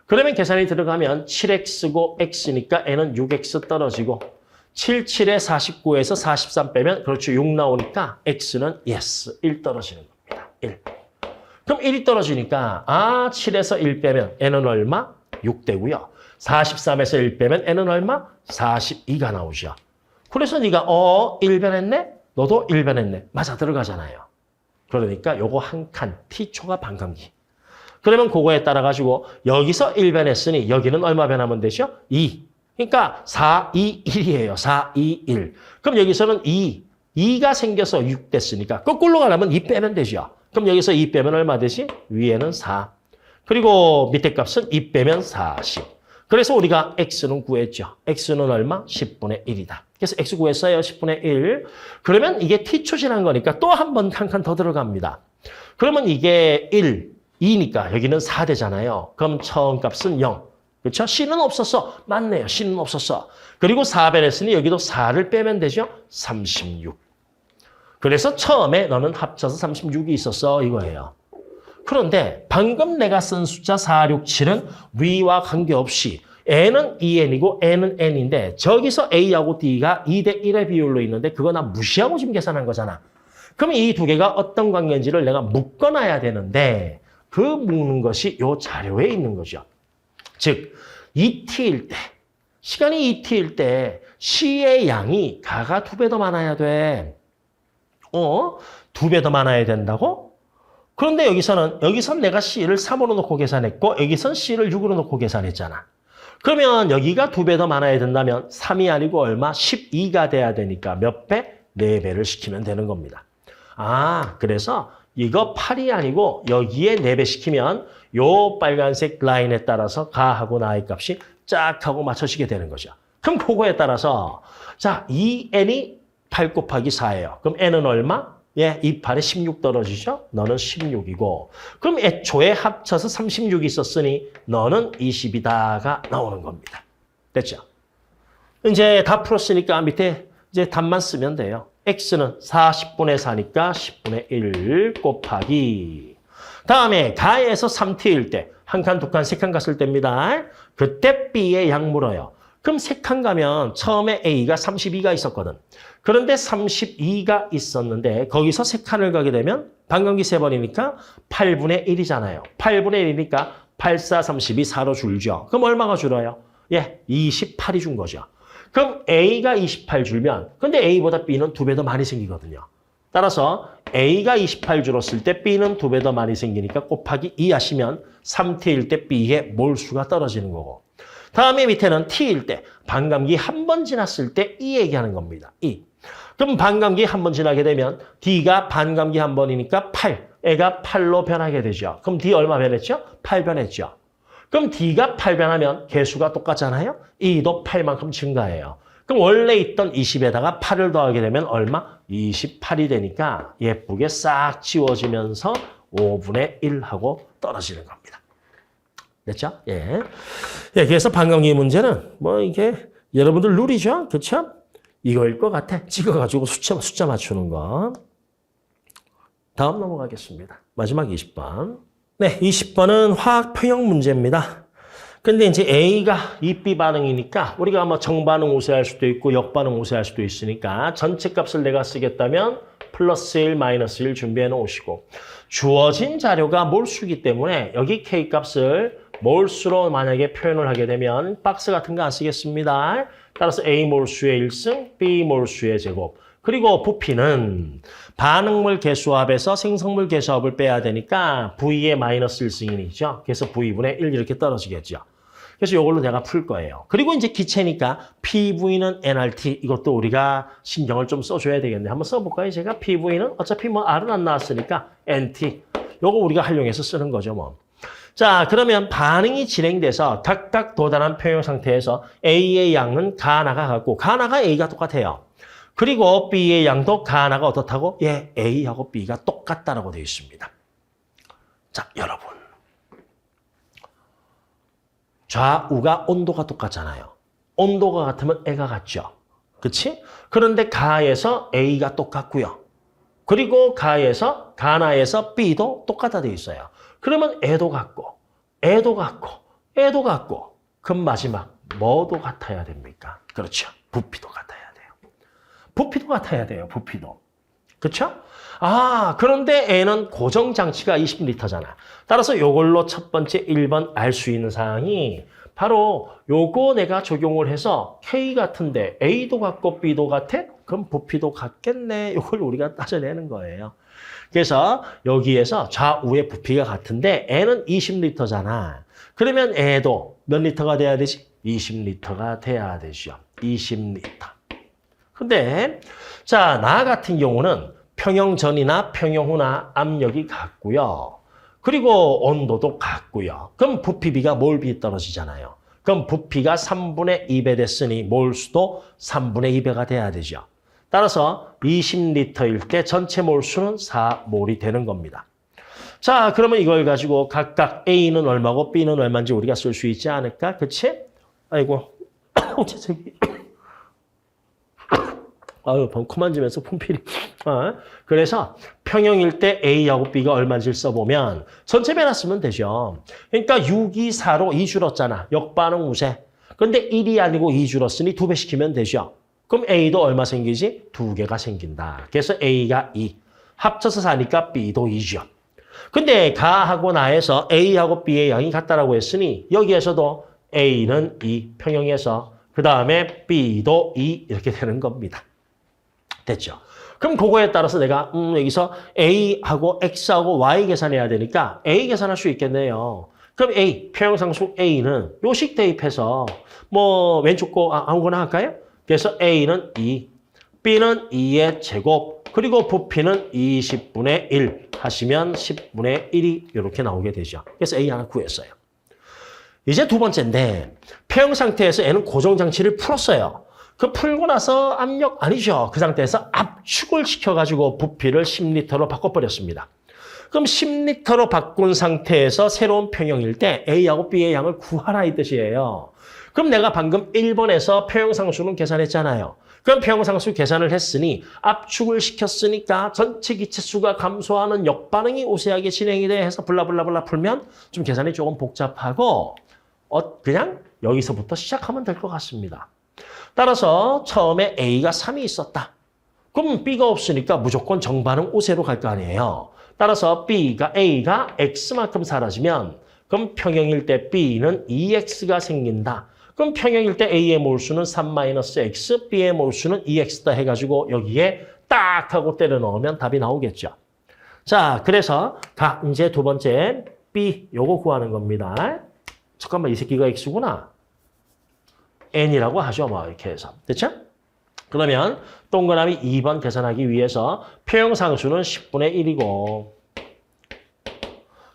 그러면 계산이 들어가면 7X고 X니까 N은 6X 떨어지고 7, 7에 49에서 43 빼면 그렇죠. 6 나오니까 X는 yes, 1 떨어지는 겁니다. 1. 그럼 1이 떨어지니까 7에서 1 빼면 N은 얼마? 6 되고요. 43에서 1 빼면 N은 얼마? 42가 나오죠. 그래서 네가 1 변했네? 너도 1 변했네. 맞아 들어가잖아요. 그러니까 요거 한 칸, T초가 반감기. 그러면 그거에 따라 가지고 여기서 1 변했으니 여기는 얼마 변하면 되죠? 2. 그러니까 4, 2, 1이에요. 4, 2, 1. 그럼 여기서는 2. 2가 생겨서 6 됐으니까 거꾸로 가려면 2 빼면 되죠. 그럼 여기서 2 빼면 얼마 되지? 위에는 4. 그리고 밑에 값은 2 빼면 40. 그래서 우리가 X는 구했죠. X는 얼마? 10분의 1이다. 그래서 X 구했어요. 10분의 1. 그러면 이게 T초 지난 거니까 또 한 번 한 칸 더 들어갑니다. 그러면 이게 1, 2니까 여기는 4 되잖아요. 그럼 처음 값은 0. 그렇죠? C는 없었어. 맞네요. C는 없었어. 그리고 4배를 했으니 여기도 4를 빼면 되죠? 36. 그래서 처음에 너는 합쳐서 36이 있었어 이거예요. 그런데 방금 내가 쓴 숫자 4, 6, 7은 위와 관계없이 N은 EN이고 N은 N인데 저기서 A하고 D가 2대 1의 비율로 있는데 그거 나 무시하고 지금 계산한 거잖아. 그럼 이 두 개가 어떤 관계인지를 내가 묶어놔야 되는데 그 묶는 것이 이 자료에 있는 거죠. 즉 2t일 때, 시간이 2t일 때 C의 양이 가가 2배 더 많아야 돼. 2배 더 많아야 된다고? 그런데 여기선 내가 C를 3으로 놓고 계산했고 여기선 C를 6으로 놓고 계산했잖아. 그러면 여기가 2배 더 많아야 된다면 3이 아니고 얼마? 12가 돼야 되니까 몇 배? 4배를 시키면 되는 겁니다. 아, 그래서 이거 8이 아니고 여기에 4배 시키면 요 빨간색 라인에 따라서 가하고 나의 값이 쫙 하고 맞춰지게 되는 거죠. 그럼 그거에 따라서 자, 2n이 8 곱하기 4예요. 그럼 n은 얼마? 예, 2, 8에 16 떨어지죠? 너는 16이고. 그럼 애초에 합쳐서 36이 있었으니 너는 20이다가 나오는 겁니다. 됐죠? 이제 다 풀었으니까 밑에 이제 답만 쓰면 돼요. x는 40분의 4니까 10분의 1 곱하기. 다음에 가에서 3t일 때, 한 칸, 두 칸, 세 칸 갔을 때입니다. 그때 b의 양 물어요. 그럼 세 칸 가면 처음에 a가 32가 있었거든. 그런데 32가 있었는데 거기서 세 칸을 가게 되면 반감기 세 번이니까 8분의 1이잖아요. 8분의 1이니까 8, 4, 32, 4로 줄죠. 그럼 얼마가 줄어요? 예, 28이 준 거죠. 그럼 A가 28 줄면 근데 A보다 B는 2배 더 많이 생기거든요. 따라서 A가 28 줄었을 때 B는 2배 더 많이 생기니까 곱하기 2 하시면 3T일 때 B의 몰수가 떨어지는 거고. 다음에 밑에는 T일 때 반감기 한 번 지났을 때 E 얘기하는 겁니다. E. 그럼 반감기 한 번 지나게 되면 D가 반감기 한 번이니까 8. 애가 8로 변하게 되죠. 그럼 D 얼마 변했죠? 8 변했죠. 그럼 D가 8 변하면 개수가 똑같잖아요. E도 8만큼 증가해요. 그럼 원래 있던 20에다가 8을 더하게 되면 얼마? 28이 되니까 예쁘게 싹 지워지면서 5분의 1 하고 떨어지는 겁니다. 됐죠? 예. 예, 그래서 반감기 문제는 뭐 이게 여러분들 룰이죠? 그렇죠? 이거일 것 같아. 찍어가지고 숫자 맞추는 거. 다음 넘어가겠습니다. 마지막 20번. 네, 20번은 화학 평형 문제입니다. 근데 이제 A가 입비 반응이니까 우리가 뭐 정반응 우세할 수도 있고 역반응 우세할 수도 있으니까 전체 값을 내가 쓰겠다면 플러스 1, 마이너스 1 준비해 놓으시고 주어진 자료가 몰수이기 때문에 여기 K 값을 몰수로 만약에 표현을 하게 되면 박스 같은 거 안 쓰겠습니다. 따라서 A 몰수의 1승, B 몰수의 제곱. 그리고 부피는 반응물 개수합에서 생성물 개수합을 빼야 되니까 V의 마이너스 1승인이죠. 그래서 V분의 1 이렇게 떨어지겠죠. 그래서 이걸로 내가 풀 거예요. 그리고 이제 기체니까 PV는 nRT 이것도 우리가 신경을 좀 써줘야 되겠네. 한번 써볼까요? 제가 PV는 어차피 뭐 R은 안 나왔으니까 NT. 요거 우리가 활용해서 쓰는 거죠 뭐. 자, 그러면 반응이 진행돼서 각각 도달한 평형 상태에서 A의 양은 가나가 같고 가나가 A가 똑같아요. 그리고 B의 양도 가나가 어떻다고? 예, A하고 B가 똑같다라고 되어 있습니다. 자, 여러분. 좌우가 온도가 똑같잖아요. 온도가 같으면 애가 같죠. 그렇지? 그런데 가에서 A가 똑같고요. 그리고 가나에서 B도 똑같다 되어 있어요. 그러면 애도 같고, 애도 같고, 애도 같고. 그럼 마지막 뭐도 같아야 됩니까? 그렇죠. 부피도 같아야 돼요. 부피도 같아야 돼요. 부피도. 그렇죠? 아, 그런데 애는 고정 장치가 20L잖아. 따라서 요걸로 첫 번째 1번 알 수 있는 사항이 바로 요거 내가 적용을 해서 K 같은데 A도 같고 B도 같아? 그럼 부피도 같겠네. 요걸 우리가 따져내는 거예요. 그래서 여기에서 좌우의 부피가 같은데 N은 20L잖아. 그러면 애도 몇 리터가 돼야 되지? 20L가 돼야 되죠. 20L. 근데 자, 나 같은 경우는 평형 전이나 평형 후나 압력이 같고요. 그리고 온도도 같고요. 그럼 부피비가 몰비 떨어지잖아요. 그럼 부피가 3분의 2배 됐으니 몰수도 3분의 2배가 돼야 되죠. 따라서 20L일 때 전체 몰수는 4몰이 되는 겁니다. 자, 그러면 이걸 가지고 각각 A는 얼마고 B는 얼마인지 우리가 쓸 수 있지 않을까? 그치? 아이고, 저기. 아유, 벙커 만지면서 품필이. 그래서 평형일 때 A하고 B가 얼마인지를 써보면 전체 변화 쓰면 되죠. 그러니까 6, 2, 4로 2 줄었잖아. 역반응 우세. 근데 1이 아니고 2 줄었으니 2배 시키면 되죠. 그럼 A도 얼마 생기지? 2개가 생긴다. 그래서 A가 2. 합쳐서 4니까 B도 2죠. 근데 가하고 나에서 A하고 B의 양이 같다라고 했으니 여기에서도 A는 2 평형에서 그 다음에 B도 2 이렇게 되는 겁니다. 됐죠? 그럼 그거에 따라서 내가 여기서 A하고 X하고 Y 계산해야 되니까 A 계산할 수 있겠네요. 그럼 A, 평형상수 A는 요식 대입해서 뭐 왼쪽 거 아무거나 할까요? 그래서 A는 2, B는 2의 제곱, 그리고 부피는 20분의 1 하시면 10분의 1이 이렇게 나오게 되죠. 그래서 A 하나 구했어요. 이제 두 번째인데 평형 상태에서 N은 고정장치를 풀었어요. 그 풀고 나서 압력 아니죠. 그 상태에서 압축을 시켜가지고 부피를 10리터로 바꿔버렸습니다. 그럼 10리터로 바꾼 상태에서 새로운 평형일 때 A하고 B의 양을 구하라 이 뜻이에요. 그럼 내가 방금 1번에서 평형상수는 계산했잖아요. 그럼 평형상수 계산을 했으니 압축을 시켰으니까 전체 기체수가 감소하는 역반응이 우세하게 진행이 돼 해서 블라블라블라 풀면 좀 계산이 조금 복잡하고 그냥 여기서부터 시작하면 될 것 같습니다. 따라서 처음에 A가 3이 있었다. 그럼 B가 없으니까 무조건 정반응 우세로 갈 거 아니에요. 따라서 A가 X만큼 사라지면 그럼 평형일 때 B는 2X가 생긴다. 그럼 평형일 때 A의 몰수는 3-X, B의 몰수는 2X다 해가지고 여기에 딱 하고 때려 넣으면 답이 나오겠죠. 자, 그래서 이제 두 번째 B 요거 구하는 겁니다. 잠깐만 이 새끼가 X구나. N이라고 하죠. 뭐 이렇게 해서. 됐죠? 그러면 동그라미 2번 계산하기 위해서 평형상수는 10분의 1이고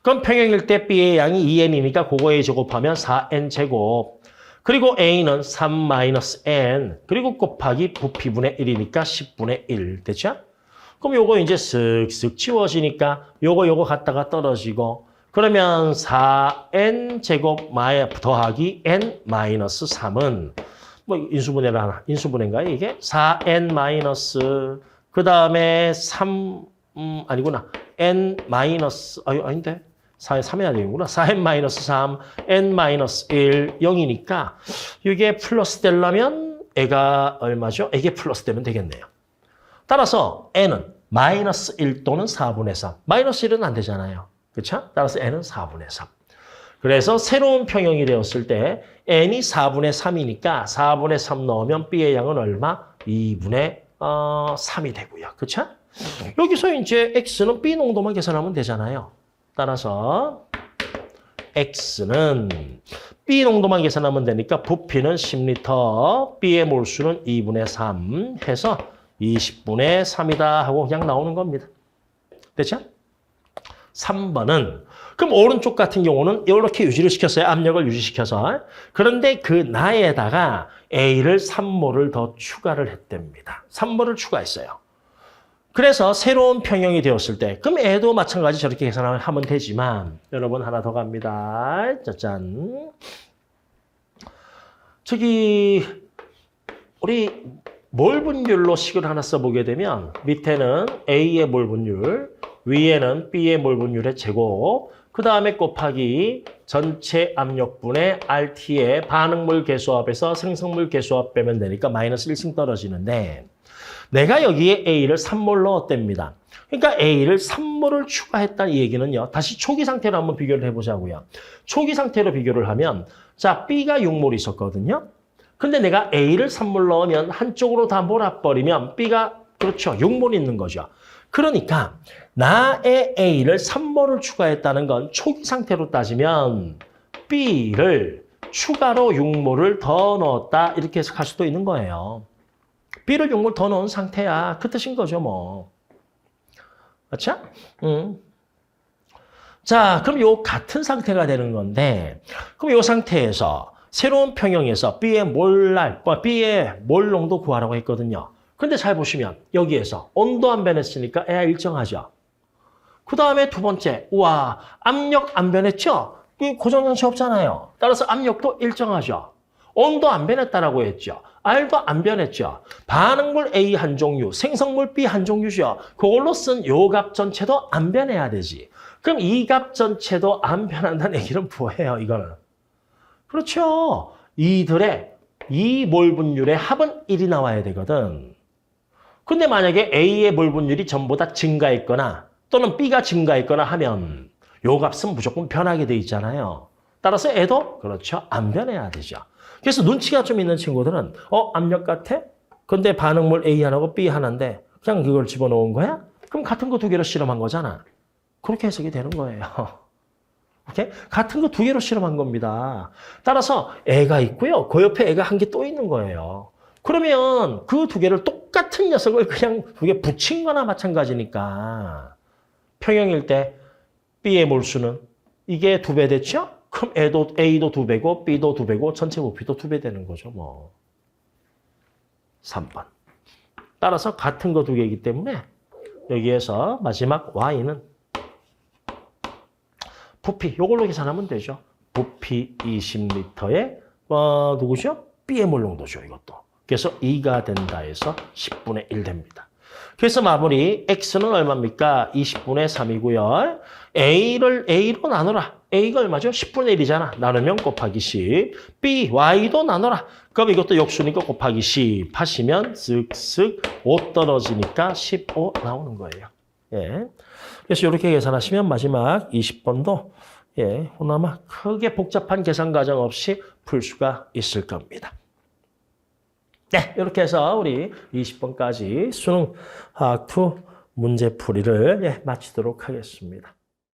그럼 평형일 때 B의 양이 2N이니까 그거에 제곱하면 4N제곱 그리고 A는 3-N 그리고 곱하기 부피분의 1이니까 10분의 1. 됐죠? 그럼 요거 이제 쓱쓱 지워지니까 요거 갔다가 떨어지고 그러면 4N제곱 더하기 N-3은 뭐 인수분해를 하나, 인수분해인가요 이게? 4N- 그 다음에 3, 아니구나. 아닌데? 4에 3 해야 되는구나. 4N-3, N-1, 0이니까 이게 플러스 되려면 애가 얼마죠? 이게 플러스 되면 되겠네요. 따라서 N은 마이너스 1 또는 4분의 3. 마이너스 1은 안 되잖아요. 그렇죠? 따라서 N은 4분의 3. 그래서 새로운 평형이 되었을 때 N이 4분의 3이니까 4분의 3 넣으면 B의 양은 얼마? 2분의 3이 되고요. 그렇죠? 여기서 이제 X는 B 농도만 계산하면 되잖아요. 따라서 X는 B 농도만 계산하면 되니까 부피는 10리터, B의 몰수는 2분의 3 해서 20분의 3이다 하고 그냥 나오는 겁니다. 됐죠? 3번은 그럼 오른쪽 같은 경우는 이렇게 유지를 시켰어요. 압력을 유지시켜서. 그런데 그 나에다가 A를 3몰을 더 추가를 했답니다. 3몰을 추가했어요. 그래서 새로운 평형이 되었을 때 그럼 애도 마찬가지 저렇게 계산을 하면 되지만 여러분 하나 더 갑니다. 짜잔. 저기 우리 몰 분율로 식을 하나 써보게 되면 밑에는 A의 몰 분율, 위에는 B의 몰 분율의 제곱, 그 다음에 곱하기 전체 압력분의 RT의 반응물 개수합에서 생성물 개수합 빼면 되니까 마이너스 1씩 떨어지는데 내가 여기에 A를 3몰 넣었답니다. 그러니까 A를 3몰을 추가했다는 이 얘기는요. 다시 초기 상태로 한번 비교를 해보자고요. 초기 상태로 비교를 하면 자 B가 6몰 있었거든요. 근데 내가 A를 3몰 넣으면 한쪽으로 다 몰아버리면 B가 그렇죠. 6몰 있는 거죠. 그러니까 나의 A를 3몰을 추가했다는 건 초기 상태로 따지면 B를 추가로 6몰을 더 넣었다 이렇게 해석할 수도 있는 거예요. B를 6몰 더 넣은 상태야. 그 뜻인 거죠, 뭐. 그렇죠? 자, 그럼 요 같은 상태가 되는 건데 그럼 요 상태에서 새로운 평형에서 B의 몰 농도 구하라고 했거든요. 근데 잘 보시면 여기에서 온도 안 변했으니까 애가 일정하죠. 그 다음에 두 번째, 우와, 압력 안 변했죠? 고정장치 없잖아요. 따라서 압력도 일정하죠. 온도 안 변했다라고 했죠. R도 안 변했죠. 반응물 A 한 종류, 생성물 B 한 종류죠. 그걸로 쓴 요 값 전체도 안 변해야 되지. 그럼 이 값 전체도 안 변한다는 얘기는 뭐예요, 이거는? 그렇죠. 이들의 이 몰 분율의 합은 1이 나와야 되거든. 근데 만약에 A의 몰 분율이 전부 다 증가했거나 또는 B가 증가했거나 하면 요 값은 무조건 변하게 돼 있잖아요. 따라서 애도 그렇죠. 안 변해야 되죠. 그래서 눈치가 좀 있는 친구들은 압력 같아? 근데 반응물 A 하나고 B 하나인데 그냥 그걸 집어넣은 거야? 그럼 같은 거 두 개로 실험한 거잖아. 그렇게 해석이 되는 거예요. 오케이? 같은 거 두 개로 실험한 겁니다. 따라서 애가 있고요. 그 옆에 애가 한 개 또 있는 거예요. 그러면 그 두 개를 똑같은 녀석을 그냥 두 개 붙인 거나 마찬가지니까 평형일 때 B의 몰수는 이게 2배 됐죠? 그럼 A도 2배고 B도 2배고 전체 부피도 2배 되는 거죠. 뭐 3번. 따라서 같은 거 두 개이기 때문에 여기에서 마지막 Y는 부피, 이걸로 계산하면 되죠. 부피 20리터에 누구죠? B의 몰농도죠, 이것도. 그래서 2가 된다 해서 10분의 1 됩니다. 그래서 마무리, X는 얼마입니까? 20분의 3이고요. A를 A로 나눠라. A가 얼마죠? 10분의 1이잖아. 나누면 곱하기 10. B, Y도 나눠라. 그럼 이것도 역수니까 곱하기 10 하시면 쓱쓱 5 떨어지니까 15 나오는 거예요. 예. 그래서 이렇게 계산하시면 마지막 20번도 예, 그나마 크게 복잡한 계산 과정 없이 풀 수가 있을 겁니다. 네, 이렇게 해서 우리 20번까지 수능 화학 2 문제풀이를 마치도록 하겠습니다.